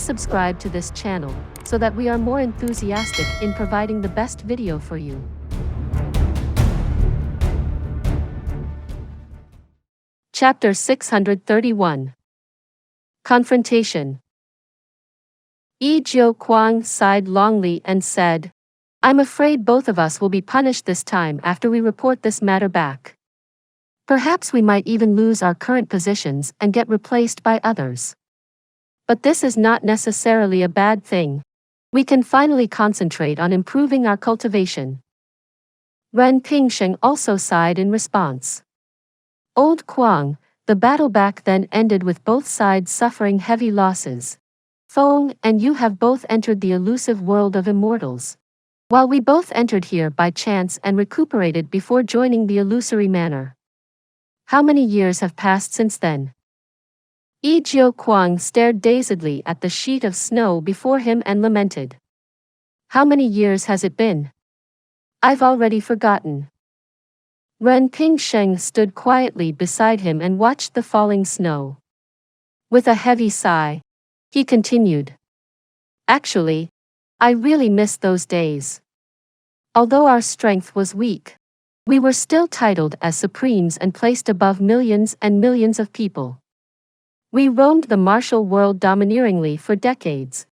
Please subscribe to this channel so that we are more enthusiastic in providing the best video for you. Chapter 631. Confrontation. Yi Jiu Kuang sighed longly and said, "I'm afraid both of us will be punished this time after we report this matter back. Perhaps we might even lose our current positions and get replaced by others. But this is not necessarily a bad thing. We can finally concentrate on improving our cultivation." Ren Pingsheng also sighed in response. Old Kuang, the battle back then ended with both sides suffering heavy losses. Feng and you have both entered the elusive world of immortals, while we both entered here by chance and recuperated before joining the illusory manor. How many years have passed since then? Yi Jiu Kuang stared dazedly at the sheet of snow before him and lamented. How many years has it been? I've already forgotten. Ren Pingsheng stood quietly beside him and watched the falling snow. With a heavy sigh, he continued. Actually, I really miss those days. Although our strength was weak, we were still titled as supremes and placed above millions and millions of people. We roamed the martial world domineeringly for decades.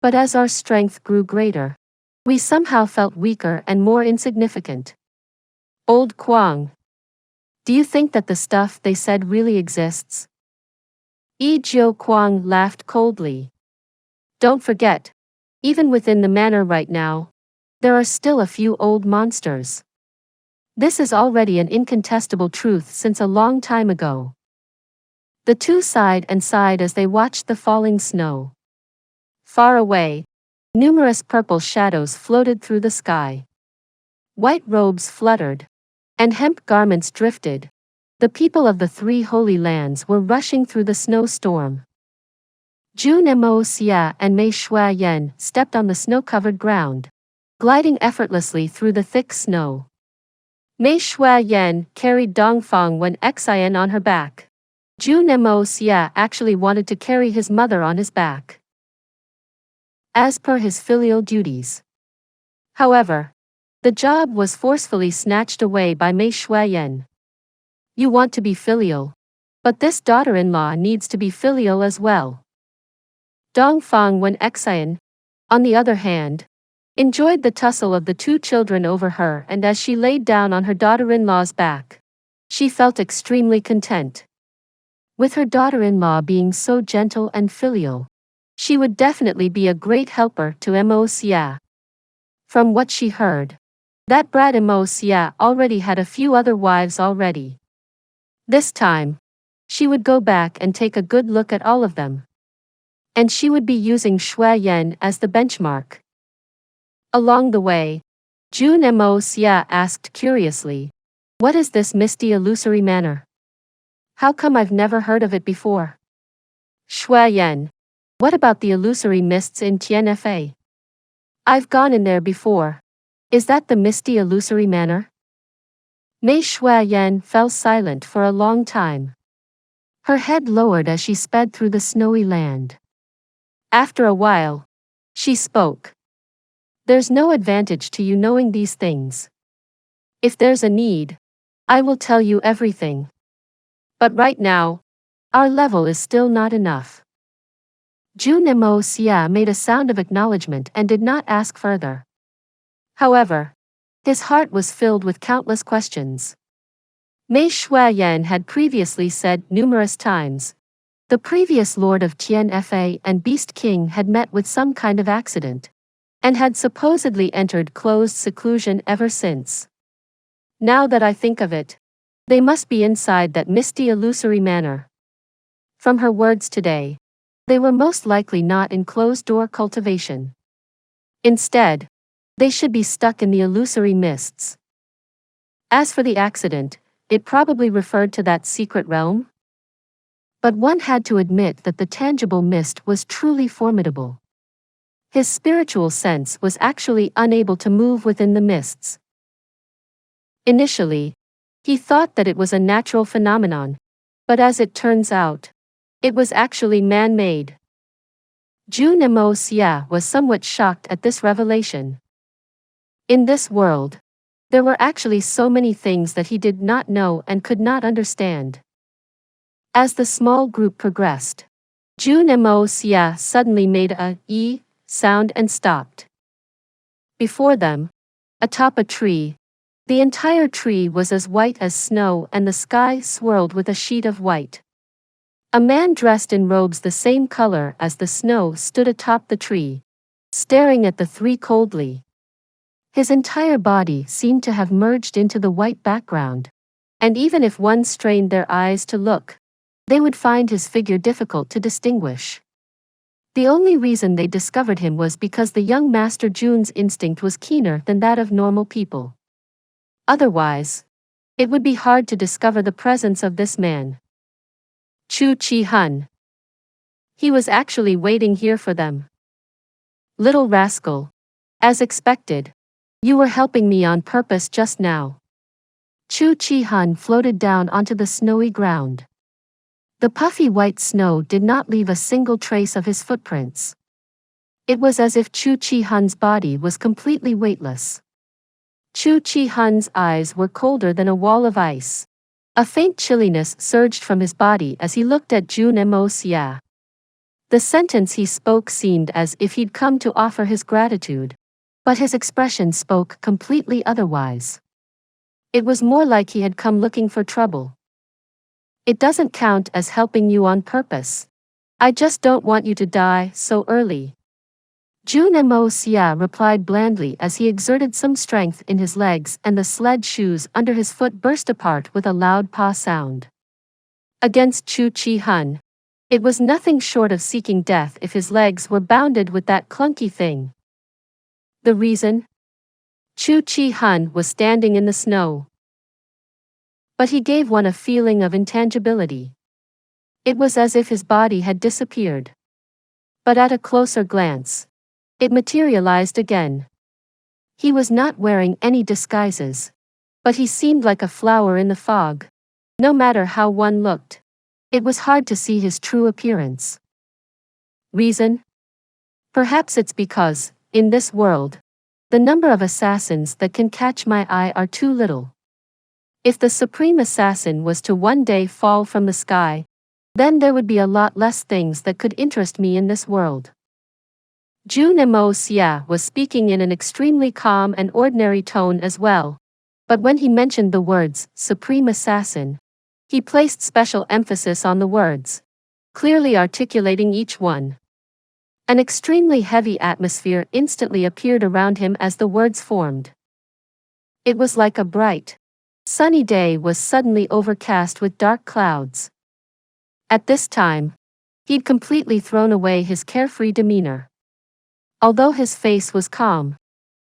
But as our strength grew greater, we somehow felt weaker and more insignificant. Old Kuang. Do you think that the stuff they said really exists? Yi Jiu Kuang laughed coldly. Don't forget, even within the manor right now, there are still a few old monsters. This is already an incontestable truth since a long time ago. The two sighed and sighed as they watched the falling snow. Far away, numerous purple shadows floated through the sky. White robes fluttered, and hemp garments drifted. The people of the three holy lands were rushing through the snowstorm. Jun Moxie and Mei Shuayan stepped on the snow-covered ground, gliding effortlessly through the thick snow. Mei Shuayan carried Dongfang Wen Xian on her back. Jun Moxie actually wanted to carry his mother on his back, as per his filial duties. However, the job was forcefully snatched away by Mei Shuayan. You want to be filial, but this daughter-in-law needs to be filial as well. Dongfang Wen Xian, on the other hand, enjoyed the tussle of the two children over her, and as she laid down on her daughter-in-law's back, she felt extremely content. With her daughter-in-law being so gentle and filial, she would definitely be a great helper to Moxie. From what she heard, that brat Moxie already had a few other wives already. This time, she would go back and take a good look at all of them. And she would be using Shuayan as the benchmark. Along the way, Jun Moxie asked curiously, "What is this misty illusory manor? How come I've never heard of it before?" Shuayan. What about the illusory mists in Tianfa? I've gone in there before. Is that the misty illusory manor? Mei Shuayan fell silent for a long time. Her head lowered as she sped through the snowy land. After a while, she spoke. There's no advantage to you knowing these things. If there's a need, I will tell you everything. But right now, our level is still not enough. Jun Moxie made a sound of acknowledgement and did not ask further. However, his heart was filled with countless questions. Mei Shuayan had previously said numerous times, the previous lord of Tianfa and Beast King had met with some kind of accident, and had supposedly entered closed seclusion ever since. Now that I think of it, they must be inside that misty illusory manor. From her words today, they were most likely not in closed-door cultivation. Instead, they should be stuck in the illusory mists. As for the accident, it probably referred to that secret realm. But one had to admit that the tangible mist was truly formidable. His spiritual sense was actually unable to move within the mists. Initially, he thought that it was a natural phenomenon, but as it turns out, it was actually man-made. Jun Xie was somewhat shocked at this revelation. In this world, there were actually so many things that he did not know and could not understand. As the small group progressed, Jun Xie suddenly made a "e" sound and stopped. Before them, atop a tree, the entire tree was as white as snow and the sky swirled with a sheet of white. A man dressed in robes the same color as the snow stood atop the tree, staring at the three coldly. His entire body seemed to have merged into the white background, and even if one strained their eyes to look, they would find his figure difficult to distinguish. The only reason they discovered him was because the young Master Jun's instinct was keener than that of normal people. Otherwise, it would be hard to discover the presence of this man. Chu Chi-hun. He was actually waiting here for them. Little rascal. As expected, you were helping me on purpose just now. Chu Chi-hun floated down onto the snowy ground. The puffy white snow did not leave a single trace of his footprints. It was as if Chu Chi-hun's body was completely weightless. Chu Chi-hun's eyes were colder than a wall of ice. A faint chilliness surged from his body as he looked at Jun Xie. The sentence he spoke seemed as if he'd come to offer his gratitude, but his expression spoke completely otherwise. It was more like he had come looking for trouble. It doesn't count as helping you on purpose. I just don't want you to die so early. Jun Xie replied blandly as he exerted some strength in his legs and the sled shoes under his foot burst apart with a loud paw sound. Against Chu Chi-hun, it was nothing short of seeking death if his legs were bounded with that clunky thing. The reason? Chu Chi-hun was standing in the snow. But he gave one a feeling of intangibility. It was as if his body had disappeared. But at a closer glance, it materialized again. He was not wearing any disguises, but he seemed like a flower in the fog. No matter how one looked, it was hard to see his true appearance. Reason? Perhaps it's because, in this world, the number of assassins that can catch my eye are too little. If the supreme assassin was to one day fall from the sky, then there would be a lot less things that could interest me in this world. Jun Xie was speaking in an extremely calm and ordinary tone as well, but when he mentioned the words, supreme assassin, he placed special emphasis on the words, clearly articulating each one. An extremely heavy atmosphere instantly appeared around him as the words formed. It was like a bright, sunny day was suddenly overcast with dark clouds. At this time, he'd completely thrown away his carefree demeanor. Although his face was calm,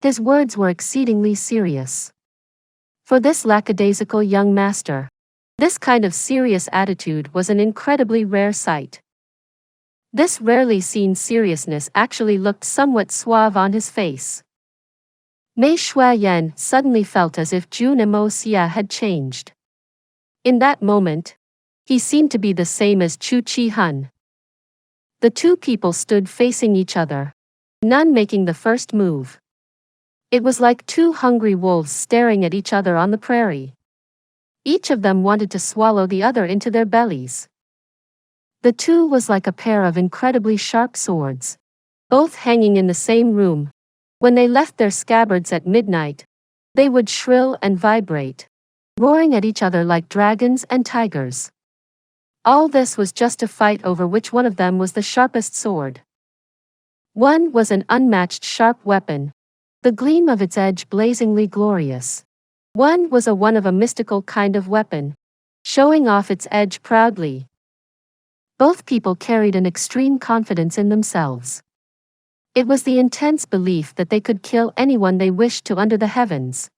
his words were exceedingly serious. For this lackadaisical young master, this kind of serious attitude was an incredibly rare sight. This rarely seen seriousness actually looked somewhat suave on his face. Mei Shuayan suddenly felt as if Jun Xie had changed. In that moment, he seemed to be the same as Chu Chi-hun. The two people stood facing each other, none making the first move. It was like two hungry wolves staring at each other on the prairie. Each of them wanted to swallow the other into their bellies. The two was like a pair of incredibly sharp swords, both hanging in the same room. When they left their scabbards at midnight, they would shrill and vibrate, roaring at each other like dragons and tigers. All this was just a fight over which one of them was the sharpest sword. One was an unmatched sharp weapon, the gleam of its edge blazingly glorious. One was one of a mystical kind of weapon, showing off its edge proudly. Both people carried an extreme confidence in themselves. It was the intense belief that they could kill anyone they wished to under the heavens.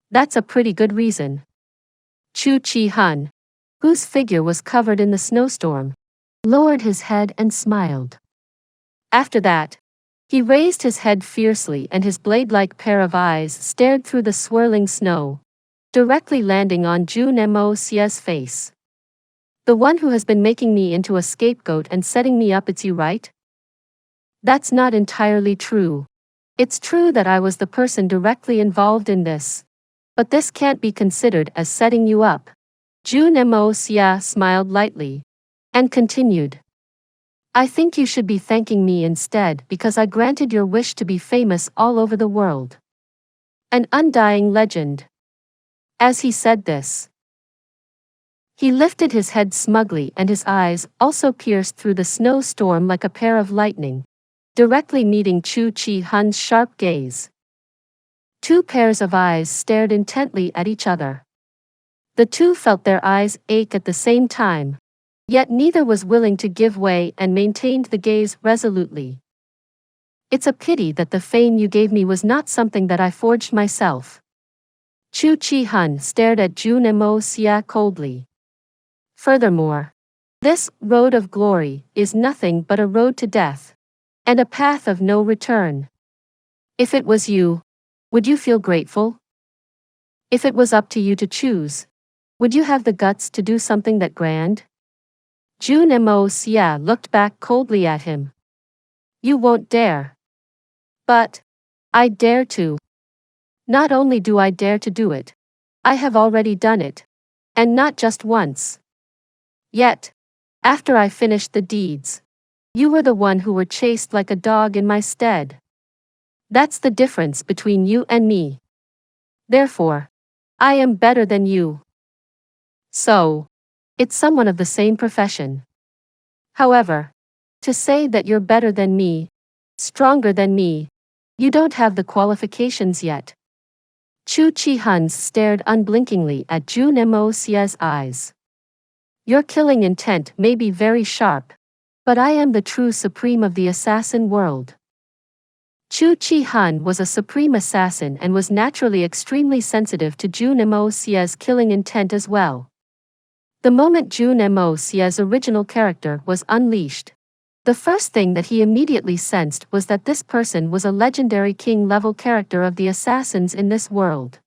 That's a pretty good reason. Chu Chi-hun, whose figure was covered in the snowstorm, lowered his head and smiled. After that, he raised his head fiercely and his blade-like pair of eyes stared through the swirling snow, directly landing on Jun Xie's face. The one who has been making me into a scapegoat and setting me up, it's you, right? That's not entirely true. It's true that I was the person directly involved in this. But this can't be considered as setting you up. Jun Moxie smiled lightly and continued. I think you should be thanking me instead because I granted your wish to be famous all over the world. An undying legend. As he said this, he lifted his head smugly and his eyes also pierced through the snowstorm like a pair of lightning, directly meeting Chu Chi Hun's sharp gaze. Two pairs of eyes stared intently at each other. The two felt their eyes ache at the same time. Yet neither was willing to give way and maintained the gaze resolutely. It's a pity that the fame you gave me was not something that I forged myself. Chu Chi Hun stared at Jun Moxie coldly. Furthermore, this road of glory is nothing but a road to death, and a path of no return. If it was you, would you feel grateful? If it was up to you to choose, would you have the guts to do something that grand? Jun Moxie looked back coldly at him. You won't dare. But I dare to. Not only do I dare to do it, I have already done it. And not just once. Yet, after I finished the deeds, you were the one who were chased like a dog in my stead. That's the difference between you and me. Therefore, I am better than you. So, it's someone of the same profession. However, to say that you're better than me, stronger than me, you don't have the qualifications yet. Chu Chi Hun stared unblinkingly at Jun Moxie's eyes. Your killing intent may be very sharp, but I am the true supreme of the assassin world. Chu Chi Hun was a supreme assassin and was naturally extremely sensitive to Jun Moxie's killing intent as well. The moment Jun Moxie's original character was unleashed, the first thing that he immediately sensed was that this person was a legendary king-level character of the assassins in this world.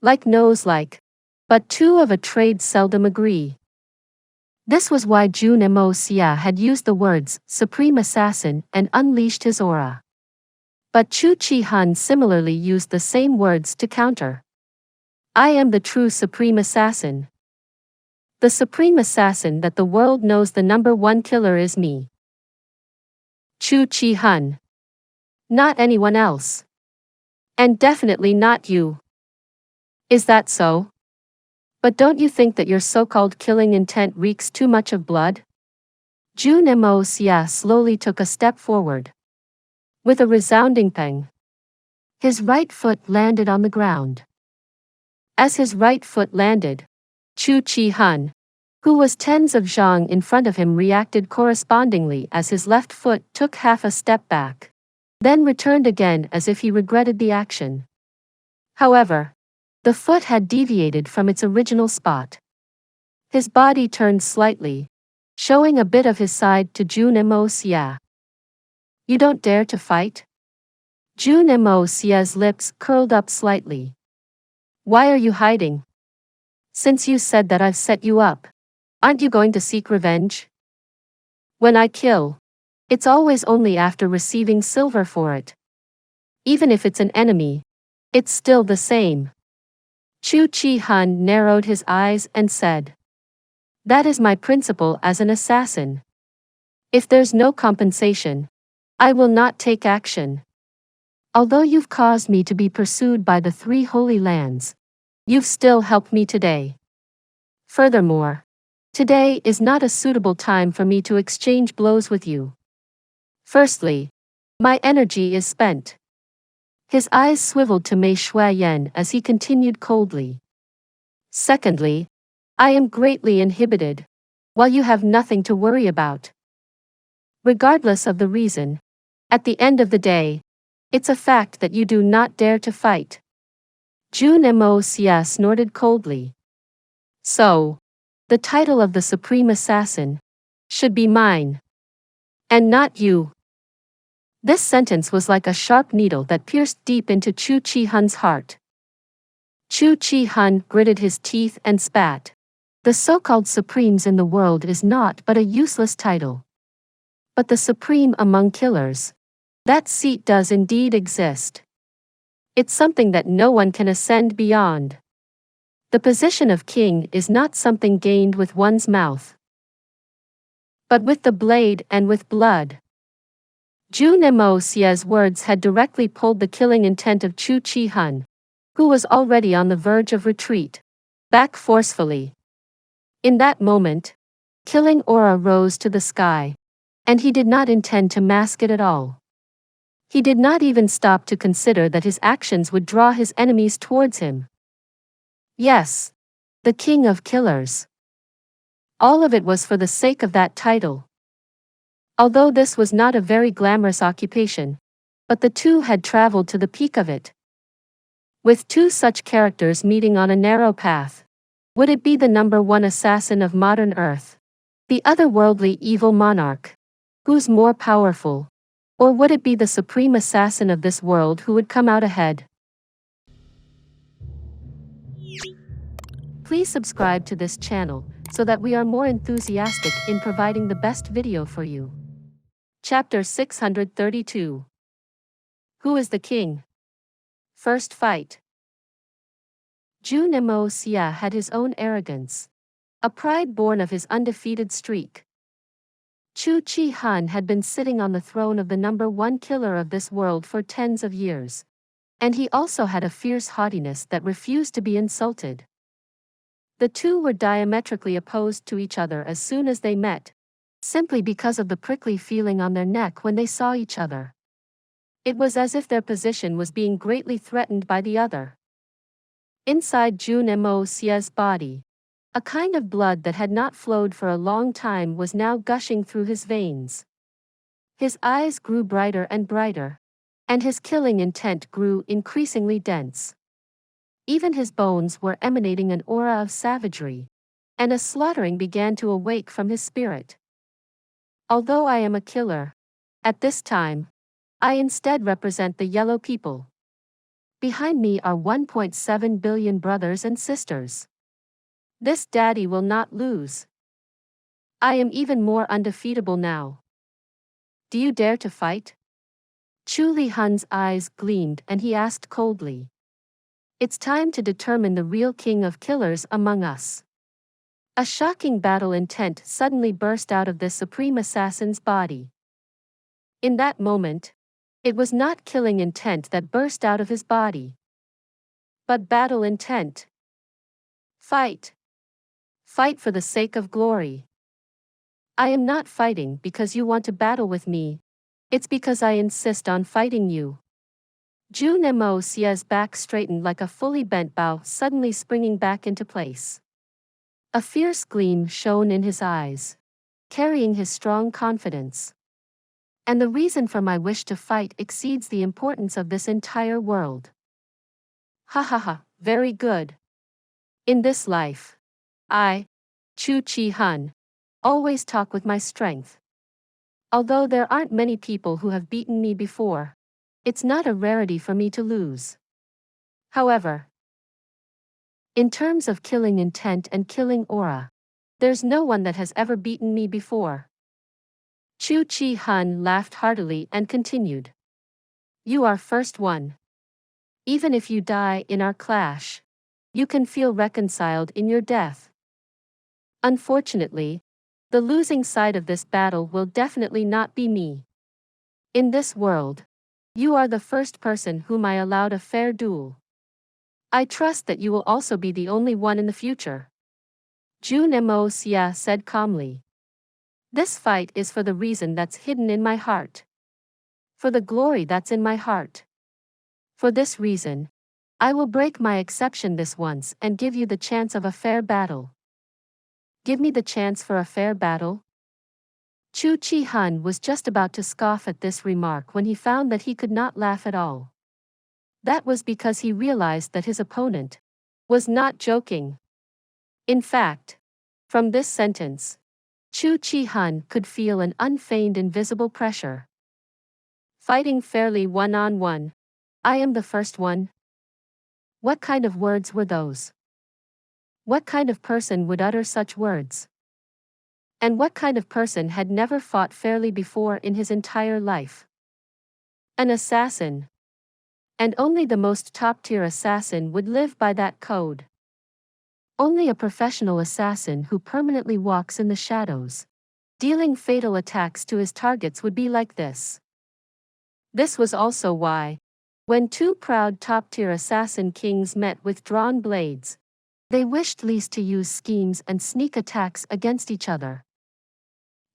Like knows like. But two of a trade seldom agree. This was why Jun Moxie had used the words Supreme Assassin and unleashed his aura. But Chu Chi Hun similarly used the same words to counter. I am the true Supreme Assassin. The Supreme Assassin that the world knows the #1 killer is me. Chu Chi Hun. Not anyone else. And definitely not you. Is that so? But don't you think that your so-called killing intent reeks too much of blood? Jun Moxie slowly took a step forward. With a resounding pang, his right foot landed on the ground. As his right foot landed, Chu Chi Hun, who was tens of zhang in front of him, reacted correspondingly as his left foot took half a step back, then returned again as if he regretted the action. However, the foot had deviated from its original spot. His body turned slightly, showing a bit of his side to Jun Moxie. You don't dare to fight? Jun Moxie's lips curled up slightly. Why are you hiding? Since you said that I've set you up, aren't you going to seek revenge? When I kill, it's always only after receiving silver for it. Even if it's an enemy, it's still the same. Chu Chi Hun narrowed his eyes and said, that is my principle as an assassin. If there's no compensation, I will not take action. Although you've caused me to be pursued by the 3 holy lands, you've still helped me today. Furthermore, today is not a suitable time for me to exchange blows with you. Firstly, my energy is spent. His eyes swiveled to Mei Shuiyan as he continued coldly. Secondly, I am greatly inhibited, while you have nothing to worry about. Regardless of the reason, at the end of the day, it's a fact that you do not dare to fight. Jun Moxie snorted coldly. So, the title of the Supreme Assassin should be mine, and not you. This sentence was like a sharp needle that pierced deep into Chu Chi Hun's heart. Chu Chi Hun gritted his teeth and spat. The so-called supremes in the world is naught but a useless title. but the supreme among killers. That seat does indeed exist. It's something that no one can ascend beyond. The position of king is not something gained with one's mouth, but with the blade and with blood. Jun Moxie's words had directly pulled the killing intent of Chu Chi Hun, who was already on the verge of retreat, back forcefully. In that moment, killing aura rose to the sky, and he did not intend to mask it at all. He did not even stop to consider that his actions would draw his enemies towards him. Yes, the king of killers. All of it was for the sake of that title. Although this was not a very glamorous occupation, but the two had traveled to the peak of it. With two such characters meeting on a narrow path, would it be the number one assassin of modern Earth, the otherworldly evil monarch, who's more powerful, or would it be the supreme assassin of this world who would come out ahead? Please subscribe to this channel so that we are more enthusiastic in providing the best video for you. Chapter 632. Who is the king? First fight. Jun Moxie had his own arrogance, a pride born of his undefeated streak. Chu Chi Han had been sitting on the throne of the number one killer of this world for tens of years, and he also had a fierce haughtiness that refused to be insulted. The two were diametrically opposed to each other as soon as they met, simply because of the prickly feeling on their neck when they saw each other. It was as if their position was being greatly threatened by the other. Inside Jun Moxie's body, a kind of blood that had not flowed for a long time was now gushing through his veins. His eyes grew brighter and brighter, and his killing intent grew increasingly dense. Even his bones were emanating an aura of savagery, and a slaughtering began to awake from his spirit. Although I am a killer, at this time, I instead represent the yellow people. Behind me are 1.7 billion brothers and sisters. This daddy will not lose. I am even more undefeatable now. Do you dare to fight? Chu Li Hun's eyes gleamed and he asked coldly. It's time to determine the real king of killers among us. A shocking battle intent suddenly burst out of this supreme assassin's body. In that moment, it was not killing intent that burst out of his body, but battle intent. Fight. Fight for the sake of glory. I am not fighting because you want to battle with me. It's because I insist on fighting you. Jun Moxie's back straightened like a fully bent bow, suddenly springing back into place. A fierce gleam shone in his eyes, carrying his strong confidence. And the reason for my wish to fight exceeds the importance of this entire world. Ha ha ha, very good. In this life, I, Chu Chi Han, always talk with my strength. Although there aren't many people who have beaten me before, it's not a rarity for me to lose. However, in terms of killing intent and killing aura, there's no one that has ever beaten me before. Chu Chi Han laughed heartily and continued. You are first one. Even if you die in our clash, you can feel reconciled in your death. Unfortunately, the losing side of this battle will definitely not be me. In this world, you are the first person whom I allowed a fair duel. I trust that you will also be the only one in the future. Jun Moxie said calmly. This fight is for the reason that's hidden in my heart. For the glory that's in my heart. For this reason, I will break my exception this once and give you the chance of a fair battle. Give me the chance for a fair battle? Chu Chi Han was just about to scoff at this remark when he found that he could not laugh at all. That was because he realized that his opponent was not joking. In fact, from this sentence, Chu Chi Han could feel an unfeigned invisible pressure. Fighting fairly one-on-one. I am the first one. What kind of words were those? What kind of person would utter such words? And what kind of person had never fought fairly before in his entire life? An assassin. And only the most top-tier assassin would live by that code. Only a professional assassin who permanently walks in the shadows, dealing fatal attacks to his targets, would be like this. This was also why, when two proud top-tier assassin kings met with drawn blades, they wished least to use schemes and sneak attacks against each other.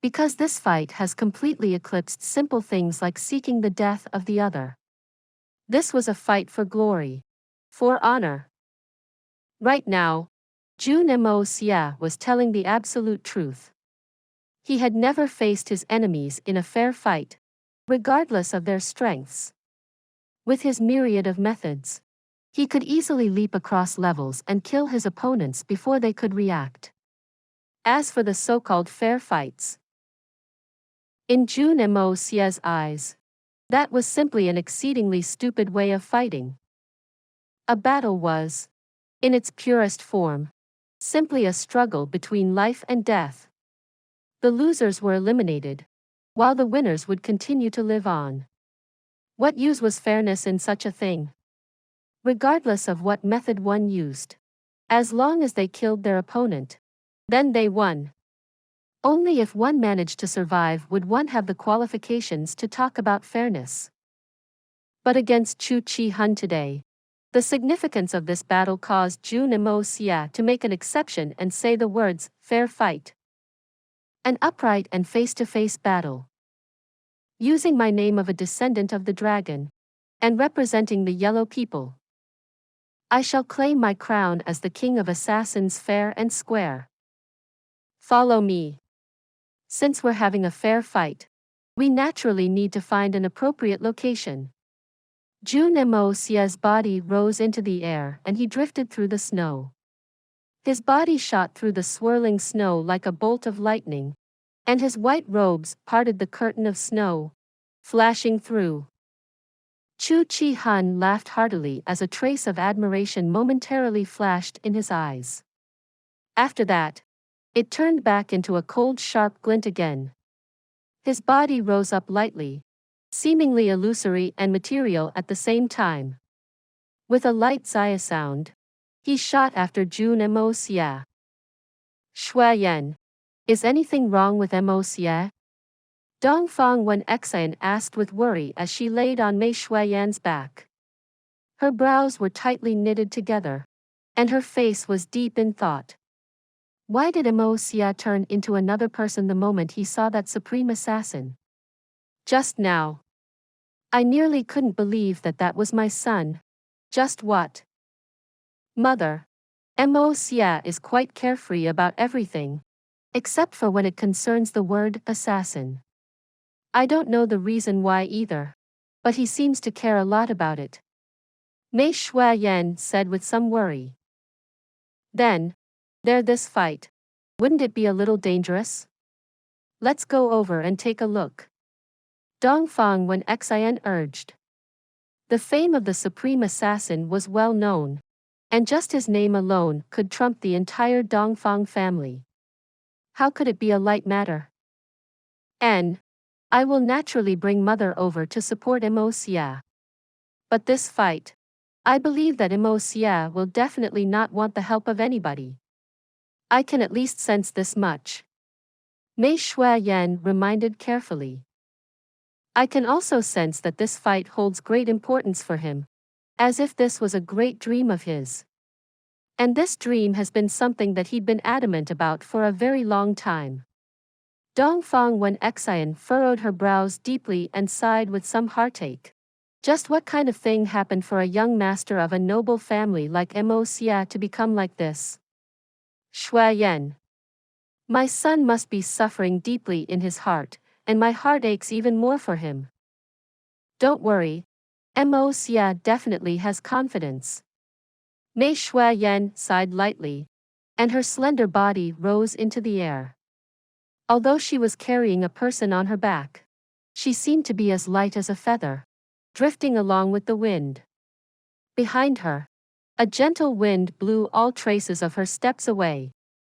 Because this fight has completely eclipsed simple things like seeking the death of the other. This was a fight for glory, for honor. Right now, Jun Moxie was telling the absolute truth. He had never faced his enemies in a fair fight, regardless of their strengths. With his myriad of methods, he could easily leap across levels and kill his opponents before they could react. As for the so-called fair fights, in Jun Moxie's eyes, that was simply an exceedingly stupid way of fighting. A battle was, in its purest form, simply a struggle between life and death. The losers were eliminated, while the winners would continue to live on. What use was fairness in such a thing? Regardless of what method one used, as long as they killed their opponent, then they won. Only if one managed to survive would one have the qualifications to talk about fairness. But against Chu Chi Hun today, the significance of this battle caused Jun Moxie to make an exception and say the words, fair fight. An upright and face-to-face battle. Using my name of a descendant of the dragon, and representing the yellow people, I shall claim my crown as the king of assassins fair and square. Follow me. Since we're having a fair fight, we naturally need to find an appropriate location. Jun Moxie's body rose into the air and he drifted through the snow. His body shot through the swirling snow like a bolt of lightning, and his white robes parted the curtain of snow, flashing through. Chu Chi Hun laughed heartily as a trace of admiration momentarily flashed in his eyes. After that, it turned back into a cold, sharp glint again. His body rose up lightly, seemingly illusory and material at the same time. With a light sigh sound, he shot after Jun Moxie. Shui Yan, is anything wrong with Moxie? Dongfang Wen Xian asked with worry as she laid on Mei Shuiyan's back. Her brows were tightly knitted together, and her face was deep in thought. Why did Moxie turn into another person the moment he saw that supreme assassin? Just now. I nearly couldn't believe that that was my son. Just what? Mother. Moxie is quite carefree about everything, except for when it concerns the word assassin. I don't know the reason why either, but he seems to care a lot about it. Mei Shuiyan said with some worry. Then, this fight. Wouldn't it be a little dangerous? Let's go over and take a look. Dongfang Wen Xian urged. The fame of the supreme assassin was well known, and just his name alone could trump the entire Dongfang family. How could it be a light matter? I will naturally bring mother over to support Moxie. But this fight, I believe that Moxie will definitely not want the help of anybody. I can at least sense this much. Mei Shuiyan reminded carefully. I can also sense that this fight holds great importance for him, as if this was a great dream of his. And this dream has been something that he'd been adamant about for a very long time. Dongfang Wen Xian furrowed her brows deeply and sighed with some heartache. Just what kind of thing happened for a young master of a noble family like Moxie to become like this? Shui Yan. My son must be suffering deeply in his heart, and my heart aches even more for him. Don't worry. Moxie definitely has confidence. Mei Shuiyan sighed lightly, and her slender body rose into the air. Although she was carrying a person on her back, she seemed to be as light as a feather, drifting along with the wind. Behind her, a gentle wind blew all traces of her steps away,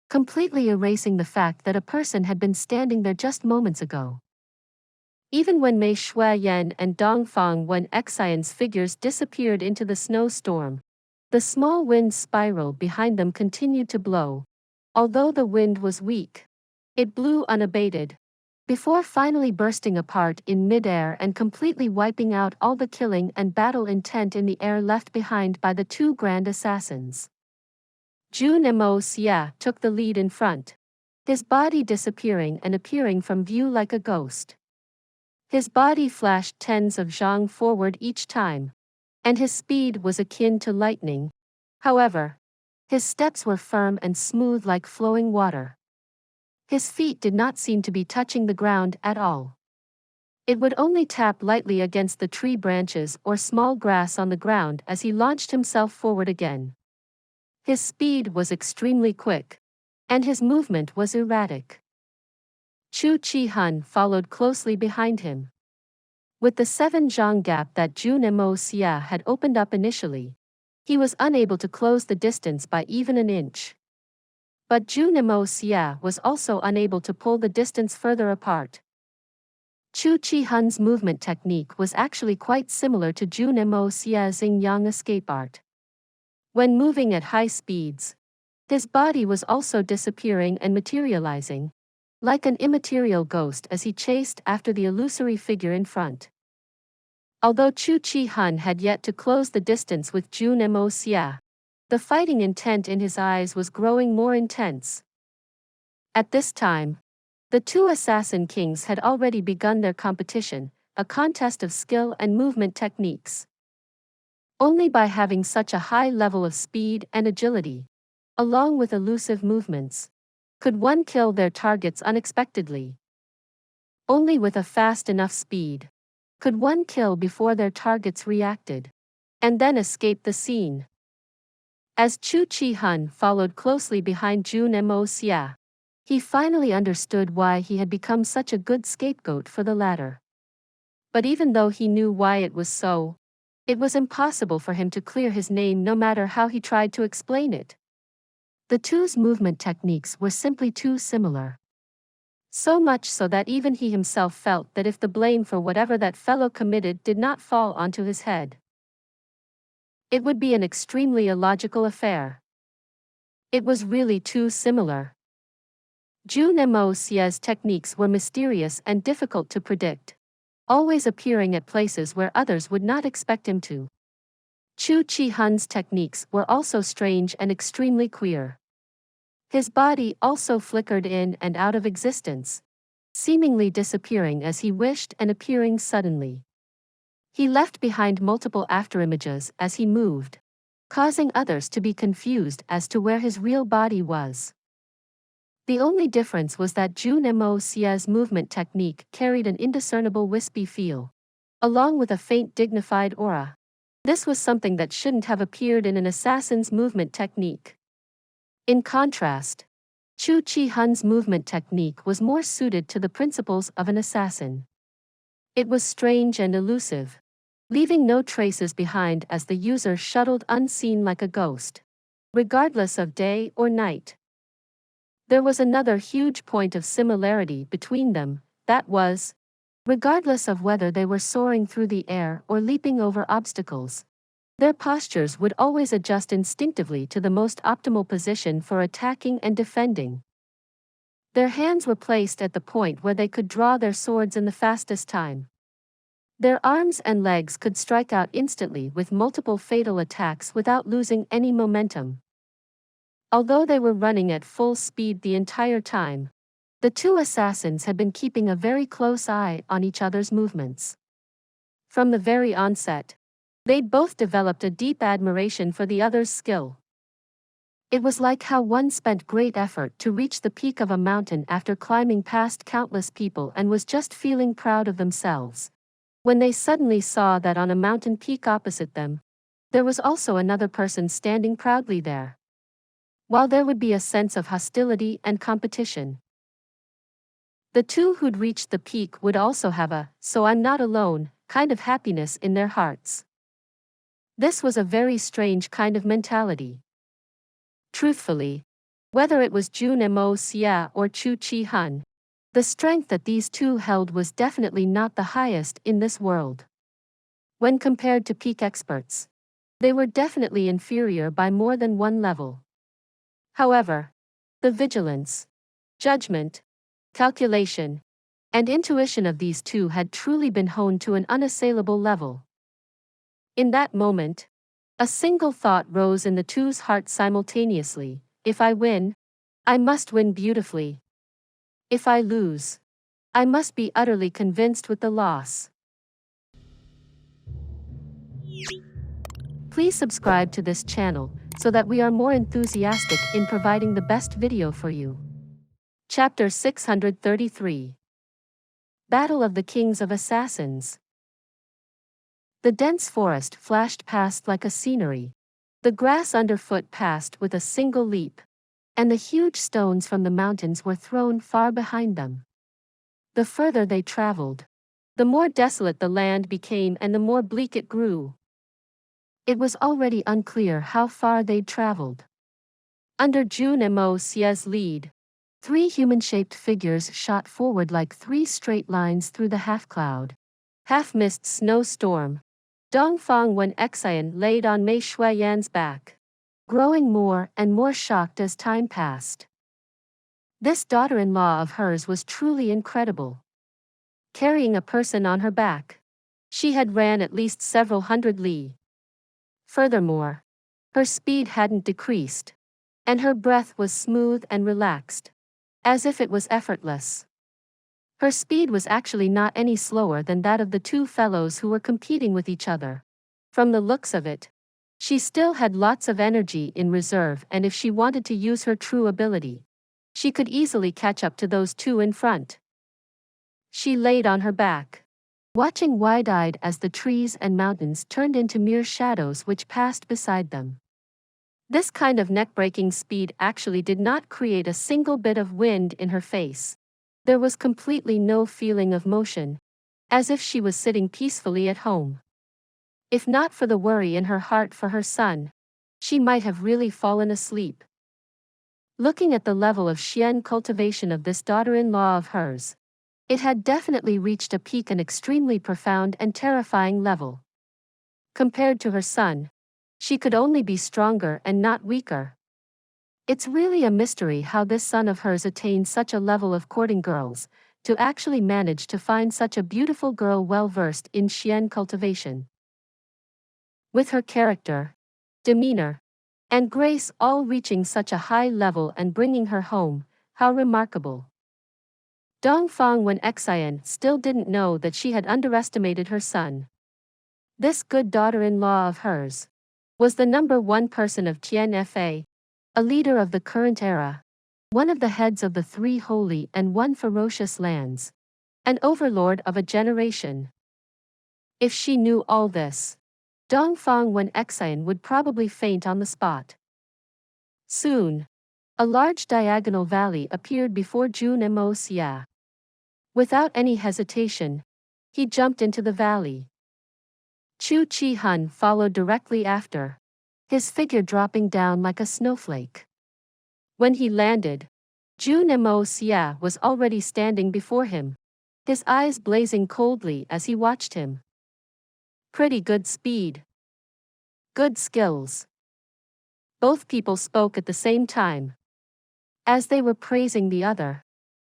completely erasing the fact that a person had been standing there just moments ago. Even when Mei Shuiyan and Dongfang Wen Xian's figures disappeared into the snowstorm, the small wind spiral behind them continued to blow. Although the wind was weak, it blew unabated, before finally bursting apart in midair and completely wiping out all the killing and battle intent in the air left behind by the two grand assassins. Jun Moxie took the lead in front, his body disappearing and appearing from view like a ghost. His body flashed tens of zhang forward each time, and his speed was akin to lightning. However, his steps were firm and smooth like flowing water. His feet did not seem to be touching the ground at all. It would only tap lightly against the tree branches or small grass on the ground as he launched himself forward again. His speed was extremely quick, and his movement was erratic. Chu Chi-hun followed closely behind him. With the 7 zhang gap that Jun Moxie had opened up initially, he was unable to close the distance by even an inch. But Jun Moxie was also unable to pull the distance further apart. Chu Chi-hun's movement technique was actually quite similar to Jun Moxie's yin-yang escape art. When moving at high speeds, his body was also disappearing and materializing, like an immaterial ghost as he chased after the illusory figure in front. Although Chu Chi-hun had yet to close the distance with Jun Moxie, the fighting intent in his eyes was growing more intense. At this time, the two assassin kings had already begun their competition, a contest of skill and movement techniques. Only by having such a high level of speed and agility, along with elusive movements, could one kill their targets unexpectedly. Only with a fast enough speed could one kill before their targets reacted, and then escape the scene. As Chu Chi-hun followed closely behind Jun Moxie, he finally understood why he had become such a good scapegoat for the latter. But even though he knew why it was so, it was impossible for him to clear his name no matter how he tried to explain it. The two's movement techniques were simply too similar. So much so that even he himself felt that if the blame for whatever that fellow committed did not fall onto his head, it would be an extremely illogical affair. It was really too similar. Jun Moxie's techniques were mysterious and difficult to predict, always appearing at places where others would not expect him to. Chu Chi-hun's techniques were also strange and extremely queer. His body also flickered in and out of existence, seemingly disappearing as he wished and appearing suddenly. He left behind multiple afterimages as he moved, causing others to be confused as to where his real body was. The only difference was that Jun Moxie's movement technique carried an indiscernible wispy feel, along with a faint dignified aura. This was something that shouldn't have appeared in an assassin's movement technique. In contrast, Chu Chi-hun's movement technique was more suited to the principles of an assassin. It was strange and elusive, leaving no traces behind as the user shuttled unseen like a ghost, regardless of day or night. There was another huge point of similarity between them, that was, regardless of whether they were soaring through the air or leaping over obstacles, their postures would always adjust instinctively to the most optimal position for attacking and defending. Their hands were placed at the point where they could draw their swords in the fastest time. Their arms and legs could strike out instantly with multiple fatal attacks without losing any momentum. Although they were running at full speed the entire time, the two assassins had been keeping a very close eye on each other's movements. From the very onset, they'd both developed a deep admiration for the other's skill. It was like how one spent great effort to reach the peak of a mountain after climbing past countless people and was just feeling proud of themselves, when they suddenly saw that on a mountain peak opposite them, there was also another person standing proudly there. While there would be a sense of hostility and competition, the two who'd reached the peak would also have a "so I'm not alone" kind of happiness in their hearts. This was a very strange kind of mentality. Truthfully, Whether it was Jun Moxie or Chu Chi Han, the strength that these two held was definitely not the highest in this world. When compared to peak experts, they were definitely inferior by more than one level. However, the vigilance, judgment, calculation, and intuition of these two had truly been honed to an unassailable level. In that moment, a single thought rose in the two's hearts simultaneously: if I win, I must win beautifully. If I lose, I must be utterly convinced with the loss. Please subscribe to this channel so that we are more enthusiastic in providing the best video for you. Chapter 633. Battle of the Kings of Assassins. The dense forest flashed past like a scenery. The grass underfoot passed with a single leap, and the huge stones from the mountains were thrown far behind them. The further they traveled, the more desolate the land became and the more bleak it grew. It was already unclear how far they'd traveled. Under Jun Moxie's lead, 3 human-shaped figures shot forward like 3 straight lines through the half-cloud, half-mist snowstorm. Donghua Wen Xian laid on Mei Shuiyan's back, growing more and more shocked as time passed. This daughter-in-law of hers was truly incredible. Carrying a person on her back, she had ran at least several hundred li. Furthermore, her speed hadn't decreased, and her breath was smooth and relaxed, as if it was effortless. Her speed was actually not any slower than that of the 2 fellows who were competing with each other. From the looks of it, she still had lots of energy in reserve, and if she wanted to use her true ability, she could easily catch up to those 2 in front. She laid on her back, watching wide-eyed as the trees and mountains turned into mere shadows which passed beside them. This kind of neck-breaking speed actually did not create a single bit of wind in her face. There was completely no feeling of motion, as if she was sitting peacefully at home. If not for the worry in her heart for her son, she might have really fallen asleep. Looking at the level of Xian cultivation of this daughter-in-law of hers, it had definitely reached a peak, an extremely profound and terrifying level. Compared to her son, she could only be stronger and not weaker. It's really a mystery how this son of hers attained such a level of courting girls, to actually manage to find such a beautiful girl well-versed in Xian cultivation. With her character, demeanor, and grace all reaching such a high level and bringing her home, how remarkable. Donghua Wen Xian still didn't know that she had underestimated her son. This good daughter-in-law of hers was the #1 person of Tianfa, a leader of the current era, one of the heads of the 3 holy and 1 ferocious lands, an overlord of a generation. If she knew all this, Donghua Wen Xian would probably faint on the spot. Soon, a large diagonal valley appeared before Jun Moxie. Without any hesitation, he jumped into the valley. Chu Chi Han followed directly after, his figure dropping down like a snowflake. When he landed, Jun Moxie was already standing before him, his eyes blazing coldly as he watched him. Pretty good speed. Good skills. Both people spoke at the same time. As they were praising the other,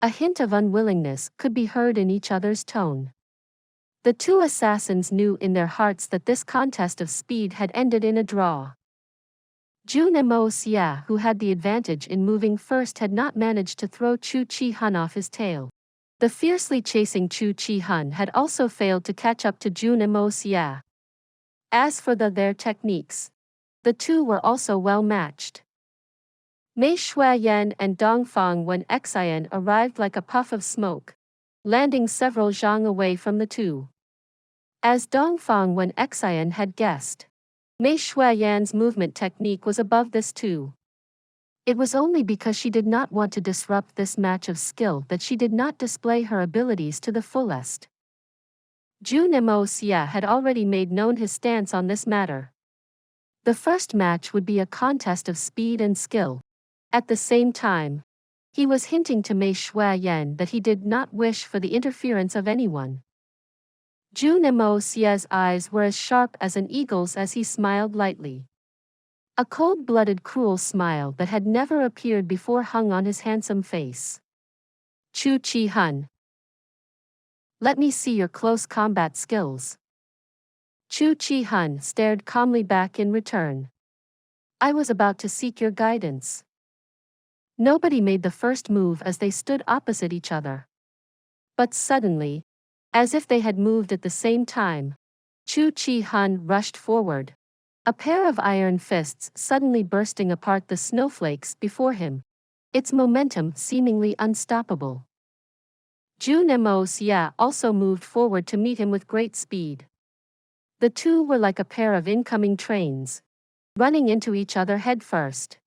a hint of unwillingness could be heard in each other's tone. The 2 assassins knew in their hearts that this contest of speed had ended in a draw. Jun Moxie, who had the advantage in moving first, had not managed to throw Chu Chi Han off his tail. The fiercely chasing Chu Chi Han had also failed to catch up to Jun Moxie. As for their techniques, the 2 were also well matched. Mei Shuiyan and Donghua Wen Xian arrived like a puff of smoke, landing several zhang away from the 2. As Donghua Wen Xian had guessed, Mei Shuiyan's movement technique was above this too. It was only because she did not want to disrupt this match of skill that she did not display her abilities to the fullest. Jun Moxie had already made known his stance on this matter. The first match would be a contest of speed and skill, At the same time, he was hinting to Mei Shuayan that he did not wish for the interference of anyone. Jun Moxie's eyes were as sharp as an eagle's as he smiled lightly. A cold-blooded cruel smile that had never appeared before hung on his handsome face. Chu Chi Hun. Let me see your close combat skills. Chu Chi Hun stared calmly back in return. I was about to seek your guidance. Nobody made the first move as they stood opposite each other. But suddenly, as if they had moved at the same time, Chu Chi Hun rushed forward, a pair of iron fists suddenly bursting apart the snowflakes before him, its momentum seemingly unstoppable. Jun Moxie also moved forward to meet him with great speed. The two were like a pair of incoming trains, running into each other headfirst.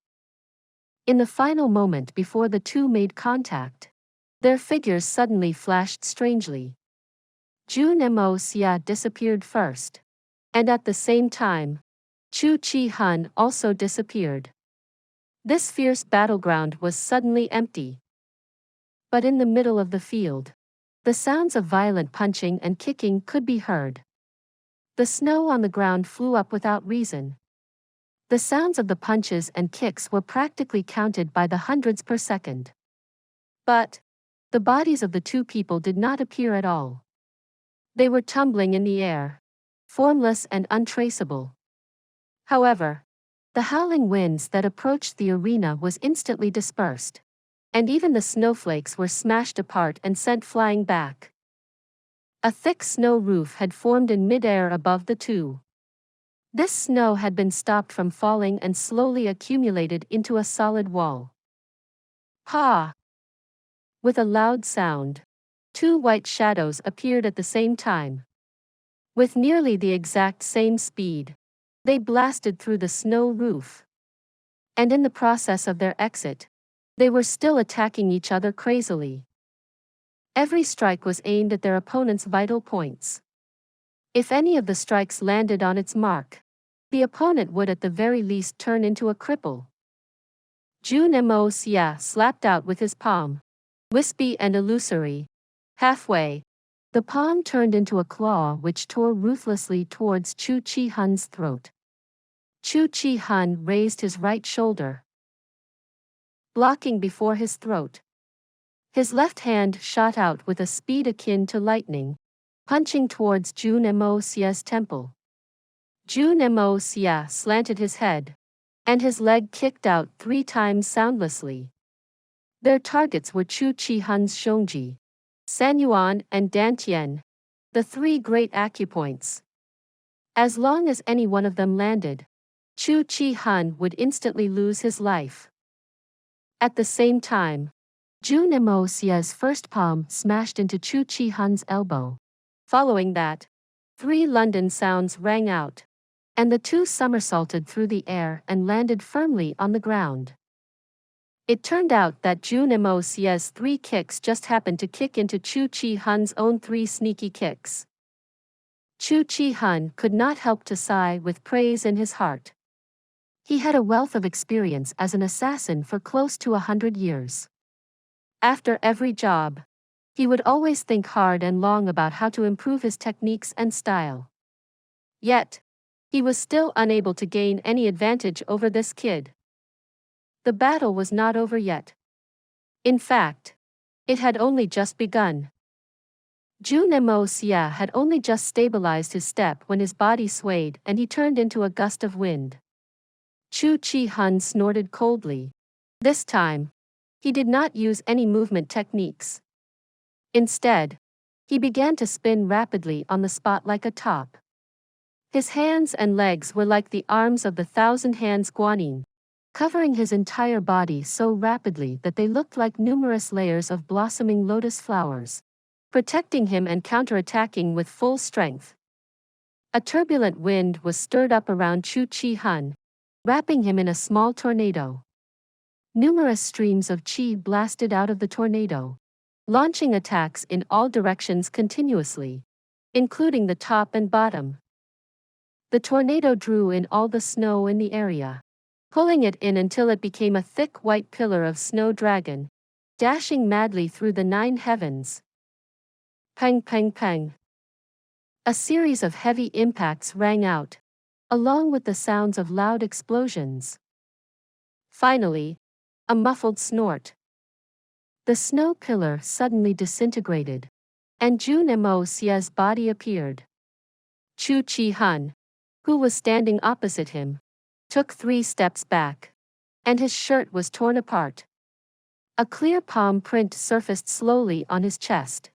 In the final moment before the two made contact, their figures suddenly flashed strangely. Jun Moxie disappeared first, and at the same time, Chu Chi Hun also disappeared. This fierce battleground was suddenly empty. But in the middle of the field, the sounds of violent punching and kicking could be heard. The snow on the ground flew up without reason. The sounds of the punches and kicks were practically counted by the hundreds per second. But the bodies of the two people did not appear at all. They were tumbling in the air, formless and untraceable. However, the howling winds that approached the arena was instantly dispersed, and even the snowflakes were smashed apart and sent flying back. A thick snow roof had formed in midair above the two. This snow had been stopped from falling and slowly accumulated into a solid wall. Ha! With a loud sound, two white shadows appeared at the same time. With nearly the exact same speed, they blasted through the snow roof. And in the process of their exit, they were still attacking each other crazily. Every strike was aimed at their opponent's vital points. If any of the strikes landed on its mark, the opponent would at the very least turn into a cripple. Jun Moxie slapped out with his palm, wispy and illusory. Halfway, the palm turned into a claw which tore ruthlessly towards Chu Chi Hun's throat. Chu Chi Hun raised his right shoulder, blocking before his throat. His left hand shot out with a speed akin to lightning, punching towards Jun Moxie's temple. Jun Moxie slanted his head, and his leg kicked out 3 times soundlessly. Their targets were Chu Chi Hun's Shongji, Sanyuan and Dantian, the 3 great acupoints. As long as any one of them landed, Chu Chi Hun would instantly lose his life. At the same time, Jun Moxie's first palm smashed into Chu Chi Hun's elbow. Following that, 3 London sounds rang out, and the two somersaulted through the air and landed firmly on the ground. It turned out that Jun Moxie's 3 kicks just happened to kick into Chu Chi Hun's own 3 sneaky kicks. Chu Chi Hun could not help to sigh with praise in his heart. He had a wealth of experience as an assassin for close to 100 years. After every job, he would always think hard and long about how to improve his techniques and style. Yet, he was still unable to gain any advantage over this kid. The battle was not over yet. In fact, it had only just begun. Jun Moxie had only just stabilized his step when his body swayed and he turned into a gust of wind. Chu Chi Hun snorted coldly. This time, he did not use any movement techniques. Instead, he began to spin rapidly on the spot like a top. His hands and legs were like the arms of the 1,000 hands Guanyin, covering his entire body so rapidly that they looked like numerous layers of blossoming lotus flowers, protecting him and counterattacking with full strength. A turbulent wind was stirred up around Chu Chi Hun, wrapping him in a small tornado. Numerous streams of chi blasted out of the tornado, launching attacks in all directions continuously, including the top and bottom. The tornado drew in all the snow in the area, pulling it in until it became a thick white pillar of snow dragon, dashing madly through the 9 heavens. Pang pang pang. A series of heavy impacts rang out, along with the sounds of loud explosions. Finally, a muffled snort. The snow pillar suddenly disintegrated, and Jun Moxie's body appeared. Chu Chi Han, who was standing opposite him, took 3 steps back, and his shirt was torn apart. A clear palm print surfaced slowly on his chest,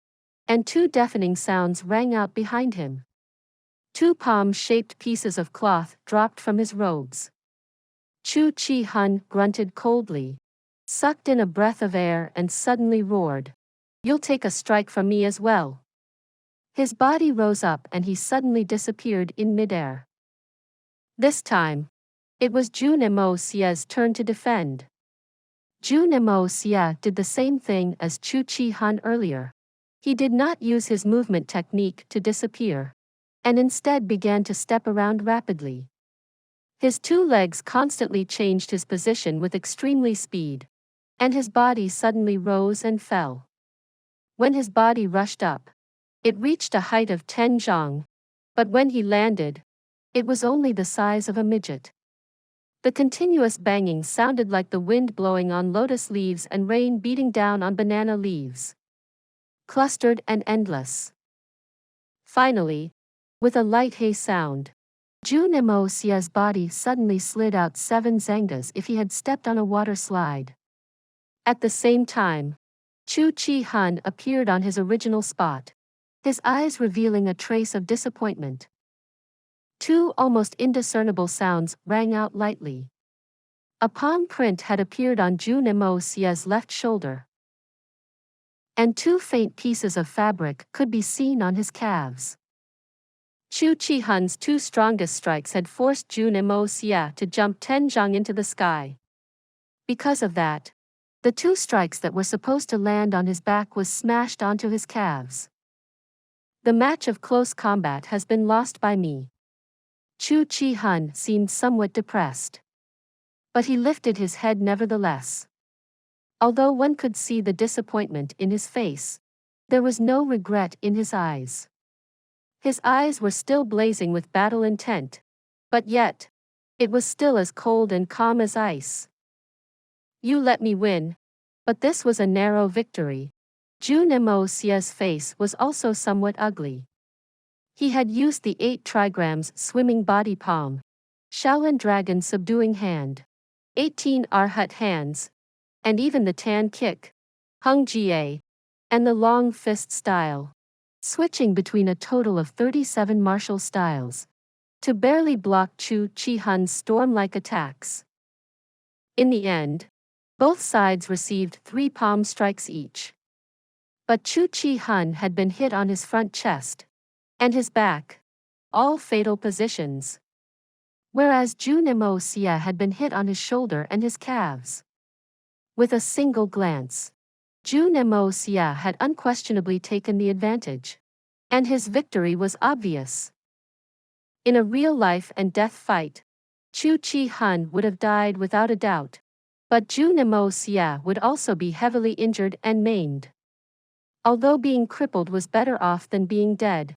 and 2 deafening sounds rang out behind him. 2 palm-shaped pieces of cloth dropped from his robes. Chu Chi Han grunted coldly, sucked in a breath of air and suddenly roared, "You'll take a strike from me as well." His body rose up and he suddenly disappeared in midair. This time, it was Jun Moxie's turn to defend. Jun Moxie did the same thing as Chu Chi Han earlier. He did not use his movement technique to disappear, and instead began to step around rapidly. His 2 legs constantly changed his position with extremely speed, and his body suddenly rose and fell. When his body rushed up, it reached a height of 10 zhang, but when he landed, it was only the size of a midget. The continuous banging sounded like the wind blowing on lotus leaves and rain beating down on banana leaves. Clustered and endless. Finally, with a light hey sound, Jun Moxie's body suddenly slid out 7 zangas if he had stepped on a water slide. At the same time, Chu Chi Han appeared on his original spot, his eyes revealing a trace of disappointment. 2 almost indiscernible sounds rang out lightly. A palm print had appeared on Jun Moxie's left shoulder, and 2 faint pieces of fabric could be seen on his calves. Chu Chi Han's 2 strongest strikes had forced Jun Moxie to jump 10 zhang into the sky. Because of that, the 2 strikes that were supposed to land on his back was smashed onto his calves. The match of close combat has been lost by me. Chu Chi Han seemed somewhat depressed, but he lifted his head nevertheless. Although one could see the disappointment in his face, there was no regret in his eyes. His eyes were still blazing with battle intent, but yet, it was still as cold and calm as ice. "You let me win, but this was a narrow victory." Jun Moxie's face was also somewhat ugly. He had used the 8 trigrams swimming body palm, Shaolin dragon subduing hand, 18 arhat hands, and even the tan kick, hung jie, and the long fist style, switching between a total of 37 martial styles, to barely block Chu Chi Han's storm-like attacks. In the end, both sides received 3 palm strikes each. But Chu Chi Han had been hit on his front chest and his back, all fatal positions, whereas Jun Moxie had been hit on his shoulder and his calves. With a single glance, Jun Moxie had unquestionably taken the advantage, and his victory was obvious. In a real life and death fight, Chu Chi Han would have died without a doubt, but Jun Moxie would also be heavily injured and maimed. Although being crippled was better off than being dead,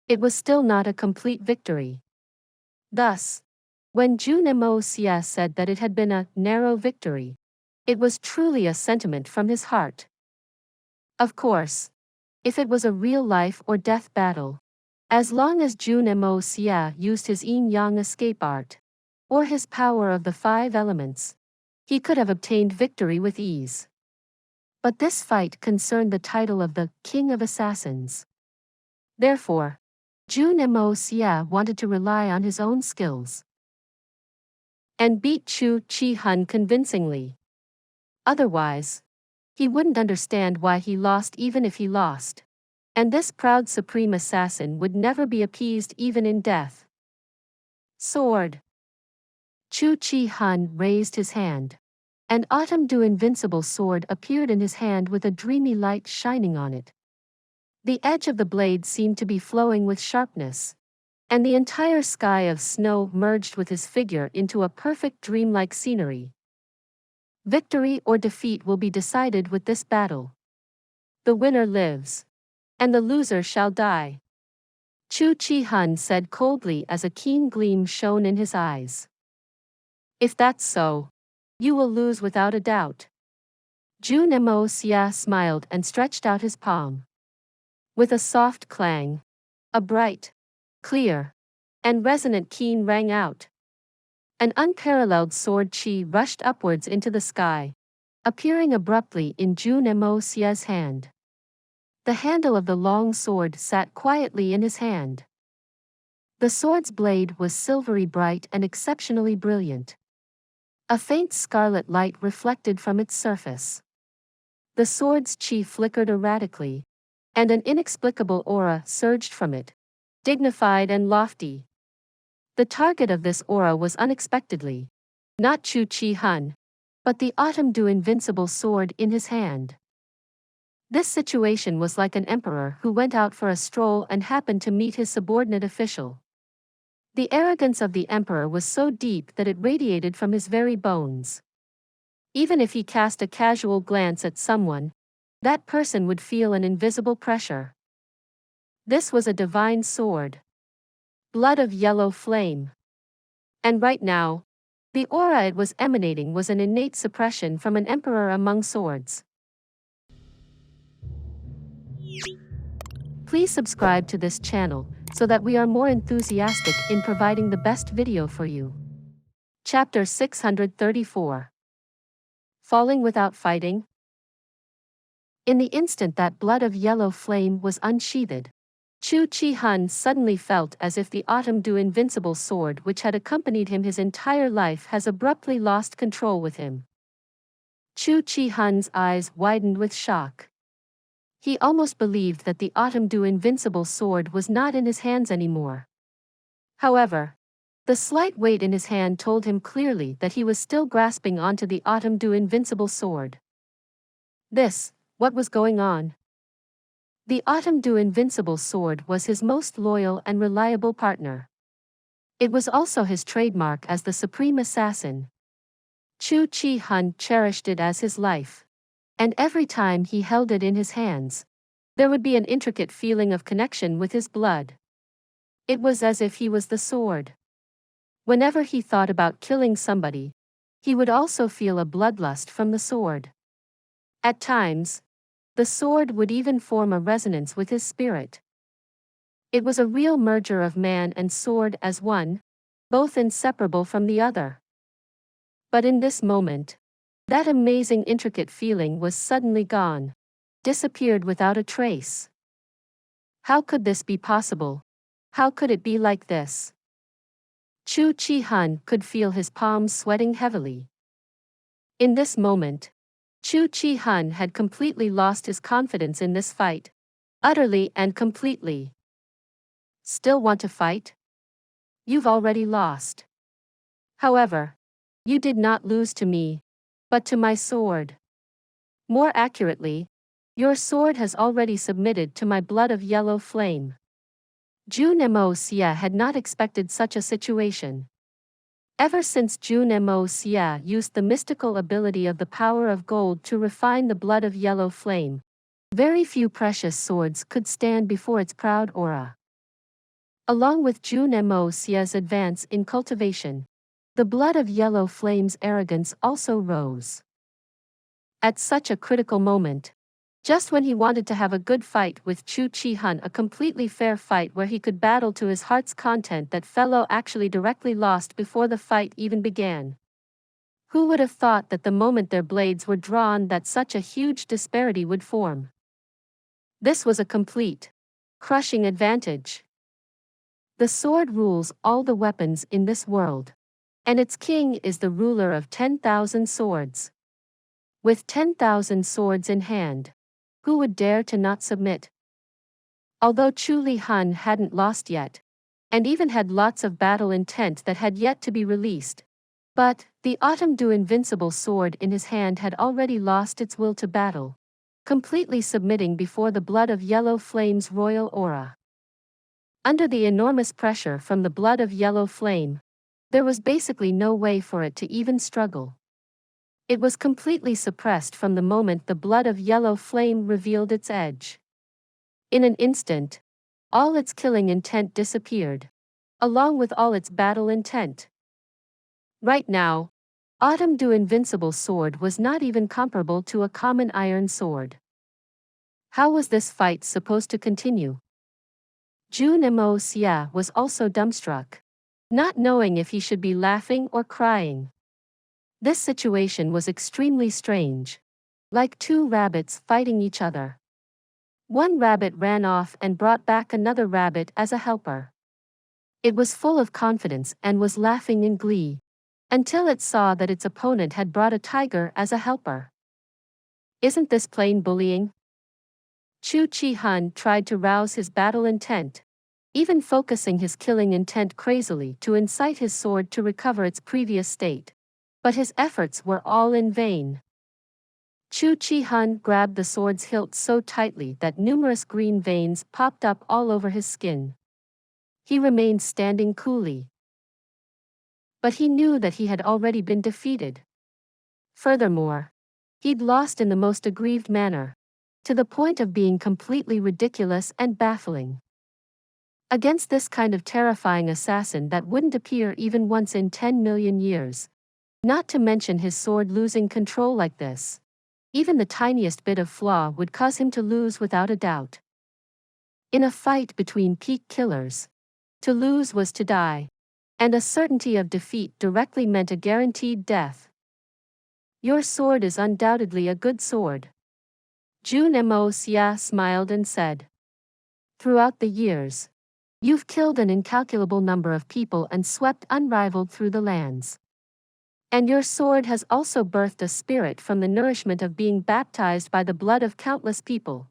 it was still not a complete victory. Thus, when Jun Moxie said that it had been a narrow victory, it was truly a sentiment from his heart. Of course, if it was a real life or death battle, as long as Jun Moxie used his yin-yang escape art, or his power of the 5 elements, he could have obtained victory with ease. But this fight concerned the title of the King of Assassins. Therefore, Jun Moxie wanted to rely on his own skills and beat Chu Chi Han convincingly. Otherwise, he wouldn't understand why he lost even if he lost, and this proud supreme assassin would never be appeased even in death. Sword. Chu Chi Han raised his hand. An Autumn Dew invincible sword appeared in his hand with a dreamy light shining on it. The edge of the blade seemed to be flowing with sharpness, and the entire sky of snow merged with his figure into a perfect dreamlike scenery. Victory or defeat will be decided with this battle. The winner lives, and the loser shall die. Chu Chi-hun said coldly as a keen gleam shone in his eyes. If that's so, you will lose without a doubt. Jun Moxie smiled and stretched out his palm. With a soft clang, a bright, clear, and resonant keen rang out. An unparalleled sword chi rushed upwards into the sky, appearing abruptly in Jun Moxie's hand. The handle of the long sword sat quietly in his hand. The sword's blade was silvery bright and exceptionally brilliant. A faint scarlet light reflected from its surface. The sword's chi flickered erratically, and an inexplicable aura surged from it, dignified and lofty. The target of this aura was unexpectedly not Chu Chi-hun, but the Autumn Dew invincible sword in his hand. This situation was like an emperor who went out for a stroll and happened to meet his subordinate official. The arrogance of the emperor was so deep that it radiated from his very bones. Even if he cast a casual glance at someone, that person would feel an invisible pressure. This was a divine sword. Blood of yellow flame. And right now, the aura it was emanating was an innate suppression from an emperor among swords. Please subscribe to this channel so that we are more enthusiastic in providing the best video for you. Chapter 634. Falling without fighting? In the instant that blood of yellow flame was unsheathed, Chu Chi-hun suddenly felt as if the Autumn Dew invincible sword which had accompanied him his entire life has abruptly lost control with him. Chu Chi-hun's eyes widened with shock. He almost believed that the Autumn Dew invincible sword was not in his hands anymore. However, the slight weight in his hand told him clearly that he was still grasping onto the Autumn Dew invincible sword. What was going on? The Autumn Dew invincible sword was his most loyal and reliable partner. It was also his trademark as the supreme assassin. Chu Chi-hun cherished it as his life. And every time he held it in his hands, there would be an intricate feeling of connection with his blood. It was as if he was the sword. Whenever he thought about killing somebody, he would also feel a bloodlust from the sword. At times, the sword would even form a resonance with his spirit. It was a real merger of man and sword as one, both inseparable from the other. But in this moment, that amazing intricate feeling was suddenly gone, disappeared without a trace. How could this be possible? How could it be like this? Chu Chi-hun could feel his palms sweating heavily. In this moment, Chu Chi-hun had completely lost his confidence in this fight. Utterly and completely. Still want to fight? You've already lost. However, you did not lose to me, but to my sword. More accurately, your sword has already submitted to my blood of yellow flame. Jun Moxie had not expected such a situation. Ever since Jun Moxie used the mystical ability of the power of gold to refine the blood of yellow flame, very few precious swords could stand before its proud aura. Along with Jun Moxie's advance in cultivation, the blood of yellow flame's arrogance also rose. At such a critical moment, just when he wanted to have a good fight with Chu Chi-hun, a completely fair fight where he could battle to his heart's content, that fellow actually directly lost before the fight even began. Who would have thought that the moment their blades were drawn that such a huge disparity would form? This was a complete, crushing advantage. The sword rules all the weapons in this world, and its king is the ruler of 10,000 swords. With 10,000 swords in hand, who would dare to not submit? Although Chu Li-hun hadn't lost yet, and even had lots of battle intent that had yet to be released, but the Autumn Dew invincible sword in his hand had already lost its will to battle, completely submitting before the blood of yellow flame's royal aura. Under the enormous pressure from the blood of yellow flame, there was basically no way for it to even struggle. It was completely suppressed from the moment the blood of yellow flame revealed its edge. In an instant, all its killing intent disappeared, along with all its battle intent. Right now, Autumn Dew Invincible's sword was not even comparable to a common iron sword. How was this fight supposed to continue? Jun Moxie was also dumbstruck, not knowing if he should be laughing or crying. This situation was extremely strange, like two rabbits fighting each other. One rabbit ran off and brought back another rabbit as a helper. It was full of confidence and was laughing in glee, until it saw that its opponent had brought a tiger as a helper. Isn't this plain bullying? Chu Chi-hun tried to rouse his battle intent, even focusing his killing intent crazily to incite his sword to recover its previous state. But his efforts were all in vain. Chu Chi-hun grabbed the sword's hilt so tightly that numerous green veins popped up all over his skin. He remained standing coolly. But he knew that he had already been defeated. Furthermore, he'd lost in the most aggrieved manner, to the point of being completely ridiculous and baffling. Against this kind of terrifying assassin that wouldn't appear even once in 10 million years, not to mention his sword losing control like this, even the tiniest bit of flaw would cause him to lose without a doubt. In a fight between peak killers, to lose was to die, and a certainty of defeat directly meant a guaranteed death. Your sword is undoubtedly a good sword. Jun Moxie smiled and said. Throughout the years, you've killed an incalculable number of people and swept unrivaled through the lands. And your sword has also birthed a spirit from the nourishment of being baptized by the blood of countless people.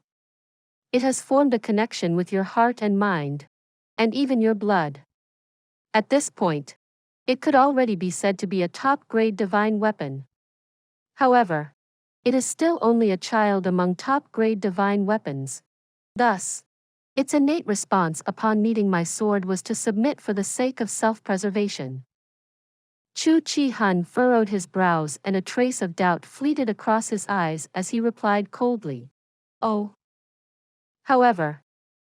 It has formed a connection with your heart and mind, and even your blood. At this point, it could already be said to be a top-grade divine weapon. However, it is still only a child among top-grade divine weapons. Thus, its innate response upon meeting my sword was to submit for the sake of self-preservation. Chu Chi-hun furrowed his brows and a trace of doubt fleeted across his eyes as he replied coldly. Oh. However,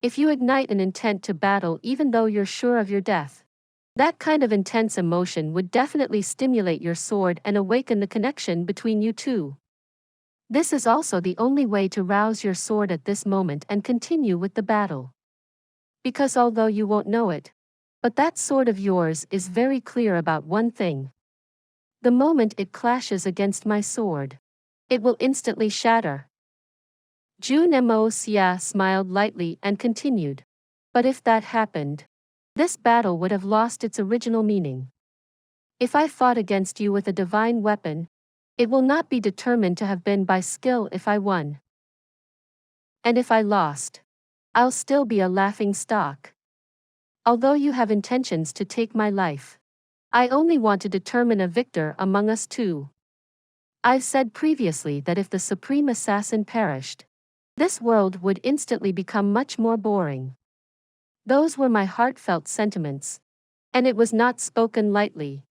if you ignite an intent to battle even though you're sure of your death, that kind of intense emotion would definitely stimulate your sword and awaken the connection between you two. This is also the only way to rouse your sword at this moment and continue with the battle. Because although you won't know it, but that sword of yours is very clear about one thing. The moment it clashes against my sword, it will instantly shatter. Jun Moxie smiled lightly and continued. But if that happened, this battle would have lost its original meaning. If I fought against you with a divine weapon, it will not be determined to have been by skill if I won. And if I lost, I'll still be a laughing stock. Although you have intentions to take my life, I only want to determine a victor among us two. I've said previously that if the supreme assassin perished, this world would instantly become much more boring. Those were my heartfelt sentiments, and it was not spoken lightly.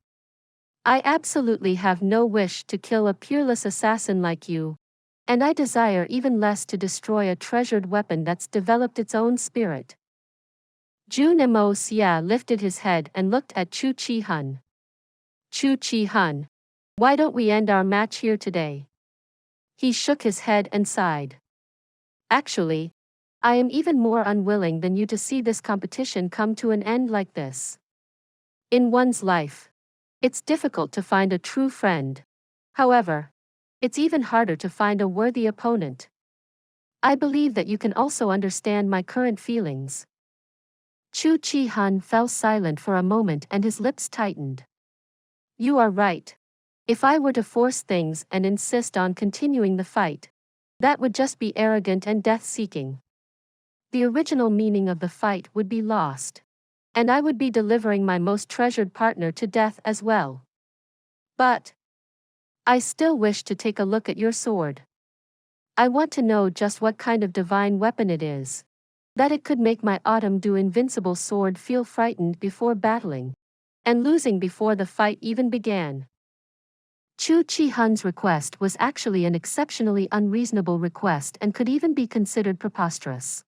I absolutely have no wish to kill a peerless assassin like you, and I desire even less to destroy a treasured weapon that's developed its own spirit. Jun Moxie lifted his head and looked at Chu Chi-hun. Chu Chi-hun, why don't we end our match here today? He shook his head and sighed. Actually, I am even more unwilling than you to see this competition come to an end like this. In one's life, it's difficult to find a true friend. However, it's even harder to find a worthy opponent. I believe that you can also understand my current feelings. Chu Chi-hun fell silent for a moment and his lips tightened. You are right. If I were to force things and insist on continuing the fight, that would just be arrogant and death-seeking. The original meaning of the fight would be lost, and I would be delivering my most treasured partner to death as well. But I still wish to take a look at your sword. I want to know just what kind of divine weapon it is. that it could make my Autumn Dew invincible sword feel frightened before battling, and losing before the fight even began. Chu Chi Hun's request was actually an exceptionally unreasonable request and could even be considered preposterous.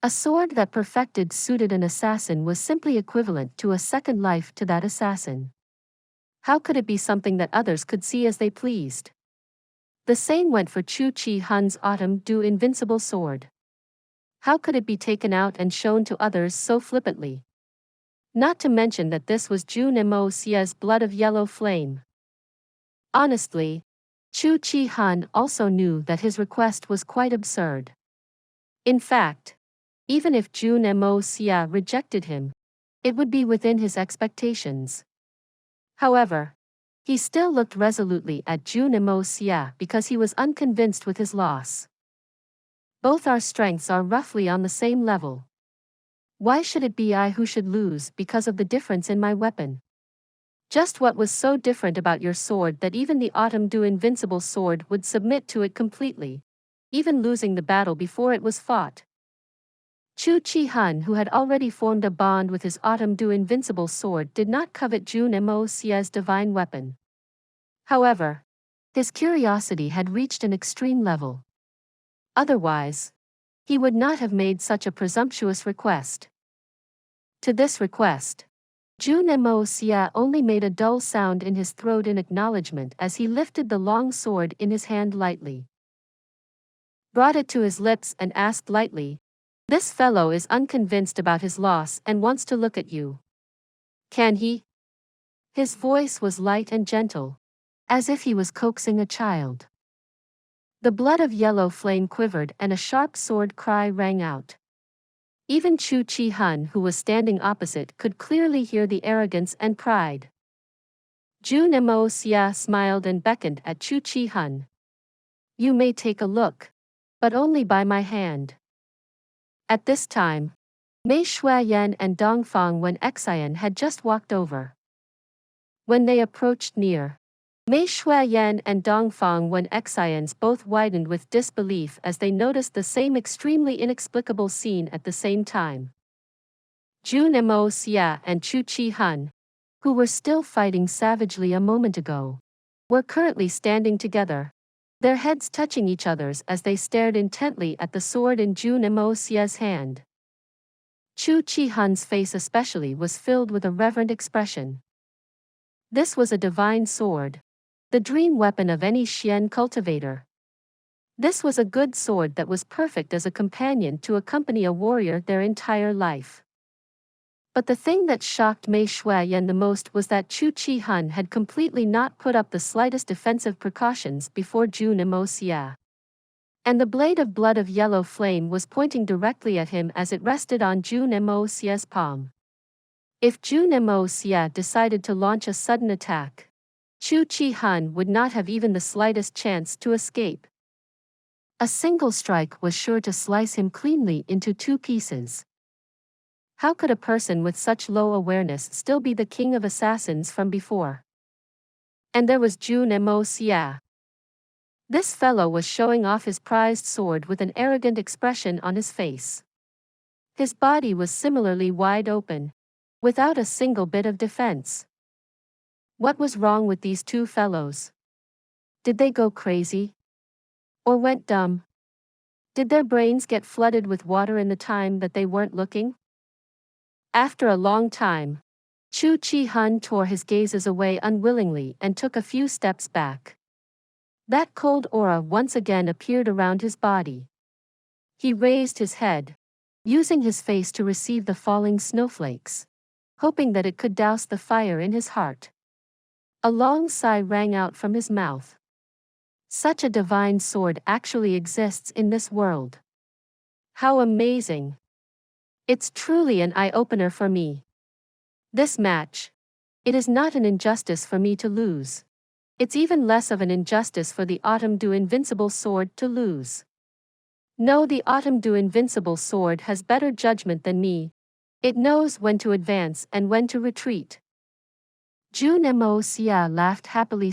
A sword that perfected suited an assassin was simply equivalent to a second life to that assassin. How could it be something that others could see as they pleased? The same went for Chu Chi Hun's Autumn Dew invincible sword. How could it be taken out and shown to others so flippantly? Not to mention that this was Jun Moxie's blood of yellow flame. Honestly, Chu Chi Hun also knew that his request was quite absurd. In fact, even if Jun Moxie rejected him, it would be within his expectations. However, he still looked resolutely at Jun Moxie because he was unconvinced with his loss. Both our strengths are roughly on the same level. Why should it be I who should lose because of the difference in my weapon? Just what was so different about your sword that even the Autumn Dew invincible sword would submit to it completely, even losing the battle before it was fought? Chu Chi Hun, who had already formed a bond with his Autumn Dew invincible sword, did not covet Jun Moxie's divine weapon. However, his curiosity had reached an extreme level. Otherwise, he would not have made such a presumptuous request. To this request, Jun Moxie only made a dull sound in his throat in acknowledgement as he lifted the long sword in his hand lightly, brought it to his lips and asked lightly, "This fellow is unconvinced about his loss and wants to look at you. Can he?" His voice was light and gentle, as if he was coaxing a child. The blood of yellow flame quivered and a sharp sword cry rang out. Even Chu Chi Hun, who was standing opposite, could clearly hear the arrogance and pride. Jun Moxie smiled and beckoned at Chu Chi Hun. "You may take a look, but only by my hand." At this time, Mei Shuayan and Dongfang Wen Xian had just walked over. When they approached near, Mei Shuayan and Dongfang Wen Xian's both widened with disbelief as they noticed the same extremely inexplicable scene at the same time. Jun Moxie and Chu Chi Hun, who were still fighting savagely a moment ago, were currently standing together, their heads touching each other's as they stared intently at the sword in Jun Moxie's hand. Chu Chi Hun's face especially was filled with a reverent expression. This was a divine sword, the dream weapon of any Xian cultivator. This was a good sword that was perfect as a companion to accompany a warrior their entire life. But the thing that shocked Mei Shuayan the most was that Chu Chi Hun had completely not put up the slightest defensive precautions before Jun Moxie. And the blade of blood of yellow flame was pointing directly at him as it rested on Jun Moxie's palm. If Jun Moxie decided to launch a sudden attack, Chu Chi Hun would not have even the slightest chance to escape. A single strike was sure to slice him cleanly into two pieces. How could a person with such low awareness still be the king of assassins from before? And there was Jun Moxie. This fellow was showing off his prized sword with an arrogant expression on his face. His body was similarly wide open, without a single bit of defense. What was wrong with these two fellows? Did they go crazy? Or went dumb? Did their brains get flooded with water in the time that they weren't looking? After a long time, Chu Chi Hun tore his gazes away unwillingly and took a few steps back. That cold aura once again appeared around his body. He raised his head, using his face to receive the falling snowflakes, hoping that it could douse the fire in his heart. A long sigh rang out from his mouth. Such a divine sword actually exists in this world. How amazing! It's truly an eye-opener for me. This match. It is not an injustice for me to lose. It's even less of an injustice for the Autumn Dew invincible sword to lose. No, the Autumn Dew invincible sword has better judgment than me. It knows when to advance and when to retreat. Jun Moxie laughed happily.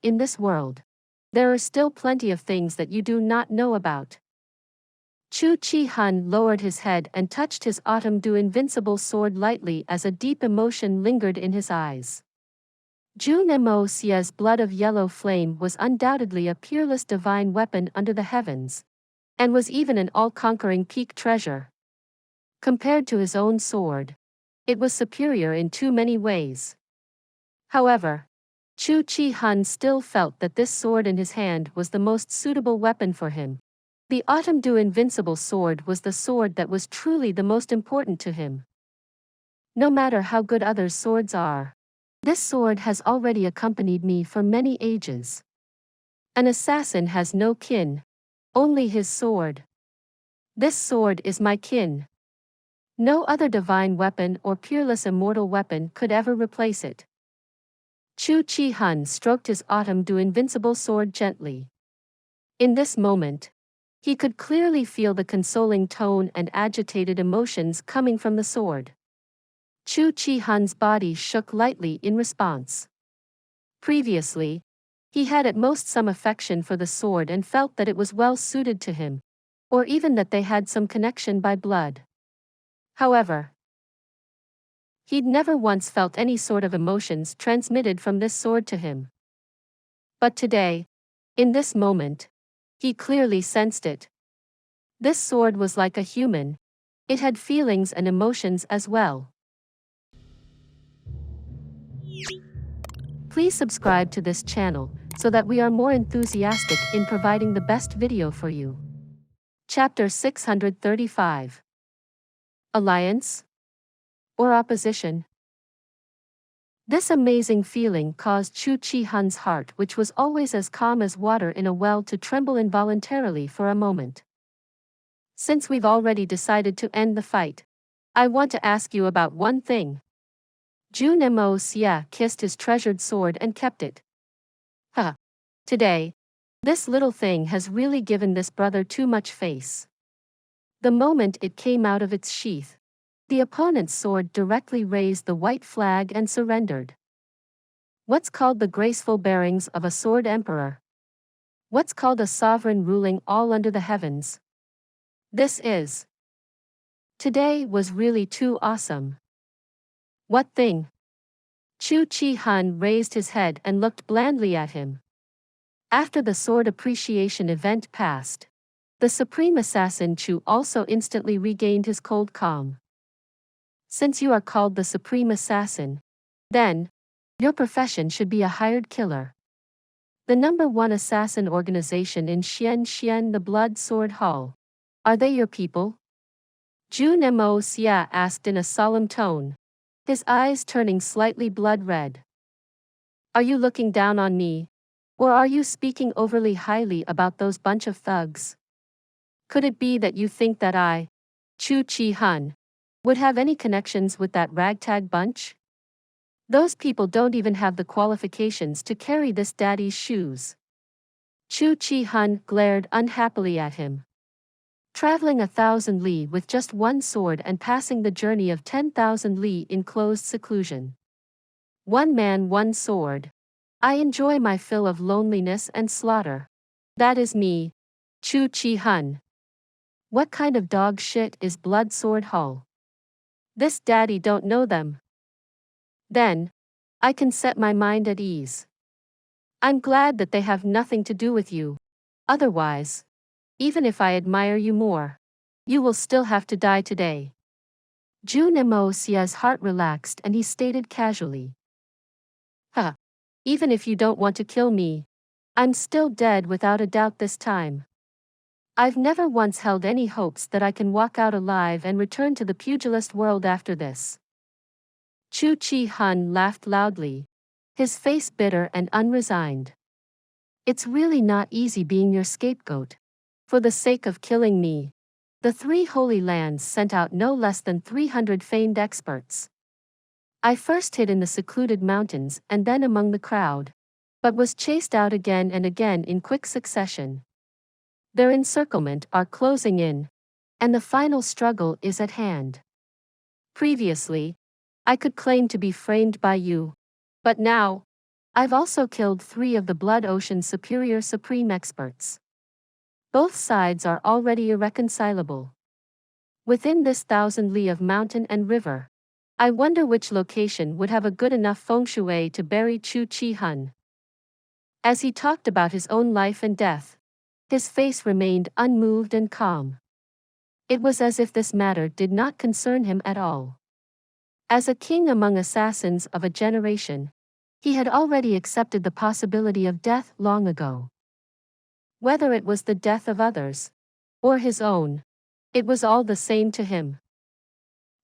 In this world, there are still plenty of things that you do not know about. Chu Chi Han lowered his head and touched his autumn dew invincible sword lightly as a deep emotion lingered in his eyes. Jun Moxie's blood of yellow flame was undoubtedly a peerless divine weapon under the heavens, and was even an all-conquering peak treasure. Compared to his own sword, it was superior in too many ways. However, Chu Chi Han still felt that this sword in his hand was the most suitable weapon for him. The Autumn Dew Invincible sword was the sword that was truly the most important to him. No matter how good others' swords are, this sword has already accompanied me for many ages. An assassin has no kin, only his sword. This sword is my kin. No other divine weapon or peerless immortal weapon could ever replace it. Chu Chi Han stroked his Autumn Dew Invincible sword gently. In this moment, he could clearly feel the consoling tone and agitated emotions coming from the sword. Chu Chi Han's body shook lightly in response. Previously, he had at most some affection for the sword and felt that it was well suited to him, or even that they had some connection by blood. However, he'd never once felt any sort of emotions transmitted from this sword to him. But today, in this moment, he clearly sensed it. This sword was like a human. It had feelings and emotions as well. Please subscribe to this channel so that we are more enthusiastic in providing the best video for you. Chapter 635. Alliance? Or opposition? This amazing feeling caused Chu Chi Han's heart, which was always as calm as water in a well, to tremble involuntarily for a moment. Since we've already decided to end the fight, I want to ask you about one thing. Jun Moxie kissed his treasured sword and kept it. Today, this little thing has really given this brother too much face. The moment it came out of its sheath, the opponent's sword directly raised the white flag and surrendered. What's called the graceful bearings of a sword emperor? What's called a sovereign ruling all under the heavens? This is. Today was really too awesome. What thing? Chu Chi Han raised his head and looked blandly at him. After the sword appreciation event passed, the supreme assassin Chu also instantly regained his cold calm. Since you are called the supreme assassin, then, your profession should be a hired killer. The #1 assassin organization in Xian, the Blood Sword Hall. Are they your people? Jun Moxie asked in a solemn tone, his eyes turning slightly blood red. Are you looking down on me? Or are you speaking overly highly about those bunch of thugs? Could it be that you think that I, Chu Chi Han, would have any connections with that ragtag bunch? Those people don't even have the qualifications to carry this daddy's shoes. Chu Chi Han glared unhappily at him. Traveling 1,000 li with just one sword and passing the journey of 10,000 li in closed seclusion. One man, one sword. I enjoy my fill of loneliness and slaughter. That is me, Chu Chi Han. What kind of dog shit is Blood Sword Hall? This daddy don't know them. Then, I can set my mind at ease. I'm glad that they have nothing to do with you. Otherwise, even if I admire you more, you will still have to die today. Jun Moxie's heart relaxed and he stated casually. Even if you don't want to kill me, I'm still dead without a doubt this time. I've never once held any hopes that I can walk out alive and return to the pugilist world after this. Chu Chi Han laughed loudly, his face bitter and unresigned. It's really not easy being your scapegoat. For the sake of killing me, the 3 Holy Lands sent out no less than 300 famed experts. I first hid in the secluded mountains and then among the crowd, but was chased out again and again in quick succession. Their encirclement are closing in, and the final struggle is at hand. Previously, I could claim to be framed by you, but now, I've also killed 3 of the Blood Ocean's superior supreme experts. Both sides are already irreconcilable. Within this 1,000 li of mountain and river, I wonder which location would have a good enough feng shui to bury Chu Chi Hun. As he talked about his own life and death, his face remained unmoved and calm. It was as if this matter did not concern him at all. As a king among assassins of a generation, he had already accepted the possibility of death long ago. Whether it was the death of others, or his own, it was all the same to him.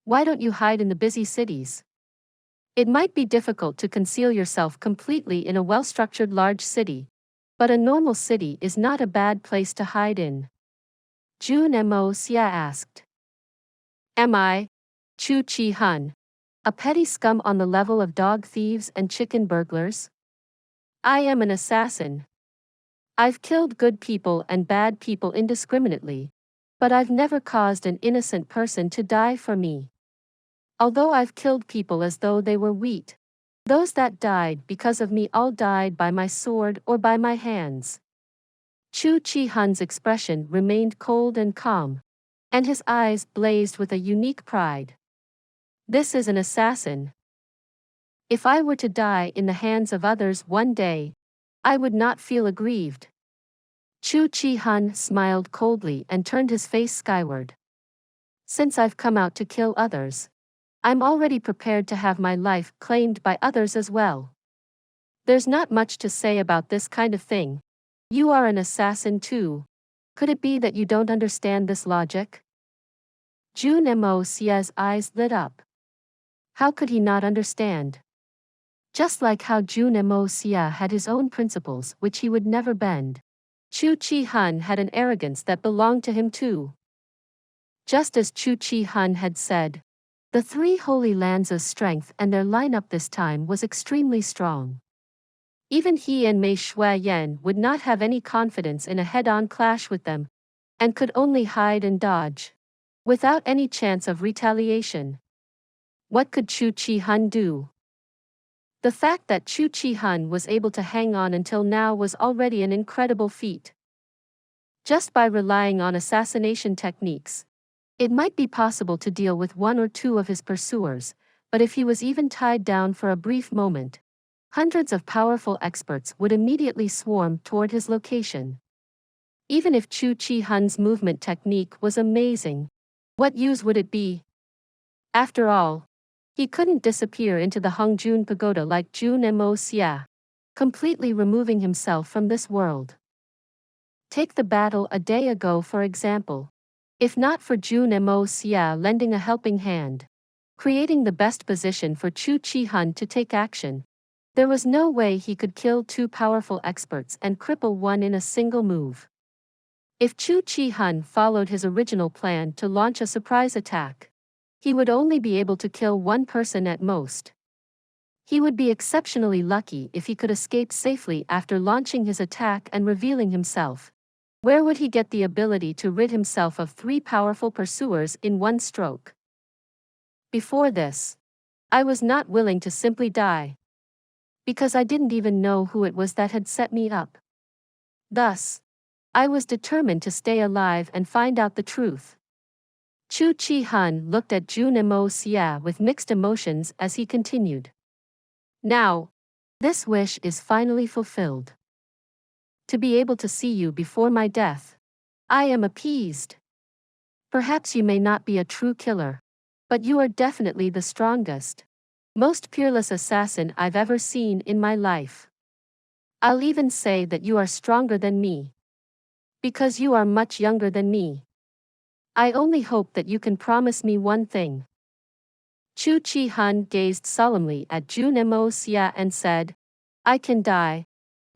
Why don't you hide in the busy cities? It might be difficult to conceal yourself completely in a well-structured large city, but a normal city is not a bad place to hide in. Jun Moxie asked. Am I, Chu Chi Hun, a petty scum on the level of dog thieves and chicken burglars? I am an assassin. I've killed good people and bad people indiscriminately, but I've never caused an innocent person to die for me. Although I've killed people as though they were wheat, those that died because of me all died by my sword or by my hands. Chu Chi Hun's expression remained cold and calm, and his eyes blazed with a unique pride. This is an assassin. If I were to die in the hands of others one day, I would not feel aggrieved. Chu Chi Hun smiled coldly and turned his face skyward. Since I've come out to kill others, I'm already prepared to have my life claimed by others as well. There's not much to say about this kind of thing. You are an assassin too. Could it be that you don't understand this logic? Jun Moxie's eyes lit up. How could he not understand? Just like how Jun Moxie had his own principles which he would never bend, Chu Chi Hun had an arrogance that belonged to him too. Just as Chu Chi Hun had said, the three holy lands' strength and their lineup this time was extremely strong. Even he and Mei Shuayan would not have any confidence in a head-on clash with them, and could only hide and dodge, without any chance of retaliation. What could Chu Chi Hun do? The fact that Chu Chi Hun was able to hang on until now was already an incredible feat. Just by relying on assassination techniques, it might be possible to deal with one or two of his pursuers, but if he was even tied down for a brief moment, hundreds of powerful experts would immediately swarm toward his location. Even if Chu Chi Hun's movement technique was amazing, what use would it be? After all, he couldn't disappear into the Hongjun Pagoda like Jun Moxie, completely removing himself from this world. Take the battle a day ago for example. If not for Jun Moxie lending a helping hand, creating the best position for Chu Chi Hun to take action, there was no way he could kill two powerful experts and cripple one in a single move. If Chu Chi Hun followed his original plan to launch a surprise attack, he would only be able to kill one person at most. He would be exceptionally lucky if he could escape safely after launching his attack and revealing himself. Where would he get the ability to rid himself of three powerful pursuers in one stroke? Before this, I was not willing to simply die, because I didn't even know who it was that had set me up. Thus, I was determined to stay alive and find out the truth. Chu Chi Hun looked at Jun Moxie with mixed emotions as he continued. Now, this wish is finally fulfilled. To be able to see you before my death, I am appeased. Perhaps you may not be a true killer, but you are definitely the strongest, most peerless assassin I've ever seen in my life. I'll even say that you are stronger than me, because you are much younger than me. I only hope that you can promise me one thing. Chu Chi Hun gazed solemnly at Jun Moxie and said, I can die.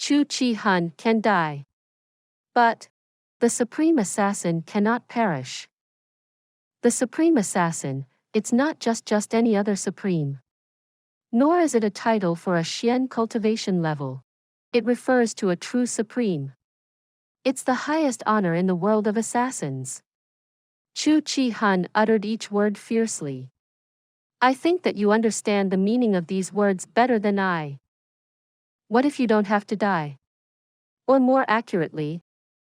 Chu Chi Hun can die. But the Supreme Assassin cannot perish. The Supreme Assassin, it's not just any other Supreme. Nor is it a title for a Xian cultivation level. It refers to a true Supreme. It's the highest honor in the world of assassins. Chu Chi Hun uttered each word fiercely. I think that you understand the meaning of these words better than I. What if you don't have to die? Or more accurately,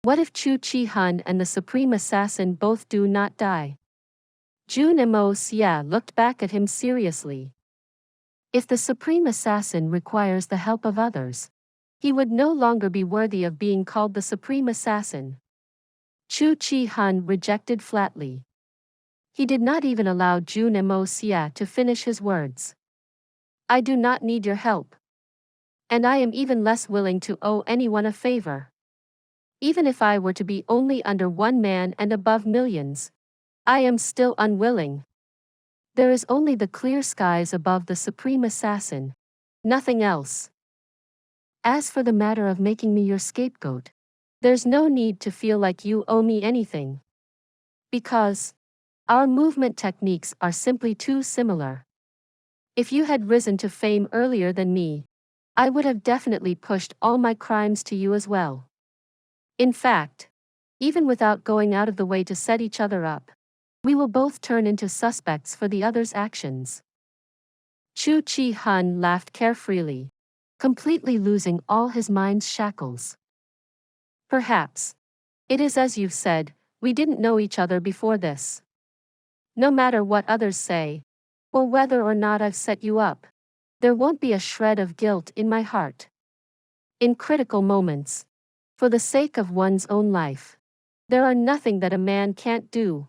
What if Chu Chi-hun and the Supreme Assassin both do not die? Jun Moxie looked back at him seriously. If the Supreme Assassin requires the help of others, he would no longer be worthy of being called the Supreme Assassin. Chu Chi-hun rejected flatly. He did not even allow Jun Moxie to finish his words. I do not need your help. And I am even less willing to owe anyone a favor. Even if I were to be only under one man and above millions, I am still unwilling. There is only the clear skies above the Supreme Assassin. Nothing else. As for the matter of making me your scapegoat, there's no need to feel like you owe me anything. Because our movement techniques are simply too similar. If you had risen to fame earlier than me, I would have definitely pushed all my crimes to you as well. In fact, even without going out of the way to set each other up, we will both turn into suspects for the other's actions. Chu Chi-hun laughed carefreely, completely losing all his mind's shackles. Perhaps. It is as you've said, we didn't know each other before this. No matter what others say, or whether or not I've set you up, there won't be a shred of guilt in my heart. In critical moments, for the sake of one's own life, there are nothing that a man can't do.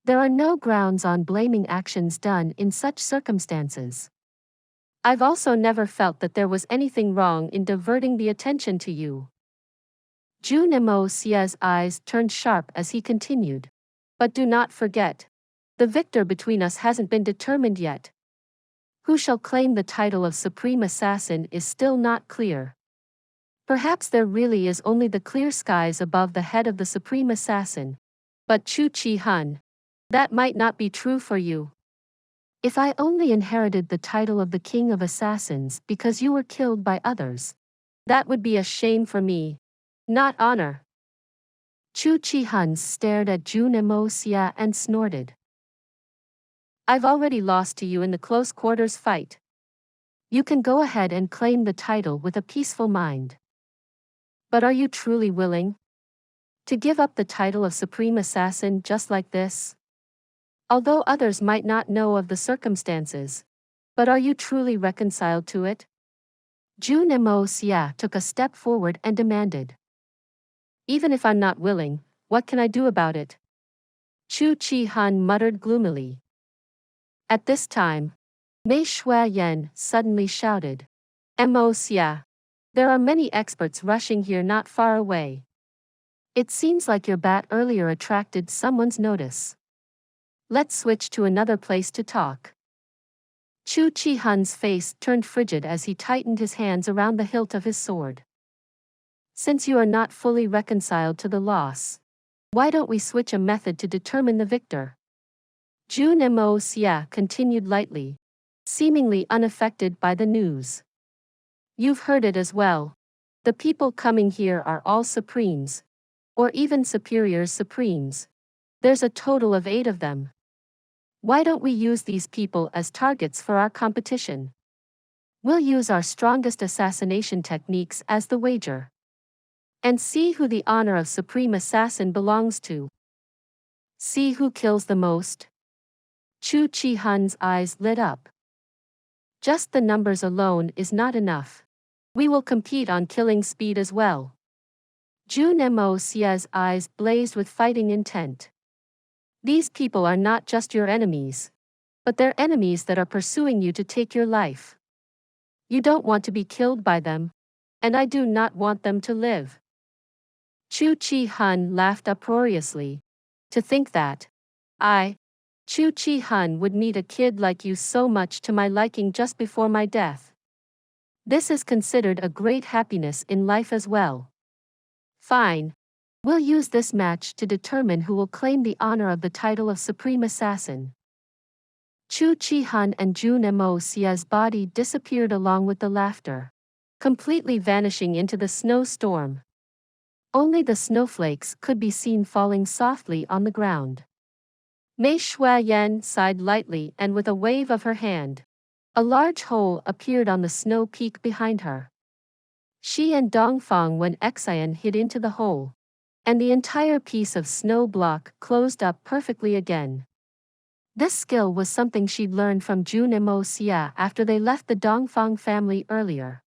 There are no grounds on blaming actions done in such circumstances. I've also never felt that there was anything wrong in diverting the attention to you. Jun Moxie's eyes turned sharp as he continued. But do not forget, the victor between us hasn't been determined yet. Who shall claim the title of Supreme Assassin is still not clear. Perhaps there really is only the clear skies above the head of the Supreme Assassin. But Chu Chi-hun, that might not be true for you. If I only inherited the title of the King of Assassins because you were killed by others, that would be a shame for me, not honor. Chu Chi-hun stared at Jun Moxie and snorted. I've already lost to you in the close quarters fight. You can go ahead and claim the title with a peaceful mind. But are you truly willing to give up the title of Supreme Assassin just like this? Although others might not know of the circumstances, but are you truly reconciled to it? Jun Moxie took a step forward and demanded. Even if I'm not willing, what can I do about it? Chu Chi-hun muttered gloomily. At this time, Mei Shuayan suddenly shouted. Moxie. There are many experts rushing here not far away. It seems like your bat earlier attracted someone's notice. Let's switch to another place to talk. Chu Chi-hun's face turned frigid as he tightened his hands around the hilt of his sword. Since you are not fully reconciled to the loss, why don't we switch a method to determine the victor? Jun Moxie continued lightly, seemingly unaffected by the news. You've heard it as well. The people coming here are all supremes, or even superiors supremes. There's a total of 8 of them. Why don't we use these people as targets for our competition? We'll use our strongest assassination techniques as the wager. And see who the honor of Supreme Assassin belongs to. See who kills the most. Chu Chi-hun's eyes lit up. Just the numbers alone is not enough. We will compete on killing speed as well. Jun Moxie's eyes blazed with fighting intent. These people are not just your enemies, but they're enemies that are pursuing you to take your life. You don't want to be killed by them, and I do not want them to live. Chu Chi-hun laughed uproariously. To think that Chu Chi-hun would meet a kid like you so much to my liking just before my death. This is considered a great happiness in life as well. Fine. We'll use this match to determine who will claim the honor of the title of Supreme Assassin. Chu Chi-hun and Jun Moxie's body disappeared along with the laughter, completely vanishing into the snowstorm. Only the snowflakes could be seen falling softly on the ground. Mei Shuayan sighed lightly and with a wave of her hand, a large hole appeared on the snow peak behind her. She and Dongfang Wen Xian hid into the hole, and the entire piece of snow block closed up perfectly again. This skill was something she'd learned from Jun Moxie after they left the Dongfang family earlier.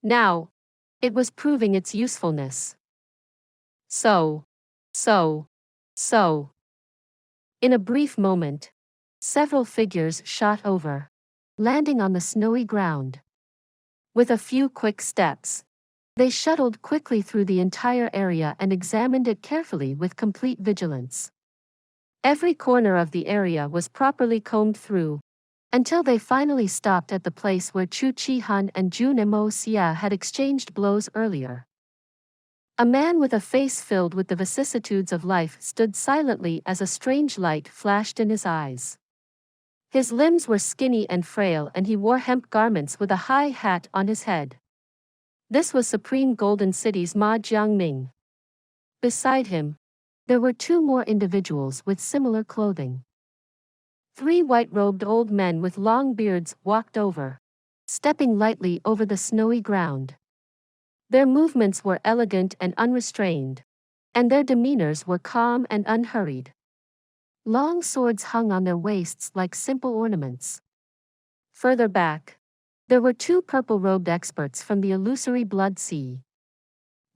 Now, it was proving its usefulness. So. In a brief moment, several figures shot over, landing on the snowy ground. With a few quick steps, they shuttled quickly through the entire area and examined it carefully with complete vigilance. Every corner of the area was properly combed through, until they finally stopped at the place where Chu Chi-han and Jun Moxie had exchanged blows earlier. A man with a face filled with the vicissitudes of life stood silently as a strange light flashed in his eyes. His limbs were skinny and frail, and he wore hemp garments with a high hat on his head. This was Supreme Golden City's Ma Jiangming. Beside him, there were two more individuals with similar clothing. Three white-robed old men with long beards walked over, stepping lightly over the snowy ground. Their movements were elegant and unrestrained, and their demeanors were calm and unhurried. Long swords hung on their waists like simple ornaments. Further back, there were two purple-robed experts from the illusory Blood Sea.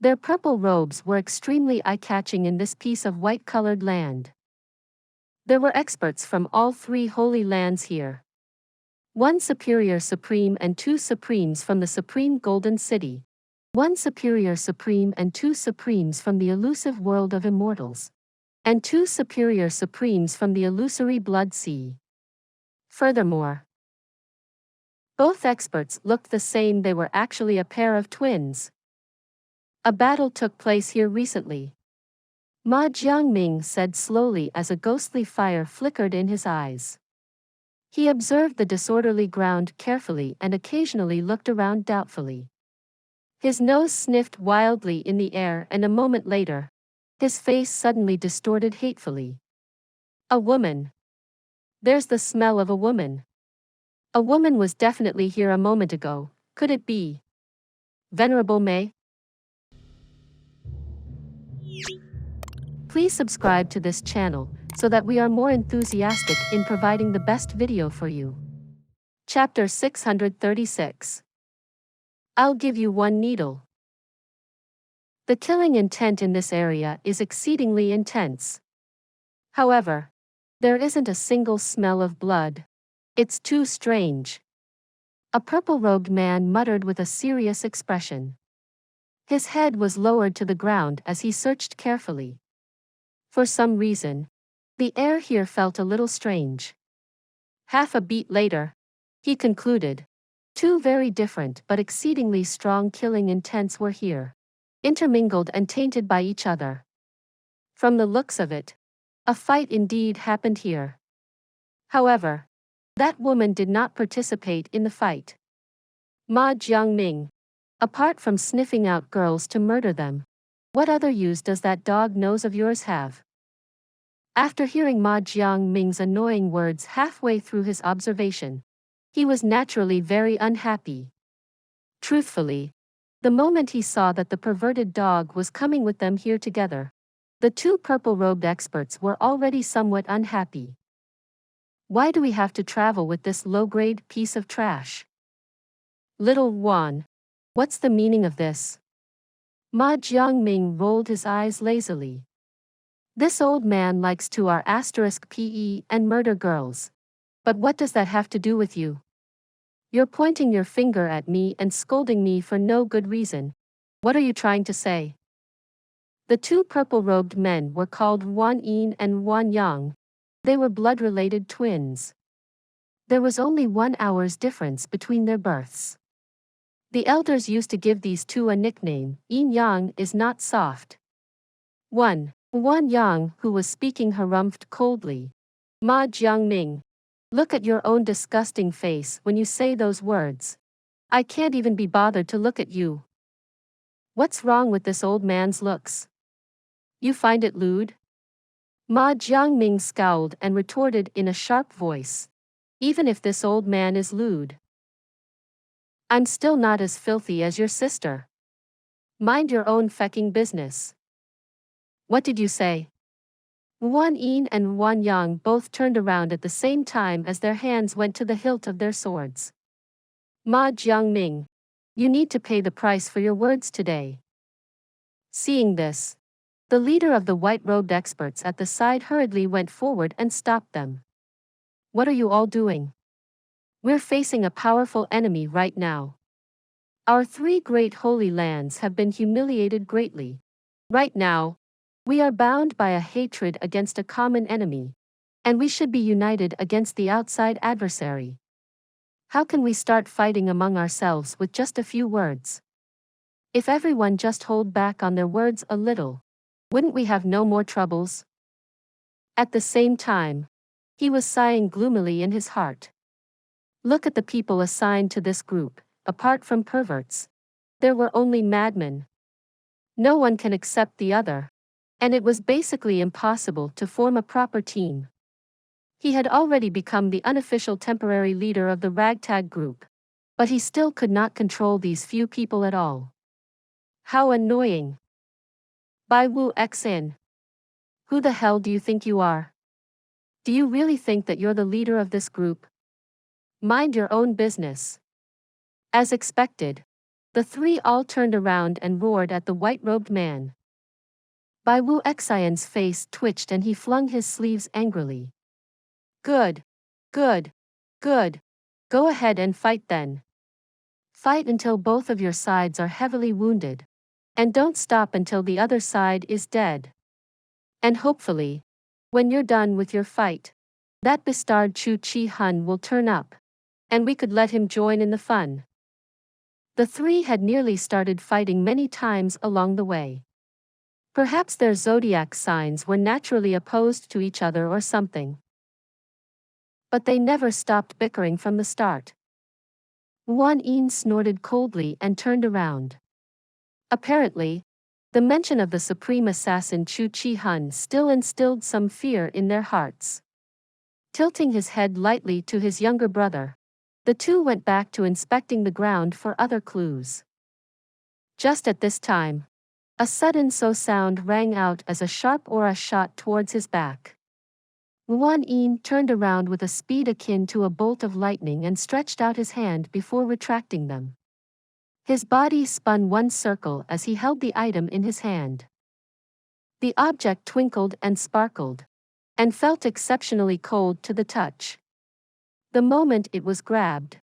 Their purple robes were extremely eye-catching in this piece of white-colored land. There were experts from all three holy lands here. One superior supreme and two supremes from the Supreme Golden City. One superior supreme and two supremes from the elusive world of immortals. And two superior supremes from the illusory Blood Sea. Furthermore, both experts looked the same. They were actually a pair of twins. A battle took place here recently. Ma Jiangming said slowly as a ghostly fire flickered in his eyes. He observed the disorderly ground carefully and occasionally looked around doubtfully. His nose sniffed wildly in the air, and a moment later, his face suddenly distorted hatefully. A woman. There's the smell of a woman. A woman was definitely here a moment ago. Could it be Venerable May? Please subscribe to this channel so that we are more enthusiastic in providing the best video for you. Chapter 636. I'll give you one needle. The killing intent in this area is exceedingly intense. However, there isn't a single smell of blood. It's too strange. A purple-robed man muttered with a serious expression. His head was lowered to the ground as he searched carefully. For some reason, the air here felt a little strange. Half a beat later, he concluded. Two very different but exceedingly strong killing intents were here, intermingled and tainted by each other. From the looks of it, a fight indeed happened here. However, that woman did not participate in the fight. Ma Jiangming. Apart from sniffing out girls to murder them, what other use does that dog nose of yours have? After hearing Ma Jiangming's annoying words halfway through his observation, he was naturally very unhappy. Truthfully, the moment he saw that the perverted dog was coming with them here together, the two purple-robed experts were already somewhat unhappy. Why do we have to travel with this low-grade piece of trash? Little Juan, what's the meaning of this? Ma Jiangming rolled his eyes lazily. This old man likes to PE and murder girls. But what does that have to do with you? You're pointing your finger at me and scolding me for no good reason. What are you trying to say? The two purple-robed men were called Wan Yin and Wan Yang. They were blood-related twins. There was only 1 hour's difference between their births. The elders used to give these two a nickname. Yin Yang is not soft. Wan Yang, who was speaking, harumphed coldly. Ma Jiangming. Look at your own disgusting face when you say those words. I can't even be bothered to look at you. What's wrong with this old man's looks? You find it lewd? Ma Jiangming scowled and retorted in a sharp voice. Even if this old man is lewd, I'm still not as filthy as your sister. Mind your own fecking business. What did you say? Wan Yin and Wan Yang both turned around at the same time as their hands went to the hilt of their swords. Ma Jiangming, you need to pay the price for your words today. Seeing this, the leader of the white-robed experts at the side hurriedly went forward and stopped them. What are you all doing? We're facing a powerful enemy right now. Our three great holy lands have been humiliated greatly. Right now, we are bound by a hatred against a common enemy, and we should be united against the outside adversary. How can we start fighting among ourselves with just a few words? If everyone just hold back on their words a little, wouldn't we have no more troubles? At the same time, he was sighing gloomily in his heart. Look at the people assigned to this group, apart from perverts. There were only madmen. No one can accept the other, and it was basically impossible to form a proper team. He had already become the unofficial temporary leader of the ragtag group, but he still could not control these few people at all. How annoying. Bai Wu Xin. Who the hell do you think you are? Do you really think that you're the leader of this group? Mind your own business. As expected, the three all turned around and roared at the white-robed man. Bai Wu Xian's face twitched and he flung his sleeves angrily. Good. Good. Good. Go ahead and fight then. Fight until both of your sides are heavily wounded. And don't stop until the other side is dead. And hopefully, when you're done with your fight, that bastard Chu Chi Hun will turn up, and we could let him join in the fun. The three had nearly started fighting many times along the way. Perhaps their zodiac signs were naturally opposed to each other or something. But they never stopped bickering from the start. Wan Yin snorted coldly and turned around. Apparently, the mention of the supreme assassin Chu Chi Hun still instilled some fear in their hearts. Tilting his head lightly to his younger brother, the two went back to inspecting the ground for other clues. Just at this time, a sudden sound rang out as a sharp aura shot towards his back. Wan Yin turned around with a speed akin to a bolt of lightning and stretched out his hand before retracting them. His body spun one circle as he held the item in his hand. The object twinkled and sparkled, and felt exceptionally cold to the touch. The moment it was grabbed,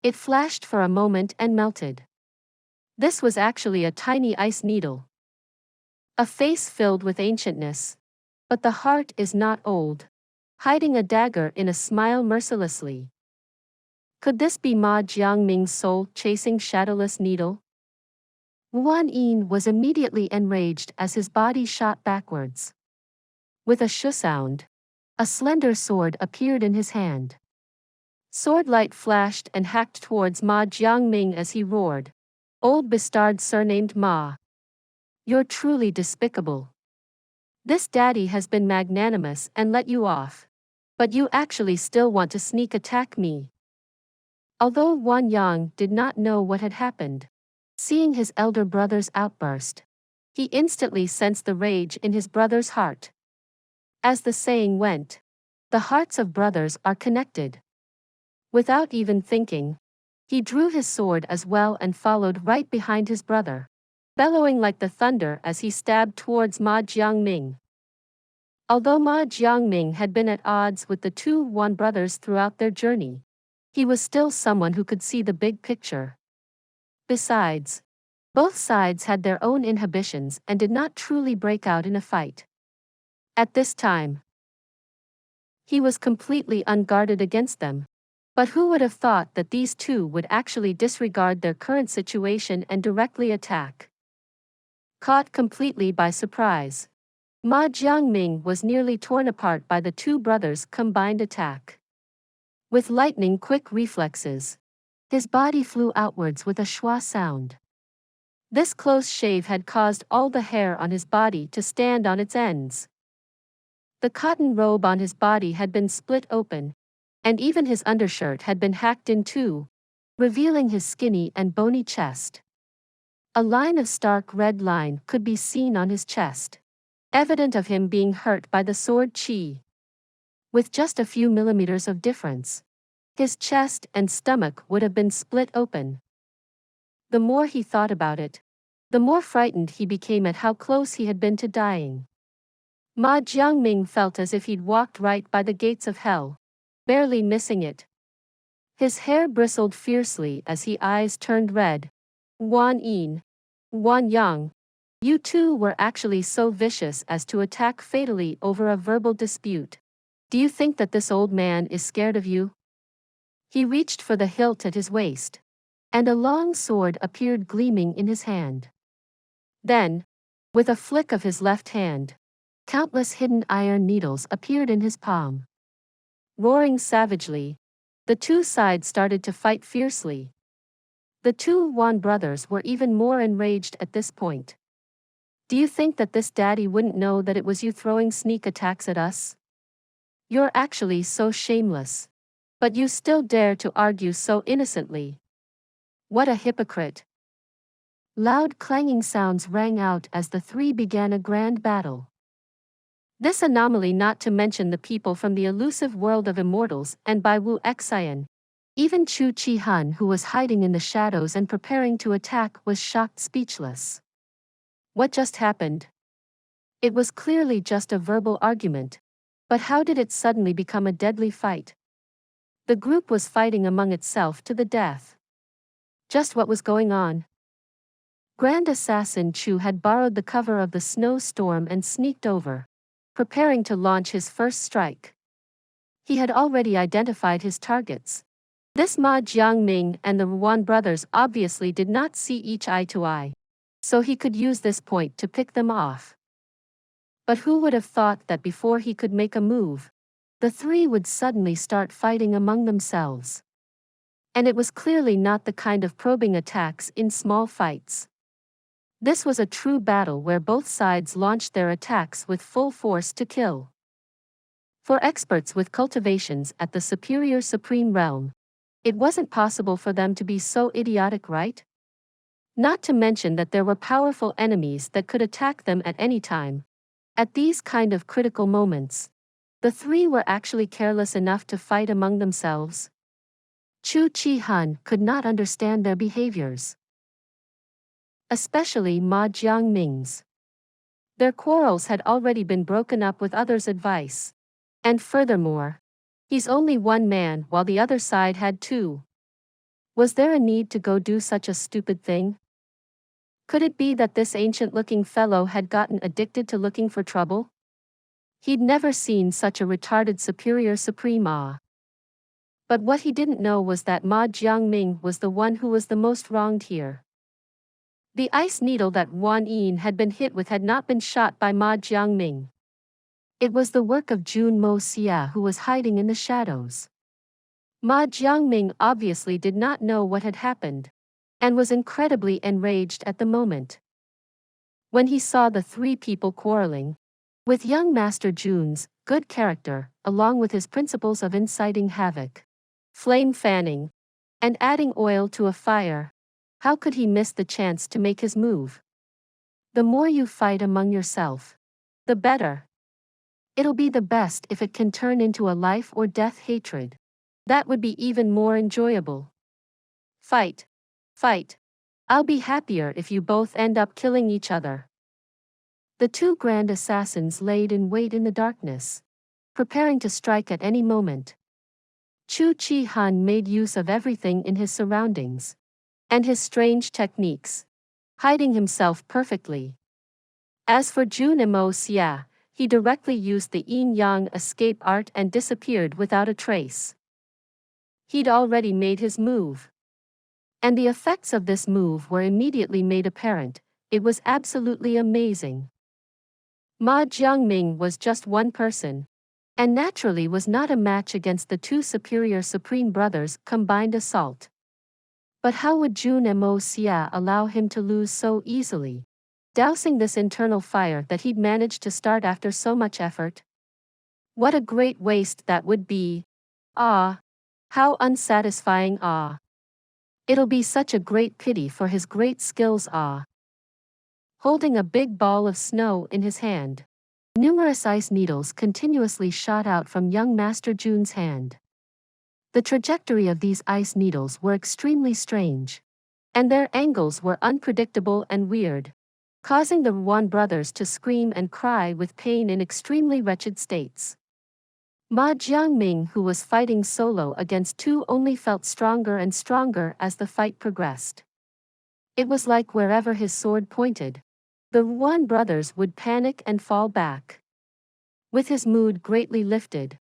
it flashed for a moment and melted. This was actually a tiny ice needle. A face filled with ancientness, but the heart is not old, hiding a dagger in a smile mercilessly. Could this be Ma Jiangming's soul chasing shadowless needle? Wan Yin was immediately enraged as his body shot backwards. With a shu sound, a slender sword appeared in his hand. Sword light flashed and hacked towards Ma Jiangming as he roared, "Old bastard surnamed Ma. You're truly despicable. This daddy has been magnanimous and let you off, but you actually still want to sneak attack me." Although Wan Yang did not know what had happened, seeing his elder brother's outburst, he instantly sensed the rage in his brother's heart. As the saying went, the hearts of brothers are connected. Without even thinking, he drew his sword as well and followed right behind his brother, bellowing like the thunder as he stabbed towards Ma Jiangming. Although Ma Jiangming had been at odds with the two Wan brothers throughout their journey, he was still someone who could see the big picture. Besides, both sides had their own inhibitions and did not truly break out in a fight. At this time, he was completely unguarded against them. But who would have thought that these two would actually disregard their current situation and directly attack? Caught completely by surprise, Ma Jiangming was nearly torn apart by the two brothers' combined attack. With lightning-quick reflexes, his body flew outwards with a schwa sound. This close shave had caused all the hair on his body to stand on its ends. The cotton robe on his body had been split open, and even his undershirt had been hacked in two, revealing his skinny and bony chest. A line of stark red line could be seen on his chest. evident of him being hurt by the sword chi. With just a few millimeters of difference, his chest and stomach would have been split open. The more he thought about it, the more frightened he became at how close he had been to dying. Ma Jiangming felt as if he'd walked right by the gates of hell, barely missing it. His hair bristled fiercely as his eyes turned red. Wan Yin, Wan Yang, you two were actually so vicious as to attack fatally over a verbal dispute. Do you think that this old man is scared of you? He reached for the hilt at his waist, and a long sword appeared gleaming in his hand. Then, with a flick of his left hand, countless hidden iron needles appeared in his palm. Roaring savagely, the two sides started to fight fiercely. The two Wan brothers were even more enraged at this point. Do you think that this daddy wouldn't know that it was you throwing sneak attacks at us? You're actually so shameless. But you still dare to argue so innocently. What a hypocrite. Loud clanging sounds rang out as the three began a grand battle. This anomaly, not to mention the people from the elusive world of immortals and Bai Wu Xian, even Chu Chi Han, who was hiding in the shadows and preparing to attack, was shocked speechless. What just happened? It was clearly just a verbal argument, but how did it suddenly become a deadly fight? The group was fighting among itself to the death. Just what was going on? Grand Assassin Chu had borrowed the cover of the snowstorm and sneaked over, preparing to launch his first strike. He had already identified his targets. This Ma Jiangming and the Wan brothers obviously did not see each eye to eye, so he could use this point to pick them off. But who would have thought that before he could make a move, the three would suddenly start fighting among themselves? And it was clearly not the kind of probing attacks in small fights. This was a true battle where both sides launched their attacks with full force to kill. For experts with cultivations at the superior supreme realm, it wasn't possible for them to be so idiotic, right? Not to mention that there were powerful enemies that could attack them at any time. At these kind of critical moments, the three were actually careless enough to fight among themselves. Chu Chi Han could not understand their behaviors, especially Ma Jiangming's. Their quarrels had already been broken up with others' advice. And furthermore, he's only one man while the other side had two. Was there a need to go do such a stupid thing? Could it be that this ancient-looking fellow had gotten addicted to looking for trouble? He'd never seen such a retarded superior supreme awe. But what he didn't know was that Ma Jiangming was the one who was the most wronged here. The ice needle that Wan Yin had been hit with had not been shot by Ma Jiangming. It was the work of Jun Moxie, who was hiding in the shadows. Ma Jiangming obviously did not know what had happened, and was incredibly enraged at the moment. When he saw the three people quarreling, with young Master Jun's good character, along with his principles of inciting havoc, flame fanning, and adding oil to a fire, how could he miss the chance to make his move? The more you fight among yourself, the better. It'll be the best if it can turn into a life or death hatred. That would be even more enjoyable. Fight. Fight. I'll be happier if you both end up killing each other. The two grand assassins laid in wait in the darkness, preparing to strike at any moment. Chu Chi Han made use of everything in his surroundings, and his strange techniques, hiding himself perfectly. As for Jun Moxie, he directly used the yin-yang escape art and disappeared without a trace. He'd already made his move. And the effects of this move were immediately made apparent. It was absolutely amazing. Ma Jiangming was just one person, and naturally was not a match against the two superior supreme brothers' combined assault. But how would Jun Moxie allow him to lose so easily, dousing this internal fire that he'd managed to start after so much effort? What a great waste that would be. Ah! How unsatisfying. Ah! It'll be such a great pity for his great skills. Ah! Holding a big ball of snow in his hand, Numerous ice needles continuously shot out from young Master Jun's hand. The trajectory of these ice needles were extremely strange, and their angles were unpredictable and weird, causing the Wan brothers to scream and cry with pain in extremely wretched states. Ma Jiangming, who was fighting solo against two, only felt stronger and stronger as the fight progressed. It was like wherever his sword pointed, the Wan brothers would panic and fall back. With his mood greatly lifted,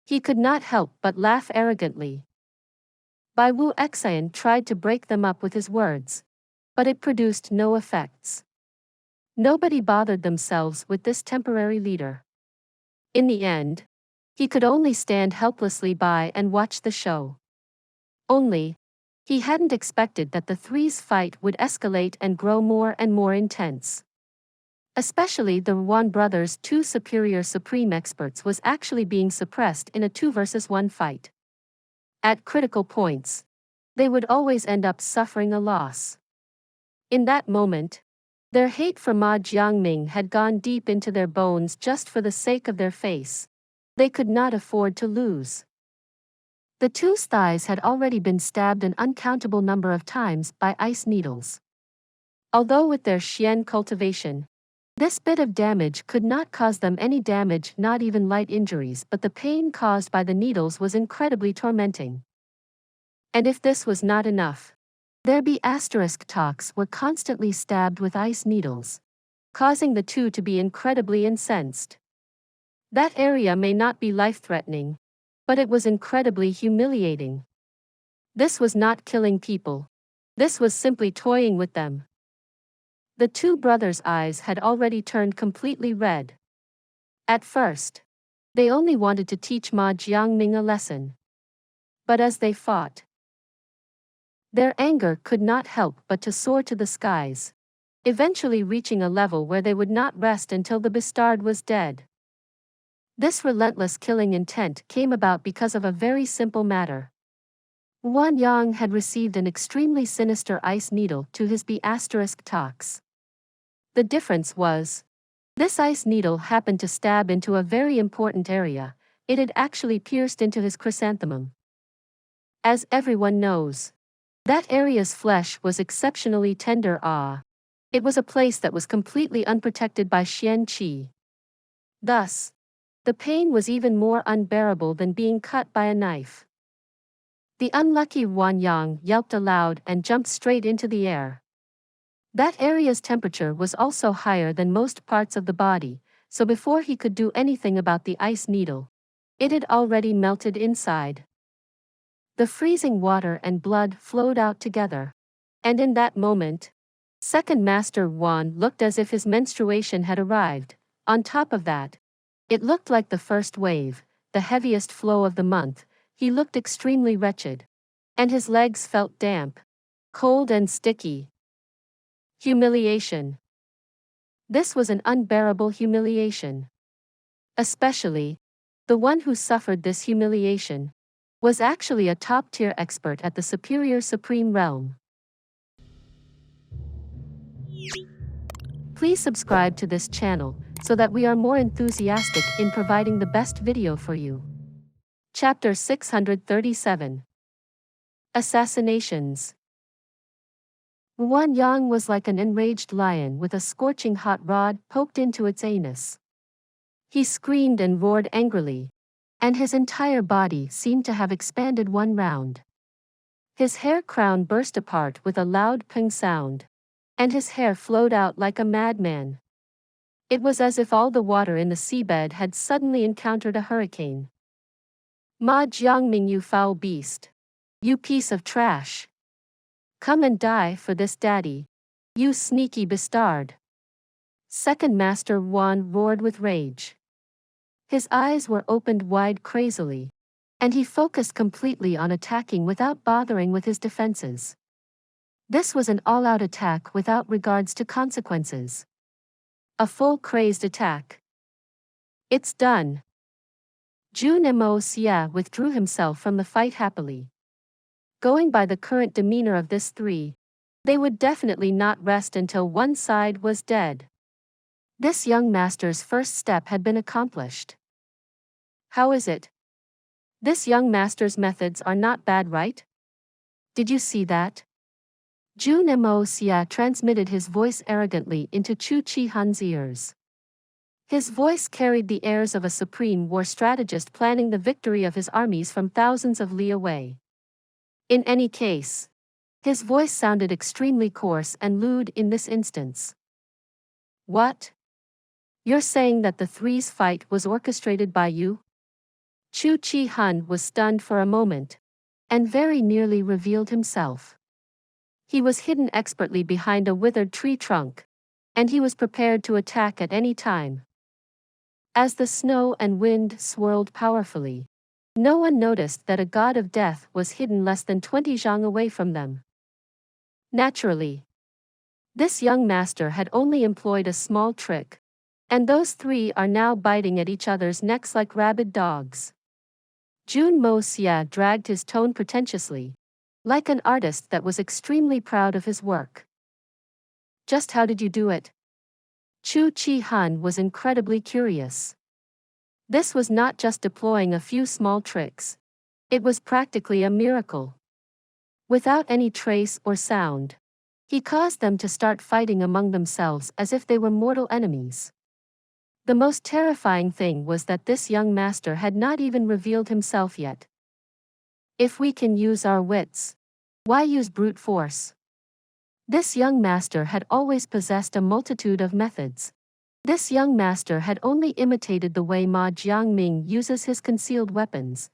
he could not help but laugh arrogantly. Bai Wu Xian tried to break them up with his words, but it produced no effects. Nobody bothered themselves with this temporary leader. In the end, he could only stand helplessly by and watch the show. Only, he hadn't expected that the three's fight would escalate and grow more and more intense. Especially the Wan brothers' two superior supreme experts was actually being suppressed in a 2 versus 1 fight. At critical points, they would always end up suffering a loss. In that moment, their hate for Ma Jiangming had gone deep into their bones. Just for the sake of their face, they could not afford to lose. The two's thighs had already been stabbed an uncountable number of times by ice needles. Although with their Xian cultivation, this bit of damage could not cause them any damage, not even light injuries, but the pain caused by the needles was incredibly tormenting. And if this was not enough, their talks were constantly stabbed with ice needles, causing the two to be incredibly incensed. That area may not be life-threatening, but it was incredibly humiliating. This was not killing people. This was simply toying with them. The two brothers' eyes had already turned completely red. At first, they only wanted to teach Ma Jiangming a lesson. But as they fought, their anger could not help but to soar to the skies, eventually reaching a level where they would not rest until the bastard was dead. This relentless killing intent came about because of a very simple matter. Wan Yang had received an extremely sinister ice needle to his talks. The difference was, this ice needle happened to stab into a very important area. It had actually pierced into his chrysanthemum. As everyone knows, that area's flesh was exceptionally tender. It was a place that was completely unprotected by Xian Qi. Thus, the pain was even more unbearable than being cut by a knife. The unlucky Wan Yang yelped aloud and jumped straight into the air. That area's temperature was also higher than most parts of the body, so before he could do anything about the ice needle, it had already melted inside. The freezing water and blood flowed out together. And in that moment, Second Master Wan looked as if his menstruation had arrived. On top of that, it looked like the first wave, the heaviest flow of the month. He looked extremely wretched. And his legs felt damp, cold and sticky. Humiliation. This was an unbearable humiliation. Especially, the one who suffered this humiliation was actually a top-tier expert at the superior supreme realm. Please subscribe to this channel so that we are more enthusiastic in providing the best video for you. Chapter 637. Assassinations. Wan Yang was like an enraged lion with a scorching hot rod poked into its anus. He screamed and roared angrily, and his entire body seemed to have expanded one round. His hair crown burst apart with a loud ping sound, and his hair flowed out like a madman. It was as if all the water in the seabed had suddenly encountered a hurricane. Ma Jiangming, you foul beast! You piece of trash! Come and die for this, daddy! You sneaky bastard! Second Master Wan roared with rage. His eyes were opened wide crazily, and he focused completely on attacking without bothering with his defenses. This was an all-out attack without regards to consequences. A full crazed attack. It's done. Jun Moxie withdrew himself from the fight happily. Going by the current demeanor of this three, they would definitely not rest until one side was dead. This young master's first step had been accomplished. How is it? This young master's methods are not bad, right? Did you see that? Jun Moxie transmitted his voice arrogantly into Chu Chi Hun's ears. His voice carried the airs of a supreme war strategist planning the victory of his armies from thousands of li away. In any case, his voice sounded extremely coarse and lewd in this instance. What? You're saying that the three's fight was orchestrated by you? Chu Chi Hun was stunned for a moment, and very nearly revealed himself. He was hidden expertly behind a withered tree trunk, and he was prepared to attack at any time. As the snow and wind swirled powerfully, no one noticed that a god of death was hidden less than 20 zhang away from them. Naturally, this young master had only employed a small trick, and those three are now biting at each other's necks like rabid dogs. Jun Moxie dragged his tone pretentiously, like an artist that was extremely proud of his work. Just how did you do it? Chu Chi Han was incredibly curious. This was not just deploying a few small tricks. It was practically a miracle. Without any trace or sound, he caused them to start fighting among themselves as if they were mortal enemies. The most terrifying thing was that this young master had not even revealed himself yet. If we can use our wits, why use brute force? This young master had always possessed a multitude of methods. This young master had only imitated the way Ma Jiangming uses his concealed weapons,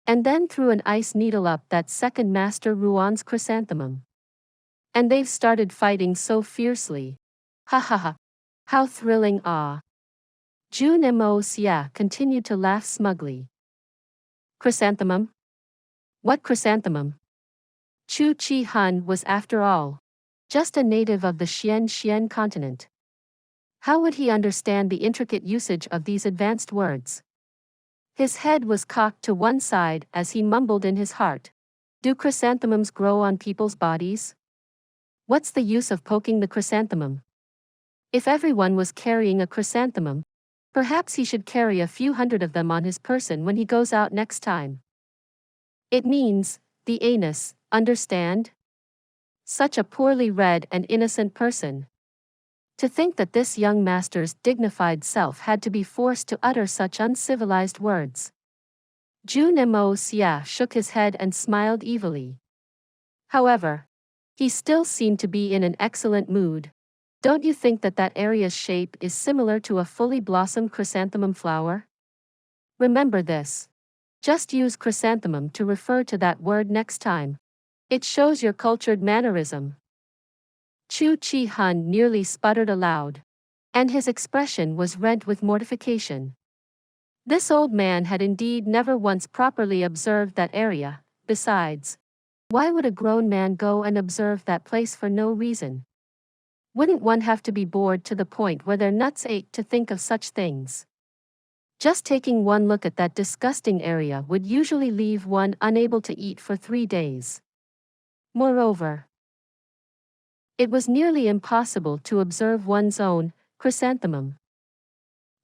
and then threw an ice needle up that second master Ruan's chrysanthemum. And they've started fighting so fiercely. Ha ha ha. How thrilling, ah. Jun Moxie continued to laugh smugly. Chrysanthemum? What chrysanthemum? Chu Chi Hun was, after all, just a native of the Xian continent. How would he understand the intricate usage of these advanced words? His head was cocked to one side as he mumbled in his heart. Do chrysanthemums grow on people's bodies? What's the use of poking the chrysanthemum? If everyone was carrying a chrysanthemum, perhaps he should carry a few hundred of them on his person when he goes out next time. It means the anus, understand? Such a poorly read and innocent person. To think that this young master's dignified self had to be forced to utter such uncivilized words. Jun Moxie shook his head and smiled evilly. However, he still seemed to be in an excellent mood. Don't you think that that area's shape is similar to a fully blossomed chrysanthemum flower? Remember this. Just use chrysanthemum to refer to that word next time. It shows your cultured mannerism. Chu Chi Hun nearly sputtered aloud, and his expression was rent with mortification. This old man had indeed never once properly observed that area. Besides, why would a grown man go and observe that place for no reason? Wouldn't one have to be bored to the point where their nuts ached to think of such things? Just taking one look at that disgusting area would usually leave one unable to eat for 3 days. Moreover, it was nearly impossible to observe one's own chrysanthemum.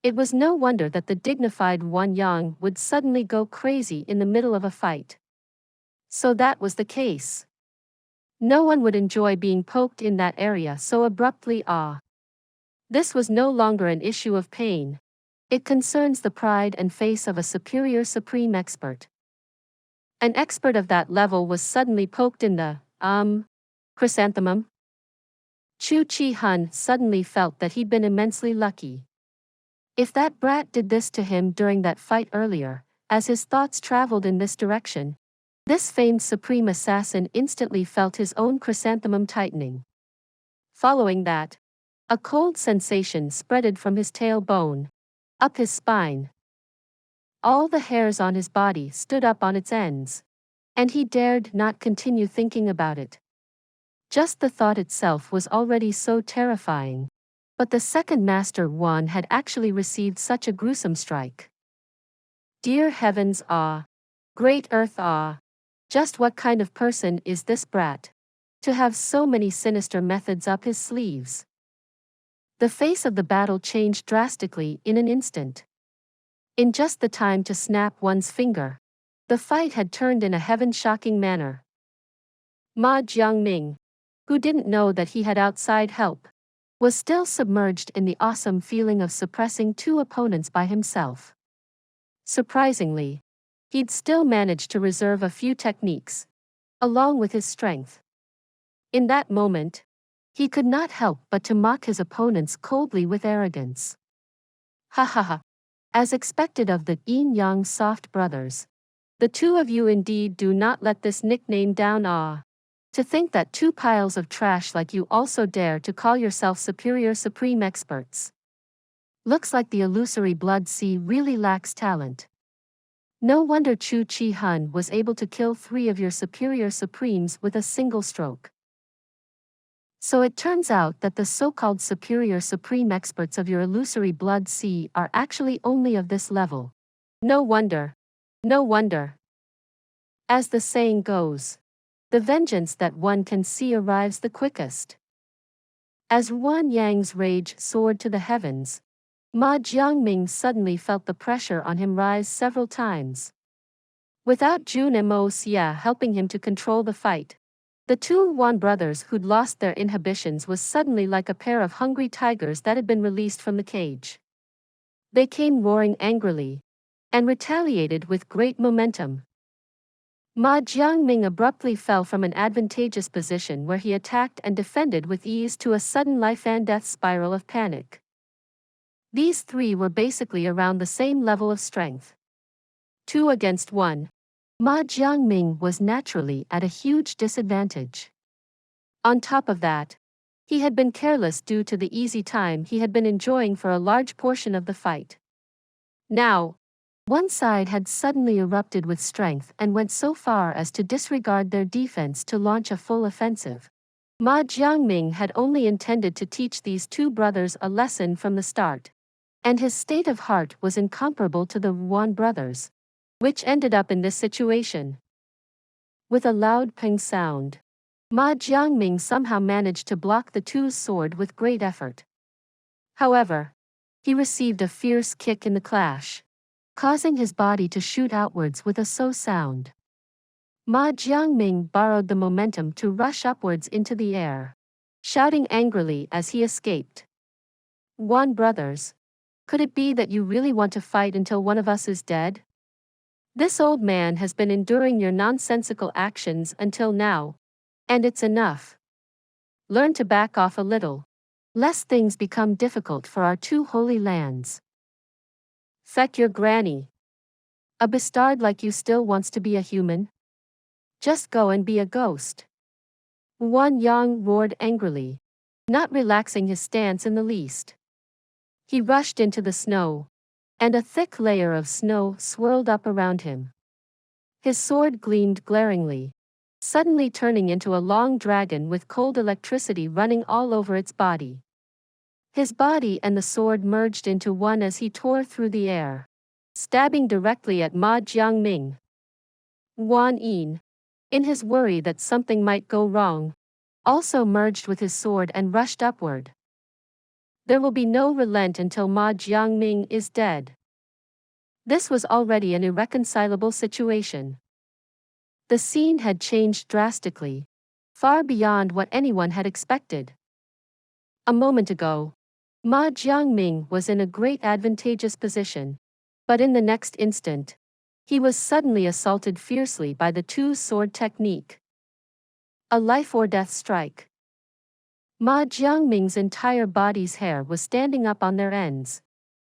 It was no wonder that the dignified Wan Yang would suddenly go crazy in the middle of a fight. So that was the case. No one would enjoy being poked in that area so abruptly. This was no longer an issue of pain. It concerns the pride and face of a superior supreme expert. An expert of that level was suddenly poked in the, chrysanthemum. Chu Chi Hun suddenly felt that he'd been immensely lucky. If that brat did this to him during that fight earlier, as his thoughts traveled in this direction, this famed supreme assassin instantly felt his own chrysanthemum tightening. Following that, a cold sensation spreaded from his tailbone, up his spine. All the hairs on his body stood up on its ends, and he dared not continue thinking about it. Just the thought itself was already so terrifying. But the second Master Wan had actually received such a gruesome strike. Dear heavens, Great earth, Just what kind of person is this brat? To have so many sinister methods up his sleeves. The face of the battle changed drastically in an instant. In just the time to snap one's finger, the fight had turned in a heaven-shocking manner. Ma Jiangming, who didn't know that he had outside help, was still submerged in the awesome feeling of suppressing two opponents by himself. Surprisingly, he'd still managed to reserve a few techniques, along with his strength. In that moment, he could not help but to mock his opponents coldly with arrogance. Ha ha ha. As expected of the yin-yang soft brothers, the two of you indeed do not let this nickname down. Ah. To think that two piles of trash like you also dare to call yourself superior supreme experts. Looks like the illusory blood sea really lacks talent. No wonder Chu Chi Hun was able to kill 3 of your superior supremes with a single stroke. So it turns out that the so-called superior supreme experts of your illusory blood sea are actually only of this level. No wonder. No wonder. As the saying goes, the vengeance that one can see arrives the quickest. As Wan Yang's rage soared to the heavens, Ma Jiangming suddenly felt the pressure on him rise several times. Without Jun Moxie helping him to control the fight, the two Wan brothers who'd lost their inhibitions was suddenly like a pair of hungry tigers that had been released from the cage. They came roaring angrily, and retaliated with great momentum. Ma Jiangming abruptly fell from an advantageous position where he attacked and defended with ease to a sudden life-and-death spiral of panic. These 3 were basically around the same level of strength. 2 against 1, Ma Jiangming was naturally at a huge disadvantage. On top of that, he had been careless due to the easy time he had been enjoying for a large portion of the fight. Now, one side had suddenly erupted with strength and went so far as to disregard their defense to launch a full offensive. Ma Jiangming had only intended to teach these 2 brothers a lesson from the start, and his state of heart was incomparable to the Wan brothers, which ended up in this situation. With a loud ping sound, Ma Jiangming somehow managed to block the two's sword with great effort. However, he received a fierce kick in the clash, causing his body to shoot outwards with a so sound. Ma Jiangming borrowed the momentum to rush upwards into the air, shouting angrily as he escaped. Wan brothers, could it be that you really want to fight until one of us is dead? This old man has been enduring your nonsensical actions until now, and it's enough. Learn to back off a little, lest things become difficult for our 2 holy lands. Feck your granny. A bastard like you still wants to be a human? Just go and be a ghost. Wan Yang roared angrily, not relaxing his stance in the least. He rushed into the snow, and a thick layer of snow swirled up around him. His sword gleamed glaringly, suddenly turning into a long dragon with cold electricity running all over its body. His body and the sword merged into one as he tore through the air, stabbing directly at Ma Jiangming. Wan Yin, in his worry that something might go wrong, also merged with his sword and rushed upward. There will be no relent until Ma Jiangming is dead. This was already an irreconcilable situation. The scene had changed drastically, far beyond what anyone had expected. A moment ago, Ma Jiangming was in a great advantageous position, but in the next instant, he was suddenly assaulted fiercely by the 2's sword technique. A life-or-death strike. Ma Jiangming's entire body's hair was standing up on their ends,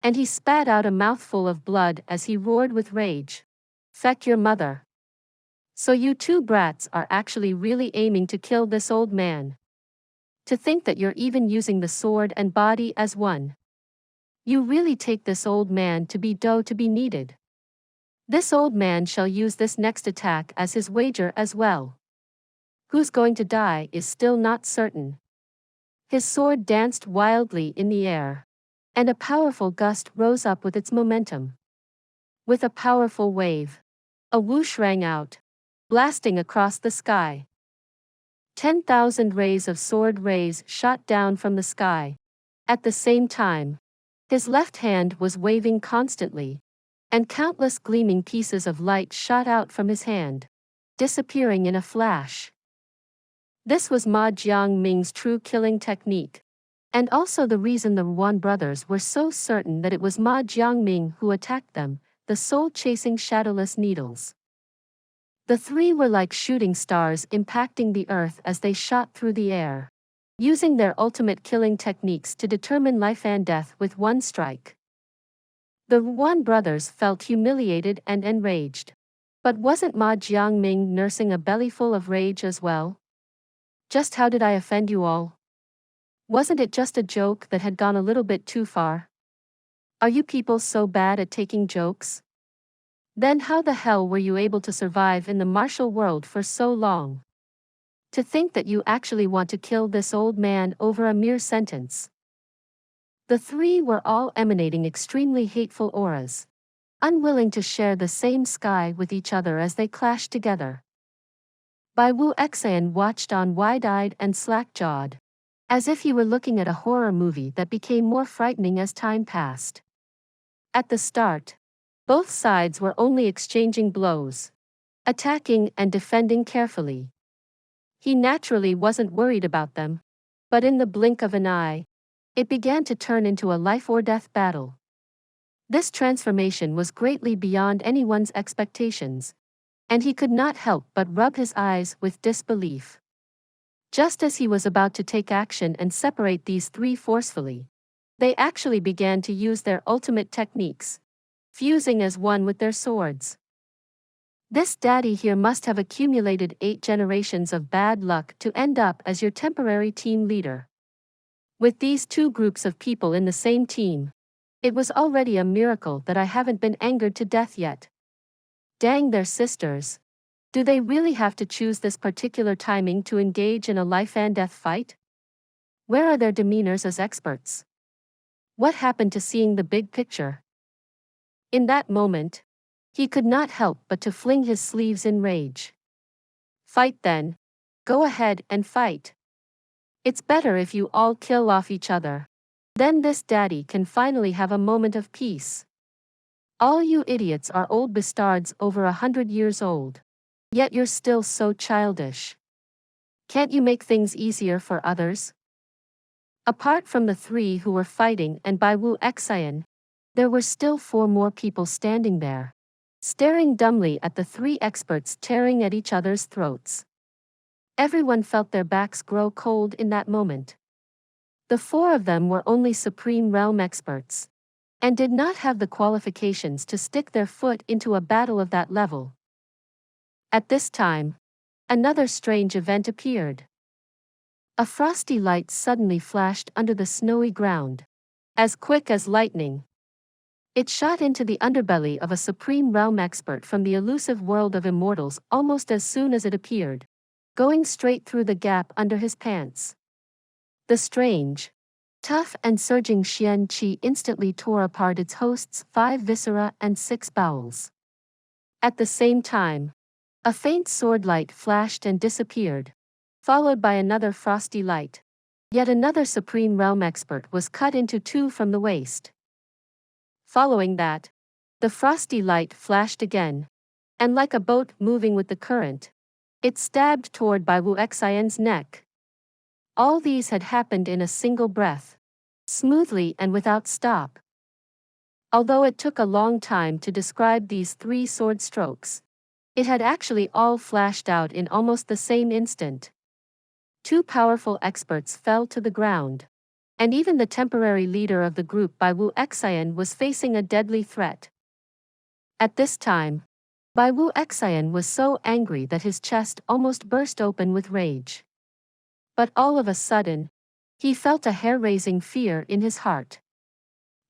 and he spat out a mouthful of blood as he roared with rage. Feck your mother. So you 2 brats are actually really aiming to kill this old man. To think that you're even using the sword and body as one. You really take this old man to be dough to be kneaded. This old man shall use this next attack as his wager as well. Who's going to die is still not certain. His sword danced wildly in the air, and a powerful gust rose up with its momentum. With a powerful wave, a whoosh rang out, blasting across the sky. 10,000 rays of sword rays shot down from the sky, At the same time, his left hand was waving constantly, and countless gleaming pieces of light shot out from his hand, disappearing in a flash. This was Ma Jiangming's true killing technique, and also the reason the Wan brothers were so certain that it was Ma Jiangming who attacked them, the soul-chasing shadowless needles. The three were like shooting stars impacting the earth as they shot through the air, using their ultimate killing techniques to determine life and death with one strike. The Wan brothers felt humiliated and enraged. But wasn't Ma Jiangming nursing a bellyful of rage as well? Just how did I offend you all? Wasn't it just a joke that had gone a little bit too far? Are you people so bad at taking jokes? Then how the hell were you able to survive in the martial world for so long? To think that you actually want to kill this old man over a mere sentence. The three were all emanating extremely hateful auras, unwilling to share the same sky with each other as they clashed together. Bai Wu Xian watched on wide-eyed and slack-jawed, as if he were looking at a horror movie that became more frightening as time passed. At the start, both sides were only exchanging blows, attacking and defending carefully. He naturally wasn't worried about them, but in the blink of an eye, it began to turn into a life-or-death battle. This transformation was greatly beyond anyone's expectations, and he could not help but rub his eyes with disbelief. Just as he was about to take action and separate these three forcefully, they actually began to use their ultimate techniques, fusing as one with their swords. This daddy here must have accumulated 8 generations of bad luck to end up as your temporary team leader. With these two groups of people in the same team, it was already a miracle that I haven't been angered to death yet. Dang their sisters. Do they really have to choose this particular timing to engage in a life-and-death fight? Where are their demeanors as experts? What happened to seeing the big picture? In that moment, he could not help but to fling his sleeves in rage. Fight then. Go ahead and fight. It's better if you all kill off each other. Then this daddy can finally have a moment of peace. All you idiots are old bastards over 100 years old. Yet you're still so childish. Can't you make things easier for others? Apart from the three who were fighting and Bai Wu Xian, there were still 4 more people standing there, staring dumbly at the 3 experts tearing at each other's throats. Everyone felt their backs grow cold in that moment. The 4 of them were only Supreme Realm experts, and did not have the qualifications to stick their foot into a battle of that level. At this time, another strange event appeared. A frosty light suddenly flashed under the snowy ground, as quick as lightning. It shot into the underbelly of a Supreme Realm expert from the elusive world of immortals almost as soon as it appeared, going straight through the gap under his pants. The strange, tough and surging Xian Qi instantly tore apart its host's 5 viscera and 6 bowels. At the same time, a faint sword light flashed and disappeared, followed by another frosty light. Yet another Supreme Realm expert was cut into 2 from the waist. Following that, the frosty light flashed again, and like a boat moving with the current, it stabbed toward Bai Wu Xian's neck. All these had happened in a single breath, smoothly and without stop. Although it took a long time to describe these 3 sword strokes, it had actually all flashed out in almost the same instant. 2 powerful experts fell to the ground, and even the temporary leader of the group Bai Wu Xian was facing a deadly threat. At this time, Bai Wu Xian was so angry that his chest almost burst open with rage. But all of a sudden, he felt a hair-raising fear in his heart.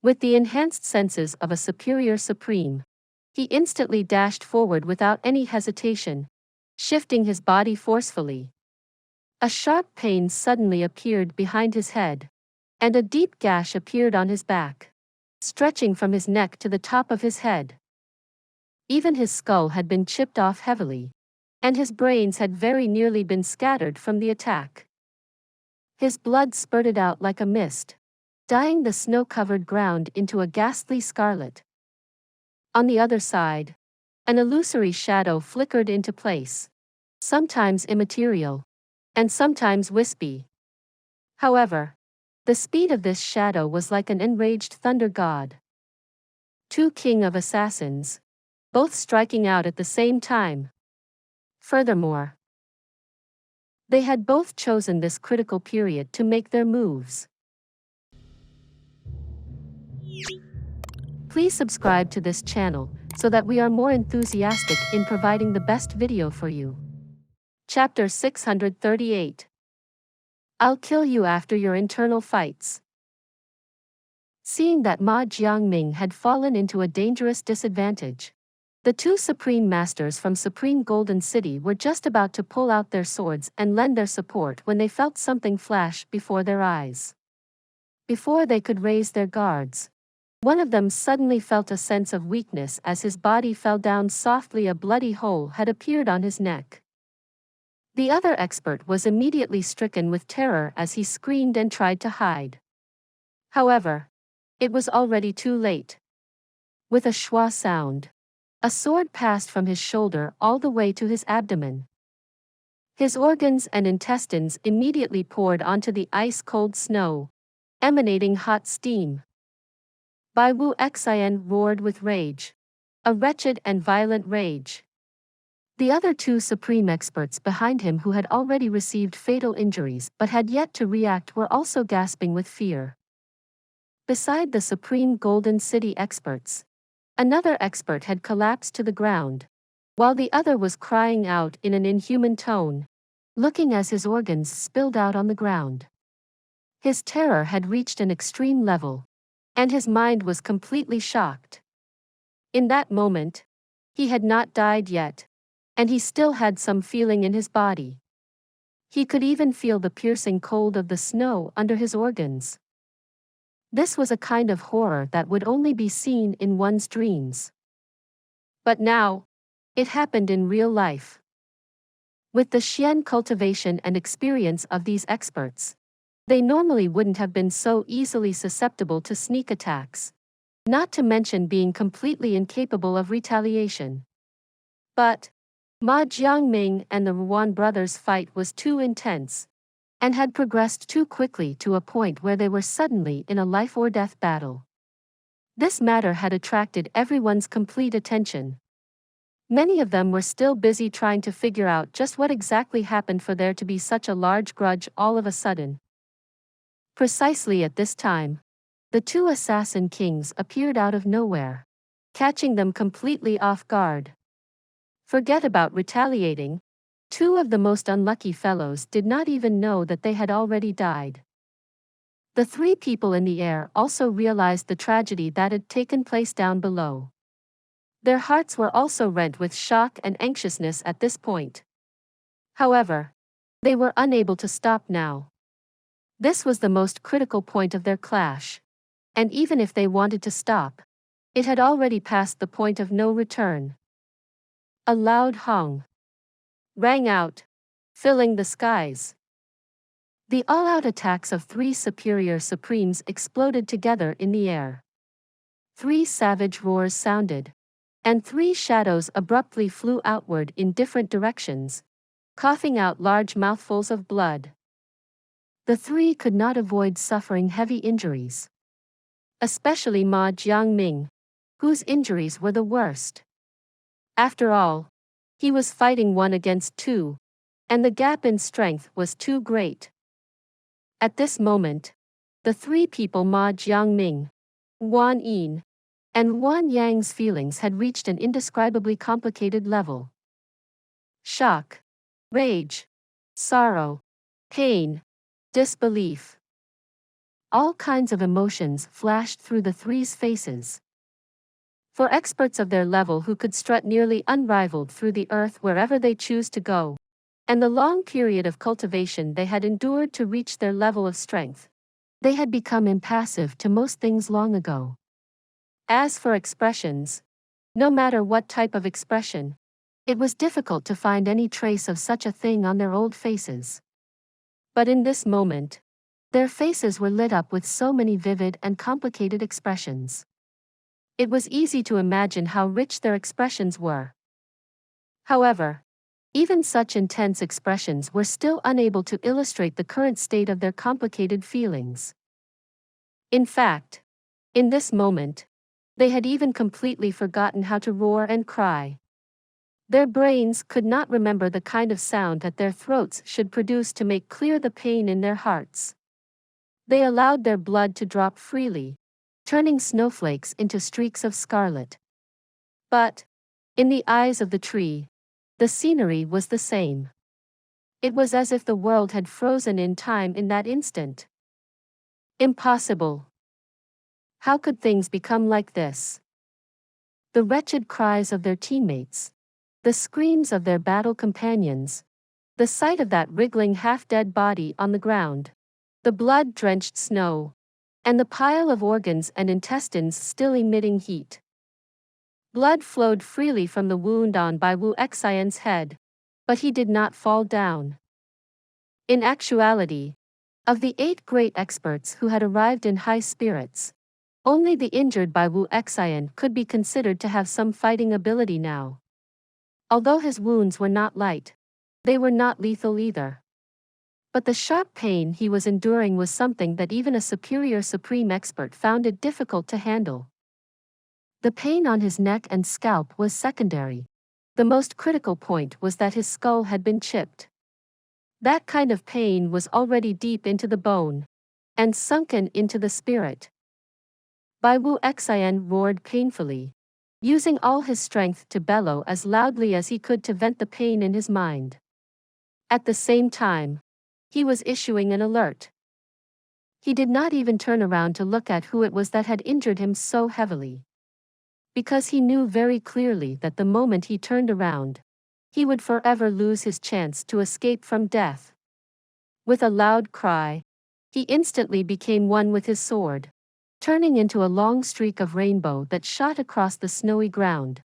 With the enhanced senses of a superior supreme, he instantly dashed forward without any hesitation, shifting his body forcefully. A sharp pain suddenly appeared behind his head, and a deep gash appeared on his back, stretching from his neck to the top of his head. Even his skull had been chipped off heavily, and his brains had very nearly been scattered from the attack. His blood spurted out like a mist, dyeing the snow-covered ground into a ghastly scarlet. On the other side, an illusory shadow flickered into place, sometimes immaterial, and sometimes wispy. However, the speed of this shadow was like an enraged thunder god. Two king of assassins, both striking out at the same time. Furthermore, they had both chosen this critical period to make their moves. Please subscribe to this channel so that we are more enthusiastic in providing the best video for you. Chapter 638. I'll kill you after your internal fights. Seeing that Ma Jiangming had fallen into a dangerous disadvantage, the two Supreme Masters from Supreme Golden City were just about to pull out their swords and lend their support when they felt something flash before their eyes. Before they could raise their guards, one of them suddenly felt a sense of weakness as his body fell down softly. A bloody hole had appeared on his neck. The other expert was immediately stricken with terror as he screamed and tried to hide. However, it was already too late. With a schwa sound, a sword passed from his shoulder all the way to his abdomen. His organs and intestines immediately poured onto the ice-cold snow, emanating hot steam. Bai Wu Xin roared with rage. A wretched and violent rage. The other two supreme experts behind him who had already received fatal injuries but had yet to react were also gasping with fear. Beside the Supreme Golden City experts, another expert had collapsed to the ground, while the other was crying out in an inhuman tone, looking as his organs spilled out on the ground. His terror had reached an extreme level, and his mind was completely shocked. In that moment, he had not died yet, and he still had some feeling in his body. He could even feel the piercing cold of the snow under his organs. This was a kind of horror that would only be seen in one's dreams. But now, it happened in real life. With the Xian cultivation and experience of these experts, they normally wouldn't have been so easily susceptible to sneak attacks, not to mention being completely incapable of retaliation. But Ma Jiangming and the Ruan brothers' fight was too intense, and had progressed too quickly to a point where they were suddenly in a life-or-death battle. This matter had attracted everyone's complete attention. Many of them were still busy trying to figure out just what exactly happened for there to be such a large grudge all of a sudden. Precisely at this time, the two assassin kings appeared out of nowhere, catching them completely off guard. Forget about retaliating. Two of the most unlucky fellows did not even know that they had already died. The three people in the air also realized the tragedy that had taken place down below. Their hearts were also rent with shock and anxiousness at this point. However, they were unable to stop now. This was the most critical point of their clash, and even if they wanted to stop, it had already passed the point of no return. A loud hong rang out, filling the skies. The all-out attacks of three superior supremes exploded together in the air. Three savage roars sounded, and three shadows abruptly flew outward in different directions, coughing out large mouthfuls of blood. The three could not avoid suffering heavy injuries. Especially Ma Jiangming, whose injuries were the worst. After all, he was fighting 1 against 2, and the gap in strength was too great. At this moment, the three people Ma Jiangming, Wan Yin, and Wan Yang's feelings had reached an indescribably complicated level. Shock, rage, sorrow, pain, disbelief. All kinds of emotions flashed through the three's faces. For experts of their level who could strut nearly unrivaled through the earth wherever they choose to go, and the long period of cultivation they had endured to reach their level of strength, they had become impassive to most things long ago. As for expressions, no matter what type of expression, it was difficult to find any trace of such a thing on their old faces. But in this moment, Their faces were lit up with so many vivid and complicated expressions. It was easy to imagine how rich their expressions were. However, even such intense expressions were still unable to illustrate the current state of their complicated feelings. In fact, in this moment, they had even completely forgotten how to roar and cry. Their brains could not remember the kind of sound that their throats should produce to make clear the pain in their hearts. They allowed their blood to drop freely, turning snowflakes into streaks of scarlet. But, in the eyes of the tree, the scenery was the same. It was as if the world had frozen in time in that instant. Impossible. How could things become like this? The wretched cries of their teammates, the screams of their battle companions, the sight of that wriggling half-dead body on the ground, the blood-drenched snow, and the pile of organs and intestines still emitting heat. Blood flowed freely from the wound on Bai Wu Xian's head, but he did not fall down. In actuality, of the 8 great experts who had arrived in high spirits, only the injured Bai Wu Xian could be considered to have some fighting ability now. Although his wounds were not light, they were not lethal either. But the sharp pain he was enduring was something that even a superior supreme expert found it difficult to handle. The pain on his neck and scalp was secondary. The most critical point was that his skull had been chipped. That kind of pain was already deep into the bone, and sunken into the spirit. Bai Wu Xian roared painfully, using all his strength to bellow as loudly as he could to vent the pain in his mind. At the same time, he was issuing an alert. He did not even turn around to look at who it was that had injured him so heavily. Because he knew very clearly that the moment he turned around, he would forever lose his chance to escape from death. With a loud cry, he instantly became one with his sword, turning into a long streak of rainbow that shot across the snowy ground,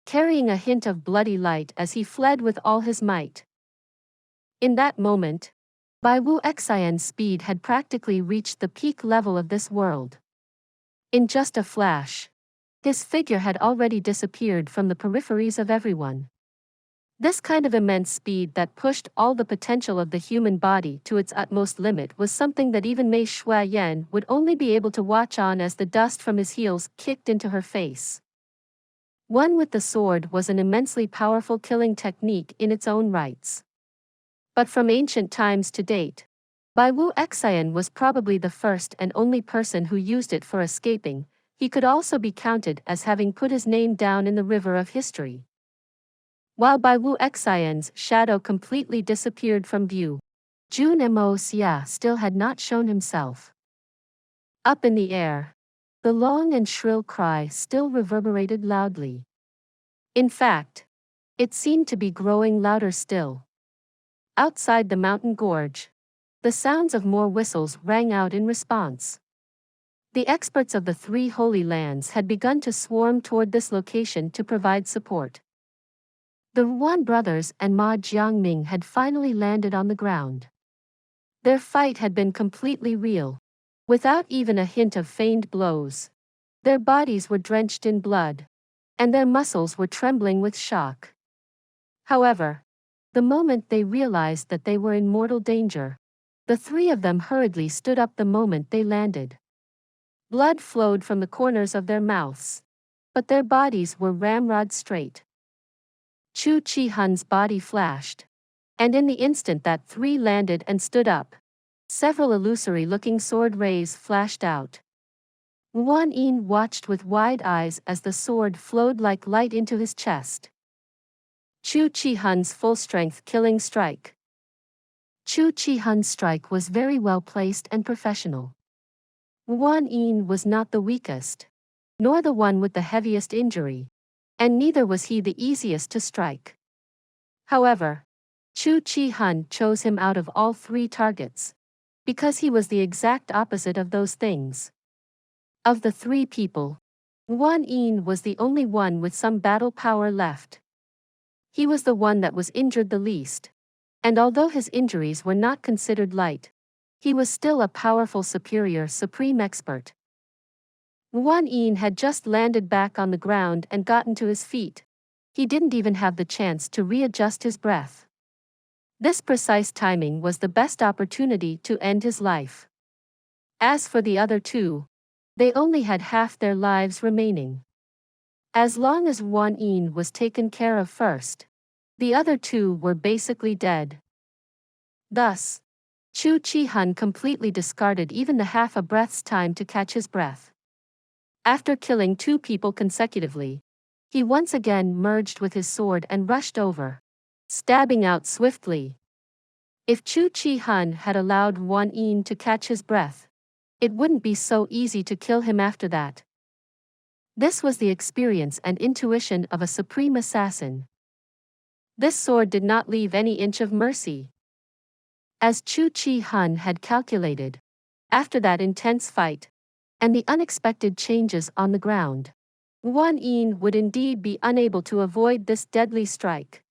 carrying a hint of bloody light as he fled with all his might. In that moment, Bai Wu Xian's speed had practically reached the peak level of this world. In just a flash, his figure had already disappeared from the peripheries of everyone. This kind of immense speed that pushed all the potential of the human body to its utmost limit was something that even Mei Shuayan would only be able to watch on as the dust from his heels kicked into her face. One with the sword was an immensely powerful killing technique in its own rights. But from ancient times to date, Bai Wu Xian was probably the first and only person who used it for escaping. He could also be counted as having put his name down in the river of history. While Bai Wu Xian's shadow completely disappeared from view, Jun Moxie still had not shown himself. Up in the air, the long and shrill cry still reverberated loudly. In fact, it seemed to be growing louder still. Outside the mountain gorge, the sounds of more whistles rang out in response. The experts of the 3 Holy Lands had begun to swarm toward this location to provide support. The Ruan brothers and Ma Jiangming had finally landed on the ground. Their fight had been completely real, without even a hint of feigned blows. Their bodies were drenched in blood, and their muscles were trembling with shock. However, the moment they realized that they were in mortal danger, the 3 of them hurriedly stood up the moment they landed. Blood flowed from the corners of their mouths, but their bodies were ramrod straight. Chu Chi-hun's body flashed, and in the instant that 3 landed and stood up, several illusory-looking sword rays flashed out. Wan Yin watched with wide eyes as the sword flowed like light into his chest. Chu Chi-hun's full-strength killing strike. Chu Chi-hun's strike was very well placed and professional. Wan Yin was not the weakest, nor the one with the heaviest injury, and neither was he the easiest to strike. However, Chu Chi-hun chose him out of all 3 targets, because he was the exact opposite of those things. Of the 3 people, Wan Yin was the only one with some battle power left. He was the one that was injured the least, and although his injuries were not considered light, he was still a powerful superior supreme expert. Wan Yin had just landed back on the ground and gotten to his feet. He didn't even have the chance to readjust his breath. This precise timing was the best opportunity to end his life. As for the other two, they only had half their lives remaining. As long as Wan Yin was taken care of first, the other two were basically dead. Thus, Chu Chi-hun completely discarded even the half a breath's time to catch his breath. After killing two people consecutively, he once again merged with his sword and rushed over, stabbing out swiftly. If Chu Chi-hun had allowed Wan Yin to catch his breath, it wouldn't be so easy to kill him after that. This was the experience and intuition of a supreme assassin. This sword did not leave any inch of mercy. As Chu Chi-hun had calculated, after that intense fight, and the unexpected changes on the ground, Wan Yin would indeed be unable to avoid this deadly strike.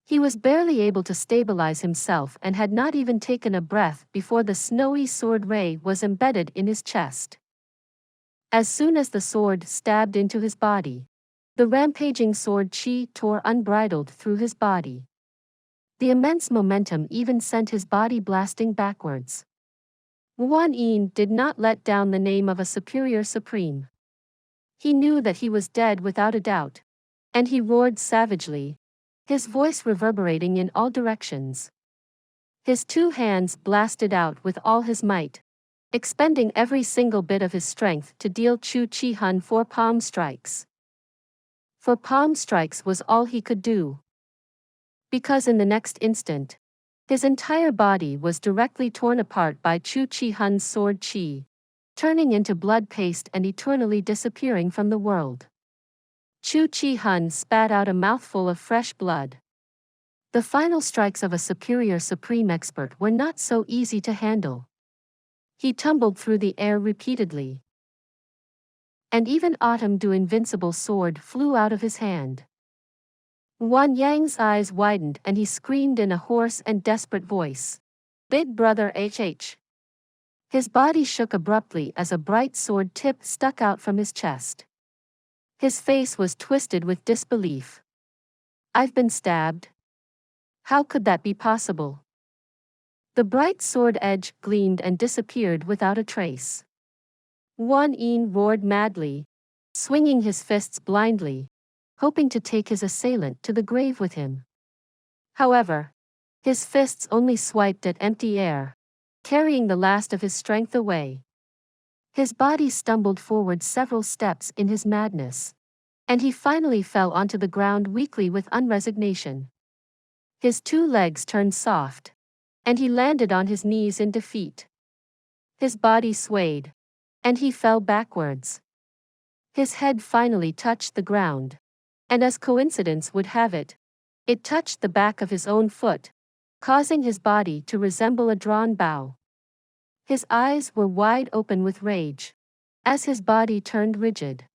He was barely able to stabilize himself and had not even taken a breath before the snowy sword ray was embedded in his chest. As soon as the sword stabbed into his body, the rampaging sword chi tore unbridled through his body. The immense momentum even sent his body blasting backwards. Wan Yin did not let down the name of a superior supreme. He knew that he was dead without a doubt, and he roared savagely, his voice reverberating in all directions. His two hands blasted out with all his might, expending every single bit of his strength to deal Chu Chi-hun 4 palm strikes. 4 palm strikes was all he could do. Because in the next instant, his entire body was directly torn apart by Chu Chi-hun's sword chi, turning into blood paste and eternally disappearing from the world. Chu Chi-hun spat out a mouthful of fresh blood. The final strikes of a superior supreme expert were not so easy to handle. He tumbled through the air repeatedly. And even Autumn Du Invincible sword flew out of his hand. Wan Yang's eyes widened and he screamed in a hoarse and desperate voice, "Big brother HH." His body shook abruptly as a bright sword tip stuck out from his chest. His face was twisted with disbelief. "I've been stabbed? How could that be possible?" The bright sword edge gleamed and disappeared without a trace. Wan Yin roared madly, swinging his fists blindly, hoping to take his assailant to the grave with him. However, his fists only swiped at empty air, carrying the last of his strength away. His body stumbled forward several steps in his madness, and he finally fell onto the ground weakly with unresignation. His two legs turned soft, and he landed on his knees in defeat. His body swayed, and he fell backwards. His head finally touched the ground, and as coincidence would have it, it touched the back of his own foot, causing his body to resemble a drawn bow. His eyes were wide open with rage, as his body turned rigid.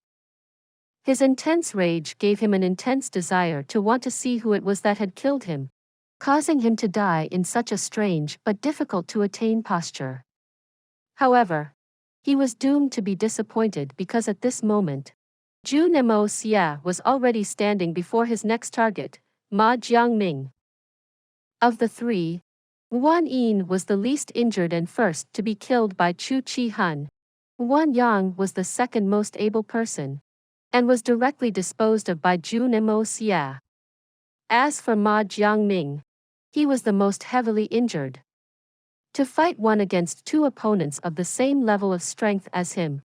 His intense rage gave him an intense desire to want to see who it was that had killed him, causing him to die in such a strange but difficult to attain posture. However, he was doomed to be disappointed because at this moment, Jun Moxie was already standing before his next target, Ma Jiangming. Of the three, Wan Yin was the least injured and first to be killed by Chu Chi-hun. Wan Yang was the second most able person, and was directly disposed of by Jun Moxie. As for Ma Jiangming, he was the most heavily injured. To fight one against two opponents of the same level of strength as him,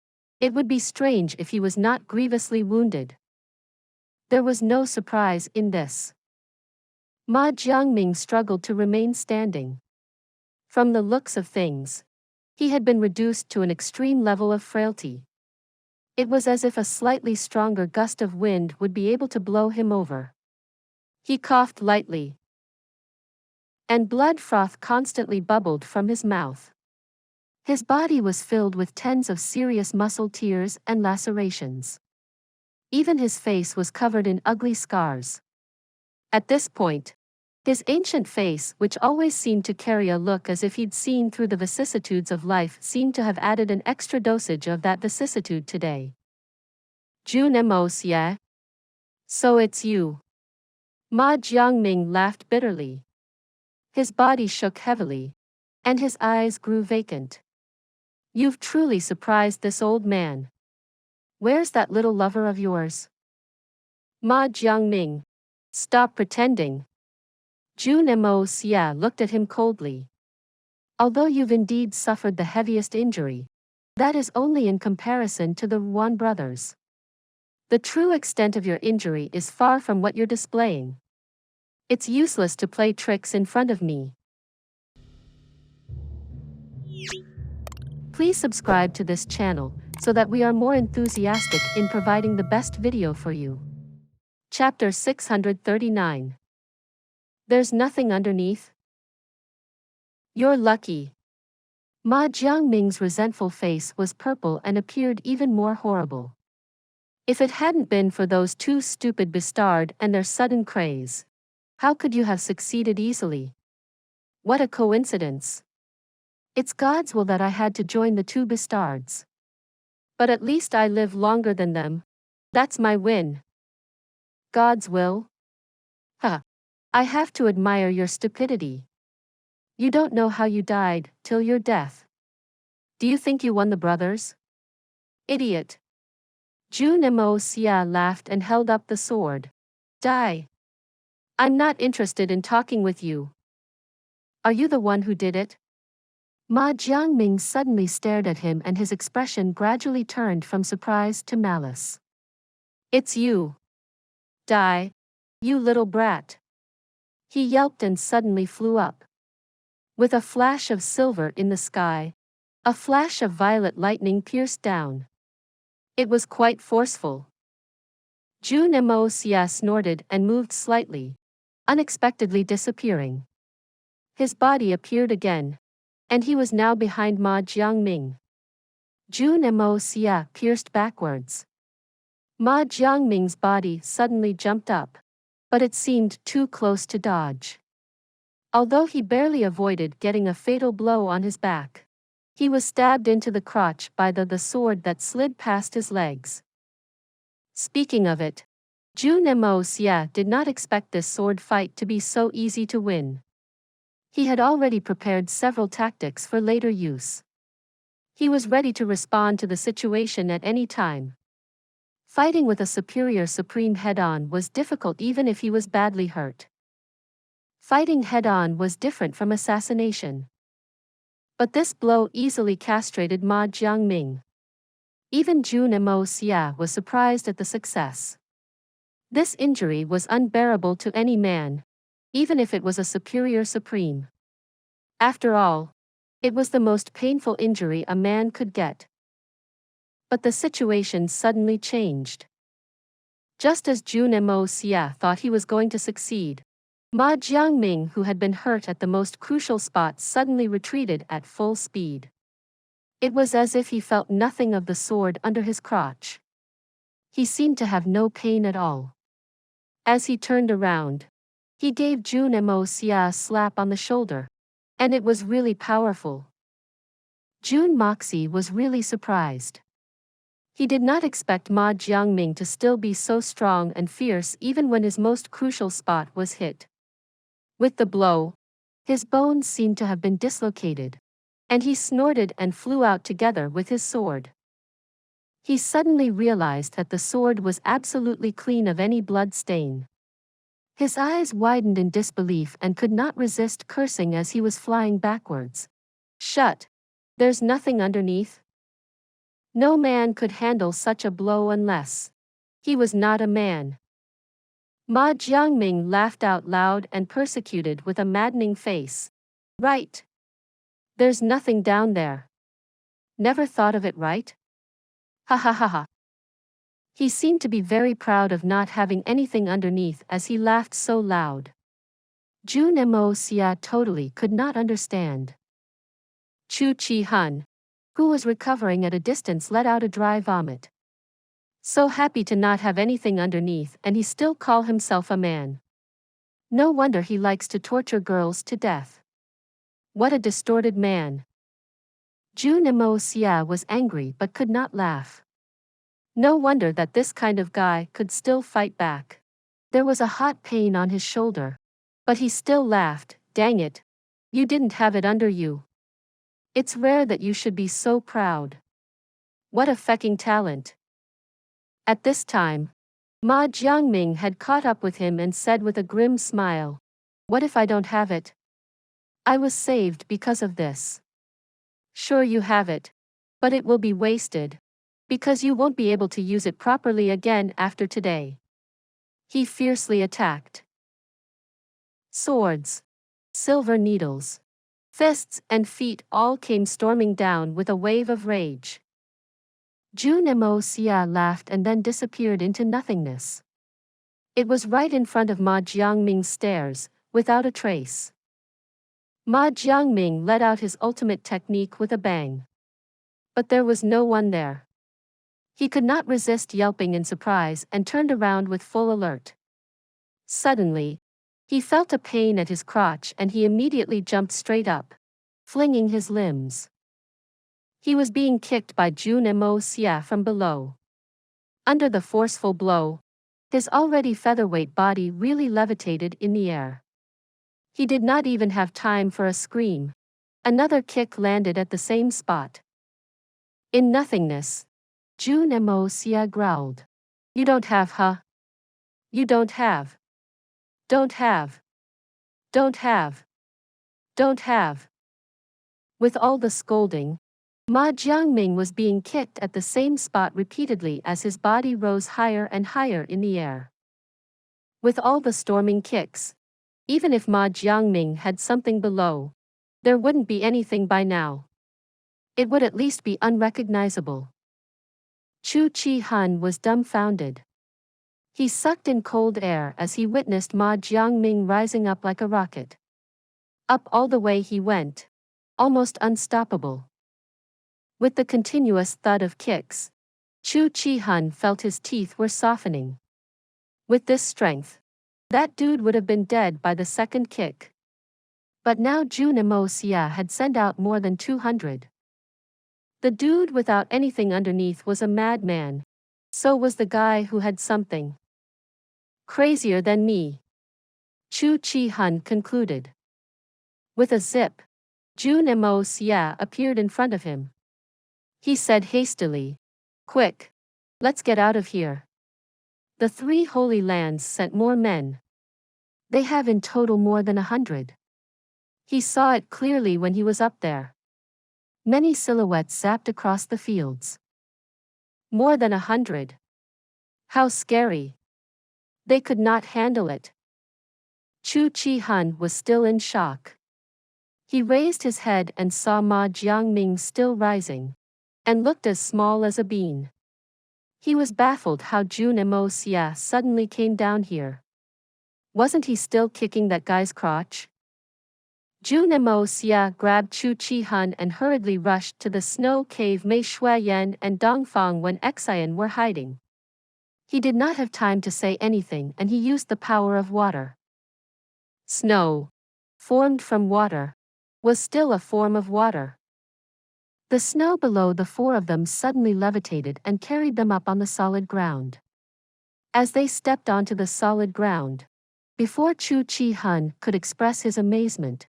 it would be strange if he was not grievously wounded. There was no surprise in this. Ma Jiangming struggled to remain standing. From the looks of things, he had been reduced to an extreme level of frailty. It was as if a slightly stronger gust of wind would be able to blow him over. He coughed lightly, and blood froth constantly bubbled from his mouth. His body was filled with tens of serious muscle tears and lacerations. Even his face was covered in ugly scars. At this point, His ancient face, which always seemed to carry a look as if he'd seen through the vicissitudes of life, seemed to have added an extra dosage of that vicissitude today. Jun Moxie? So it's you. Ma Jiangming laughed bitterly. His body shook heavily, and his eyes grew vacant. You've truly surprised this old man. Where's that little lover of yours? Ma Jiangming. Stop pretending. Jun Moxie looked at him coldly. Although you've indeed suffered the heaviest injury, that is only in comparison to the Yuan brothers. The true extent of your injury is far from what you're displaying. It's useless to play tricks in front of me. Please subscribe to this channel so that we are more enthusiastic in providing the best video for you. Chapter 639. There's nothing underneath? You're lucky. Ma Jiangming's resentful face was purple and appeared even more horrible. If it hadn't been for those two stupid bastards and their sudden craze, how could you have succeeded easily? What a coincidence. It's God's will that I had to join the two bastards. But at least I live longer than them. That's my win. God's will? Huh. I have to admire your stupidity. You don't know how you died till your death. Do you think you won the brothers? Idiot. Jun Moxie laughed and held up the sword. Die. I'm not interested in talking with you. Are you the one who did it? Ma Jiangming suddenly stared at him and his expression gradually turned from surprise to malice. It's you. Die. You little brat. He yelped and suddenly flew up. With a flash of silver in the sky, a flash of violet lightning pierced down. It was quite forceful. Jun Moxie snorted and moved slightly, unexpectedly disappearing. His body appeared again, and he was now behind Ma Jiangming. Jun Moxie pierced backwards. Ma Jiangming's body suddenly jumped up, but it seemed too close to dodge. Although he barely avoided getting a fatal blow on his back, he was stabbed into the crotch by the sword that slid past his legs. Speaking of it, Jun Moxie did not expect this sword fight to be so easy to win. He had already prepared several tactics for later use. He was ready to respond to the situation at any time. Fighting with a superior supreme head-on was difficult even if he was badly hurt. Fighting head-on was different from assassination. But this blow easily castrated Ma Jiangming. Even Jun Moxie was surprised at the success. This injury was unbearable to any man, even if it was a superior supreme. After all, it was the most painful injury a man could get. But the situation suddenly changed. Just as Jun Moxie thought he was going to succeed, Ma Jiangming, who had been hurt at the most crucial spot, suddenly retreated at full speed. It was as if he felt nothing of the sword under his crotch. He seemed to have no pain at all. As he turned around, he gave Jun Moxie a slap on the shoulder, and it was really powerful. Jun Moxie was really surprised. He did not expect Ma Jiangming to still be so strong and fierce even when his most crucial spot was hit. With the blow, his bones seemed to have been dislocated, and he snorted and flew out together with his sword. He suddenly realized that the sword was absolutely clean of any blood stain. His eyes widened in disbelief and could not resist cursing as he was flying backwards. Shut! There's nothing underneath. No man could handle such a blow unless he was not a man. Ma Jiangming laughed out loud and persecuted with a maddening face. Right. There's nothing down there. Never thought of it, right? Ha ha ha ha. He seemed to be very proud of not having anything underneath as he laughed so loud. Jun Moxie totally could not understand. Chu Chi-hun, who was recovering at a distance, let out a dry vomit. So happy to not have anything underneath, and he still call himself a man. No wonder he likes to torture girls to death. What a distorted man. Jun Moxie was angry but could not laugh. No wonder that this kind of guy could still fight back. There was a hot pain on his shoulder. But he still laughed. Dang it. You didn't have it under you. It's rare that you should be so proud. What a fecking talent. At this time, Ma Jiangming had caught up with him and said with a grim smile, "What if I don't have it? I was saved because of this." "Sure you have it. But it will be wasted. Because you won't be able to use it properly again after today." He fiercely attacked. Swords, silver needles, fists and feet all came storming down with a wave of rage. Jun Moxie laughed and then disappeared into nothingness. It was right in front of Ma Jiangming's stairs, without a trace. Ma Jiangming let out his ultimate technique with a bang. But there was no one there. He could not resist yelping in surprise and turned around with full alert. Suddenly, he felt a pain at his crotch and he immediately jumped straight up, flinging his limbs. He was being kicked by Jun Moxie from below. Under the forceful blow, his already featherweight body really levitated in the air. He did not even have time for a scream. Another kick landed at the same spot. In nothingness, Jun Moxie growled. "You don't have, huh? You don't have. Don't have. Don't have. Don't have." With all the scolding, Ma Jiangming was being kicked at the same spot repeatedly as his body rose higher and higher in the air. With all the storming kicks, even if Ma Jiangming had something below, there wouldn't be anything by now. It would at least be unrecognizable. Chu Chi-hun was dumbfounded. He sucked in cold air as he witnessed Ma Jiangming rising up like a rocket. Up all the way he went, almost unstoppable. With the continuous thud of kicks, Chu Chi-hun felt his teeth were softening. With this strength, that dude would have been dead by the second kick. But now Jun Moxie had sent out more than 200. The dude without anything underneath was a madman. So was the guy who had something. Crazier than me, Chu Chi-hun concluded. With a zip, Jun Moxie appeared in front of him. He said hastily, "Quick, let's get out of here. The three Holy Lands sent more men. They have in total more than 100. He saw it clearly when he was up there. Many silhouettes zapped across the fields. More than 100. How scary. They could not handle it." Chu Chi-hun was still in shock. He raised his head and saw Ma Jiangming still rising, and looked as small as a bean. He was baffled how Jun Moxie suddenly came down here. Wasn't he still kicking that guy's crotch? Jun Moxie grabbed Chu Chi-hun and hurriedly rushed to the snow cave Mei Shuiyan and Dongfang when Xian were hiding. He did not have time to say anything and he used the power of water. Snow, formed from water, was still a form of water. The snow below the four of them suddenly levitated and carried them up on the solid ground. As they stepped onto the solid ground, before Chu Chi-hun could express his amazement,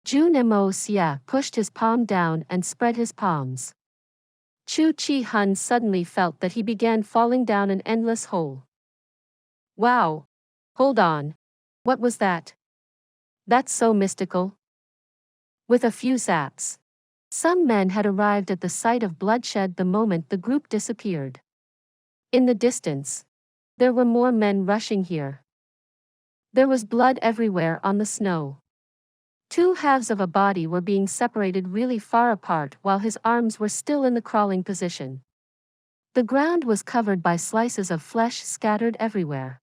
Jun Moxie pushed his palm down and spread his palms. Chu Chi-hun suddenly felt that he began falling down an endless hole. Wow! Hold on. What was that? That's so mystical. With a few zaps, some men had arrived at the site of bloodshed the moment the group disappeared. In the distance, there were more men rushing here. There was blood everywhere on the snow. Two halves of a body were being separated really far apart while his arms were still in the crawling position. The ground was covered by slices of flesh scattered everywhere.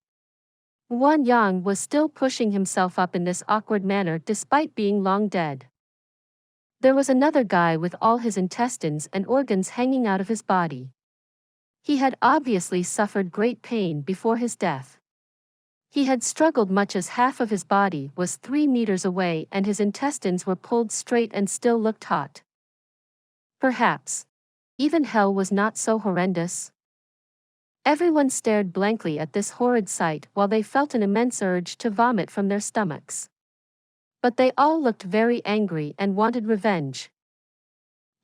Wan Yang was still pushing himself up in this awkward manner despite being long dead. There was another guy with all his intestines and organs hanging out of his body. He had obviously suffered great pain before his death. He had struggled much as half of his body was 3 meters away and his intestines were pulled straight and still looked hot. Perhaps even hell was not so horrendous. Everyone stared blankly at this horrid sight while they felt an immense urge to vomit from their stomachs. But they all looked very angry and wanted revenge.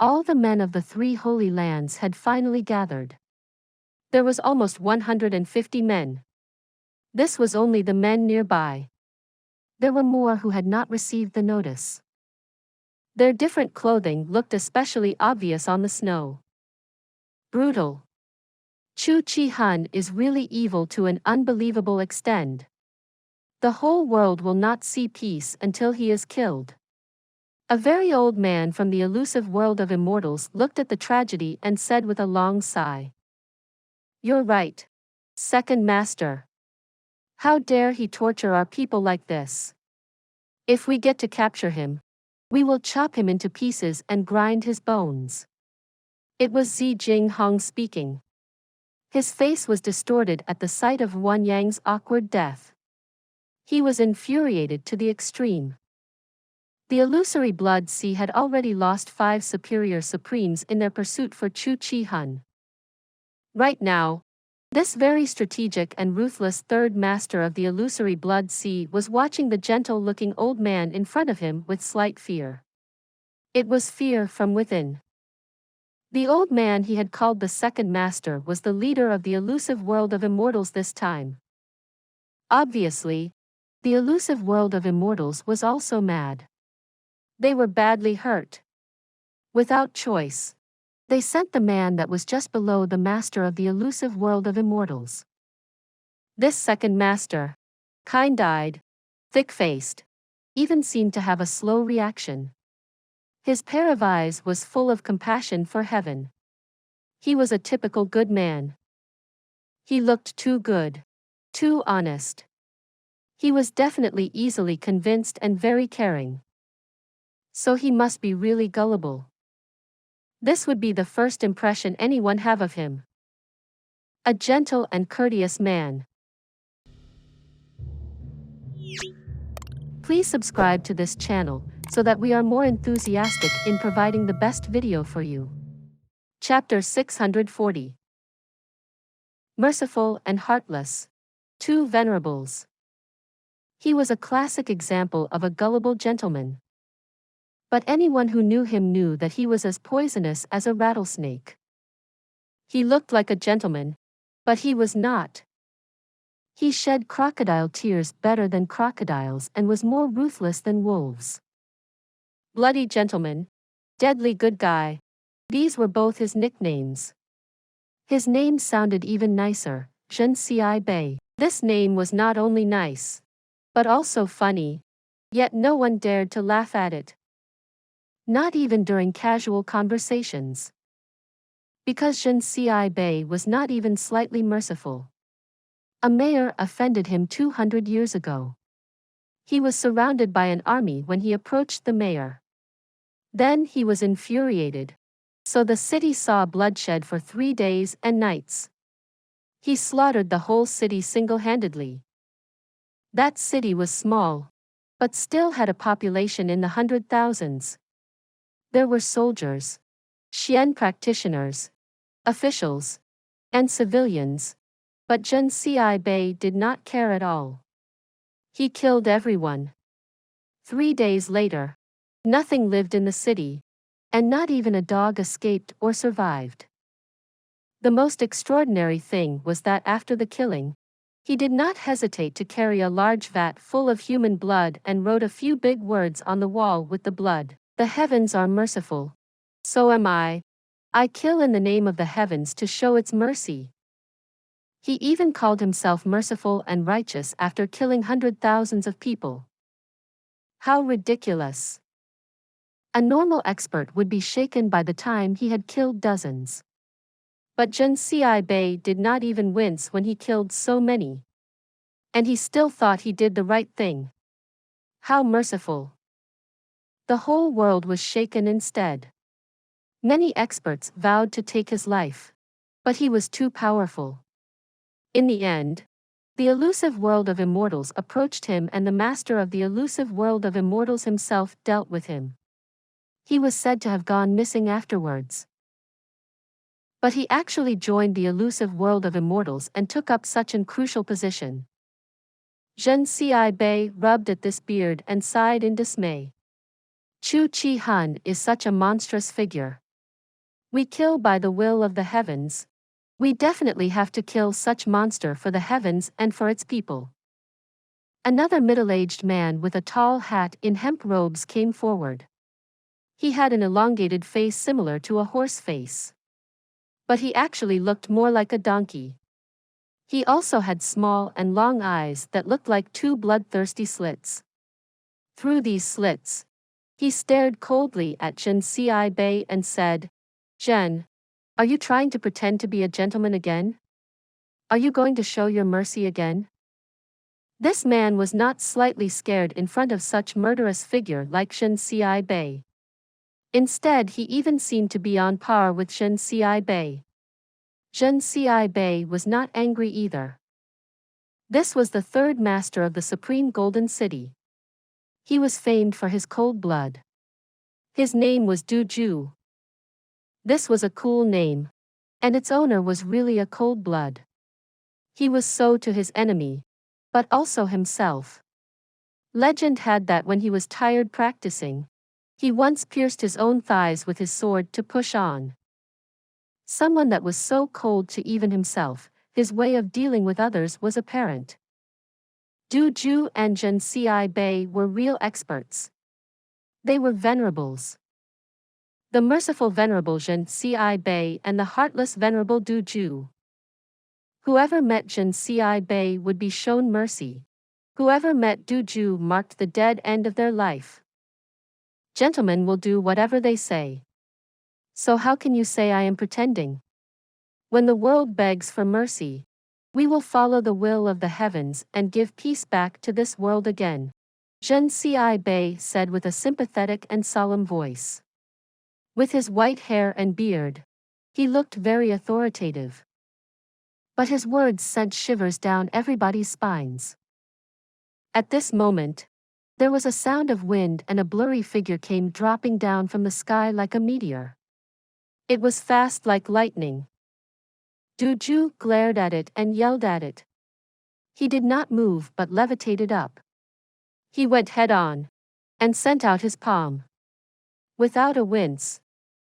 All the men of the 3 holy lands had finally gathered. There was almost 150 men. This was only the men nearby. There were more who had not received the notice. Their different clothing looked especially obvious on the snow. Brutal. Chu Chi Hun is really evil to an unbelievable extent. The whole world will not see peace until he is killed. A very old man from the elusive world of immortals looked at the tragedy and said with a long sigh. You're right, Second Master. How dare he torture our people like this? If we get to capture him, we will chop him into pieces and grind his bones. It was Zi Jinghong speaking. His face was distorted at the sight of Wan Yang's awkward death. He was infuriated to the extreme. The illusory Blood Sea had already lost 5 superior supremes in their pursuit for Chu Chi Hun. Right now, this very strategic and ruthless third master of the illusory Blood Sea was watching the gentle-looking old man in front of him with slight fear. It was fear from within. The old man he had called the second master was the leader of the elusive world of immortals this time. Obviously, the elusive world of immortals was also mad. They were badly hurt. Without choice, they sent the man that was just below the master of the elusive world of immortals. This second master, kind-eyed, thick-faced, even seemed to have a slow reaction. His pair of eyes was full of compassion for heaven. He was a typical good man. He looked too good, too honest. He was definitely easily convinced and very caring. So he must be really gullible. This would be the first impression anyone have of him. A gentle and courteous man. Please subscribe to this channel so that we are more enthusiastic in providing the best video for you. Chapter 640. Merciful and Heartless. 2 Venerables. He was a classic example of a gullible gentleman. But anyone who knew him knew that he was as poisonous as a rattlesnake. He looked like a gentleman, but he was not. He shed crocodile tears better than crocodiles and was more ruthless than wolves. Bloody gentleman, deadly good guy. These were both his nicknames. His name sounded even nicer, Jun Xie. This name was not only nice, but also funny, yet no one dared to laugh at it. Not even during casual conversations. Because Jun Xie was not even slightly merciful. A mayor offended him 200 years ago. He was surrounded by an army when he approached the mayor. Then he was infuriated. So the city saw bloodshed for 3 days and nights. He slaughtered the whole city single-handedly. That city was small, but still had a population in the 100,000s. There were soldiers, Xian practitioners, officials, and civilians, but Jun Xie did not care at all. He killed everyone. 3 days later, nothing lived in the city, and not even a dog escaped or survived. The most extraordinary thing was that after the killing, he did not hesitate to carry a large vat full of human blood and wrote a few big words on the wall with the blood. The heavens are merciful. So am I. I kill in the name of the heavens to show its mercy. He even called himself merciful and righteous after killing 100,000s of people. How ridiculous. A normal expert would be shaken by the time he had killed dozens. But Jun Xie did not even wince when he killed so many. And he still thought he did the right thing. How merciful. The whole world was shaken instead. Many experts vowed to take his life. But he was too powerful. In the end, The elusive world of immortals approached him, and the master of the elusive world of immortals himself dealt with him. He was said to have gone missing afterwards. But he actually joined the elusive world of immortals and took up such an crucial position. Jun Xie rubbed at this beard and sighed in dismay. Chu Chi Han is such a monstrous figure. We kill by the will of the heavens. We definitely have to kill such monster for the heavens and for its people. Another middle-aged man with a tall hat in hemp robes came forward. He had an elongated face similar to a horse face. But he actually looked more like a donkey. He also had small and long eyes that looked like two bloodthirsty slits. Through these slits, he stared coldly at Jun Xie and said, "Jun, are you trying to pretend to be a gentleman again? Are you going to show your mercy again?" This man was not slightly scared in front of such murderous figure like Jun Xie. Instead, he even seemed to be on par with Jun Xie. Jun Xie was not angry either. This was the third master of the Supreme Golden City. He was famed for his cold blood. His name was Du Ju. This was a cool name. And its owner was really a cold blood. He was so to his enemy, but also himself. Legend had that when he was tired practicing, he once pierced his own thighs with his sword to push on. Someone that was so cold to even himself, his way of dealing with others was apparent. Du Ju and Jun Xie were real experts. They were venerables. The merciful venerable Jun Xie and the heartless venerable Du Ju. Whoever met Jun Xie would be shown mercy. Whoever met Du Ju marked the dead end of their life. Gentlemen will do whatever they say. So how can you say I am pretending? When the world begs for mercy, we will follow the will of the heavens and give peace back to this world again, Jun Xie said with a sympathetic and solemn voice. With his white hair and beard, he looked very authoritative. But his words sent shivers down everybody's spines. At this moment, there was a sound of wind and a blurry figure came dropping down from the sky like a meteor. It was fast like lightning. Du Ju glared at it and yelled at it. He did not move but levitated up. He went head-on and sent out his palm. Without a wince,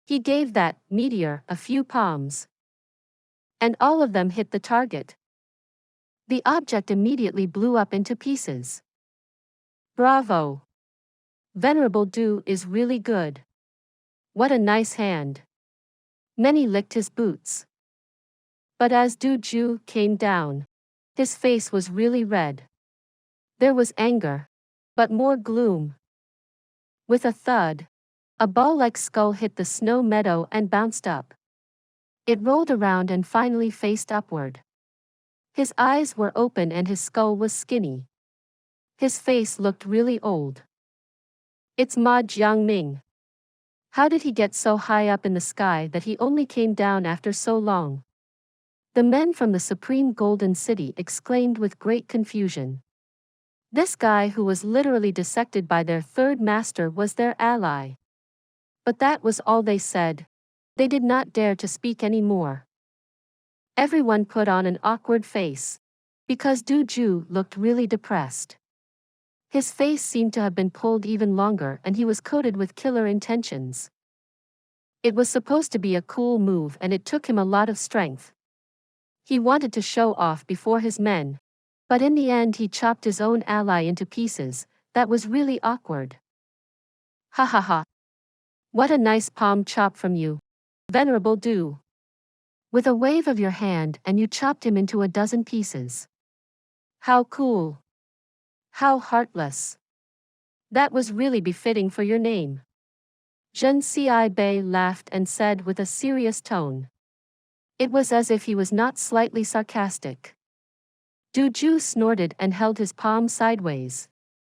he gave that meteor a few palms. And all of them hit the target. The object immediately blew up into pieces. Bravo! Venerable Du is really good. What a nice hand. Many licked his boots. But as Du Ju came down, his face was really red. There was anger, but more gloom. With a thud, a ball-like skull hit the snow meadow and bounced up. It rolled around and finally faced upward. His eyes were open and his skull was skinny. His face looked really old. It's Ma Jiangming. How did he get so high up in the sky that he only came down after so long? The men from the Supreme Golden City exclaimed with great confusion. This guy who was literally dissected by their third master was their ally. But that was all they said. They did not dare to speak any more. Everyone put on an awkward face, because Du Ju looked really depressed. His face seemed to have been pulled even longer and he was coated with killer intentions. It was supposed to be a cool move and it took him a lot of strength. He wanted to show off before his men, but in the end he chopped his own ally into pieces. That was really awkward. Ha ha ha. What a nice palm chop from you, Venerable Du. With a wave of your hand and you chopped him into a dozen pieces. How cool. How heartless. That was really befitting for your name. Jun Xie laughed and said with a serious tone. It was as if he was not slightly sarcastic. Du Ju snorted and held his palm sideways.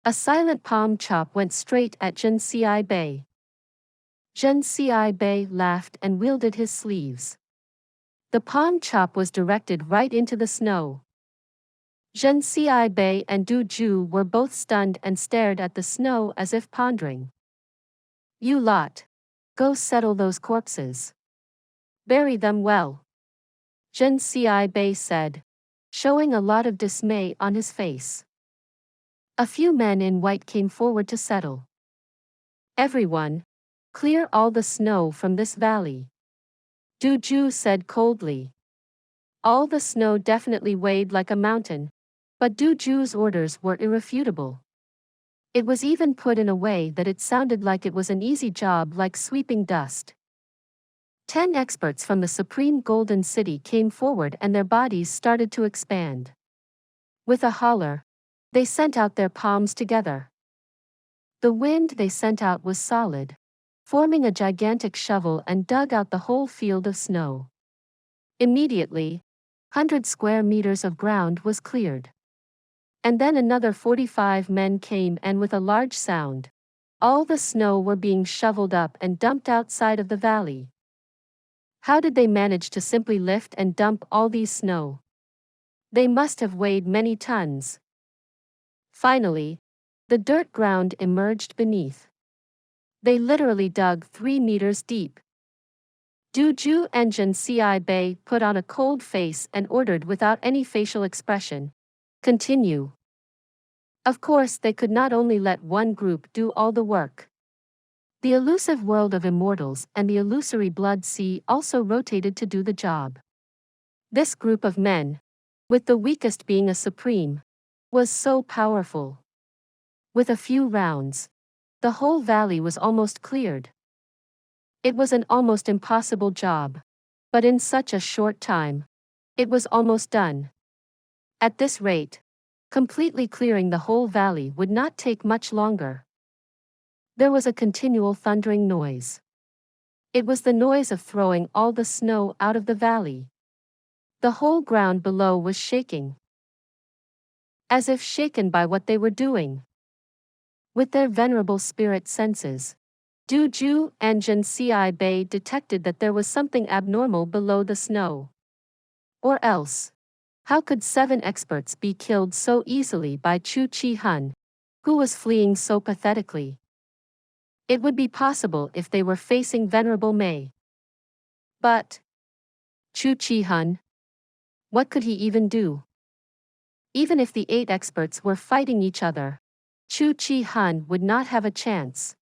A silent palm chop went straight at Jun Xie. Jun Xie laughed and wielded his sleeves. The palm chop was directed right into the snow. Jun Xie and Du Zhu were both stunned and stared at the snow as if pondering. You lot. Go settle those corpses. Bury them well. Jun Xie said, showing a lot of dismay on his face. A few men in white came forward to settle. Everyone, clear all the snow from this valley. Du Zhu said coldly. All the snow definitely weighed like a mountain, but Du Zhu's orders were irrefutable. It was even put in a way that it sounded like it was an easy job, like sweeping dust. 10 experts from the Supreme Golden City came forward and their bodies started to expand. With a holler, they sent out their palms together. The wind they sent out was solid, forming a gigantic shovel and dug out the whole field of snow. Immediately, 100 square meters of ground was cleared. And then another 45 men came, and with a large sound, all the snow were being shoveled up and dumped outside of the valley. How did they manage to simply lift and dump all these snow? They must have weighed many tons. Finally, the dirt ground emerged beneath. They literally dug 3 meters deep. Du Zhu and Jun Xie put on a cold face and ordered without any facial expression, continue. Of course, they could not only let one group do all the work. The elusive world of immortals and the illusory blood sea also rotated to do the job. This group of men, with the weakest being a supreme, was so powerful. With a few rounds, the whole valley was almost cleared. It was an almost impossible job, but in such a short time, it was almost done. At this rate, completely clearing the whole valley would not take much longer. There was a continual thundering noise. It was the noise of throwing all the snow out of the valley. The whole ground below was shaking, as if shaken by what they were doing. With their venerable spirit senses, Du Zhu and Jun Xie detected that there was something abnormal below the snow. Or else, how could 7 experts be killed so easily by Chu Chi Hun, who was fleeing so pathetically? It would be possible if they were facing Venerable Mei. But Chu Chi Hun? What could he even do? Even if the 8 experts were fighting each other, Chu Chi Hun would not have a chance.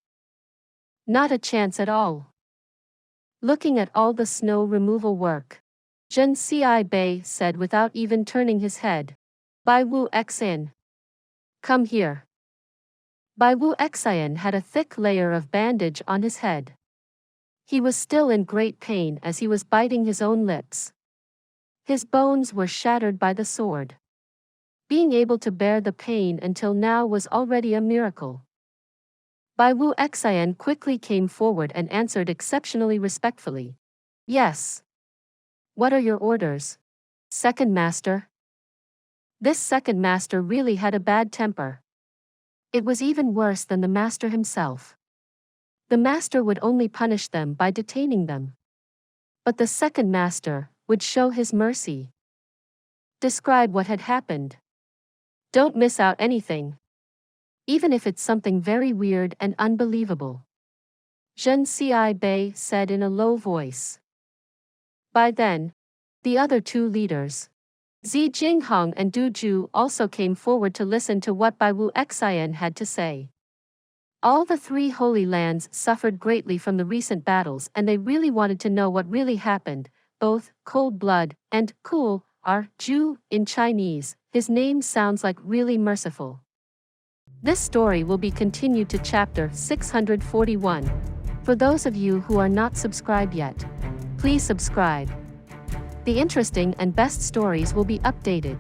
Not a chance at all. Looking at all the snow removal work, Jun Xie said without even turning his head, Bai Wu Xin. Come here. Bai Wu Xin had a thick layer of bandage on his head. He was still in great pain as he was biting his own lips. His bones were shattered by the sword. Being able to bear the pain until now was already a miracle. Bai Wu Xin quickly came forward and answered exceptionally respectfully. Yes. What are your orders? Second Master? This second master really had a bad temper. It was even worse than the master himself. The master would only punish them by detaining them. But the second master would show his mercy. Describe what had happened. Don't miss out anything. Even if it's something very weird and unbelievable. Jun Xie said in a low voice. By then, the other 2 leaders, Zi Jinghong and Du Zhu, also came forward to listen to what Bai Wu Xin had to say. All the 3 Holy Lands suffered greatly from the recent battles, and they really wanted to know what really happened. Both cold blood and cool are Zhu in Chinese. His name sounds like really merciful. This story will be continued to chapter 641. For those of you who are not subscribed yet, please subscribe. The interesting and best stories will be updated.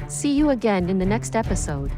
See you again in the next episode.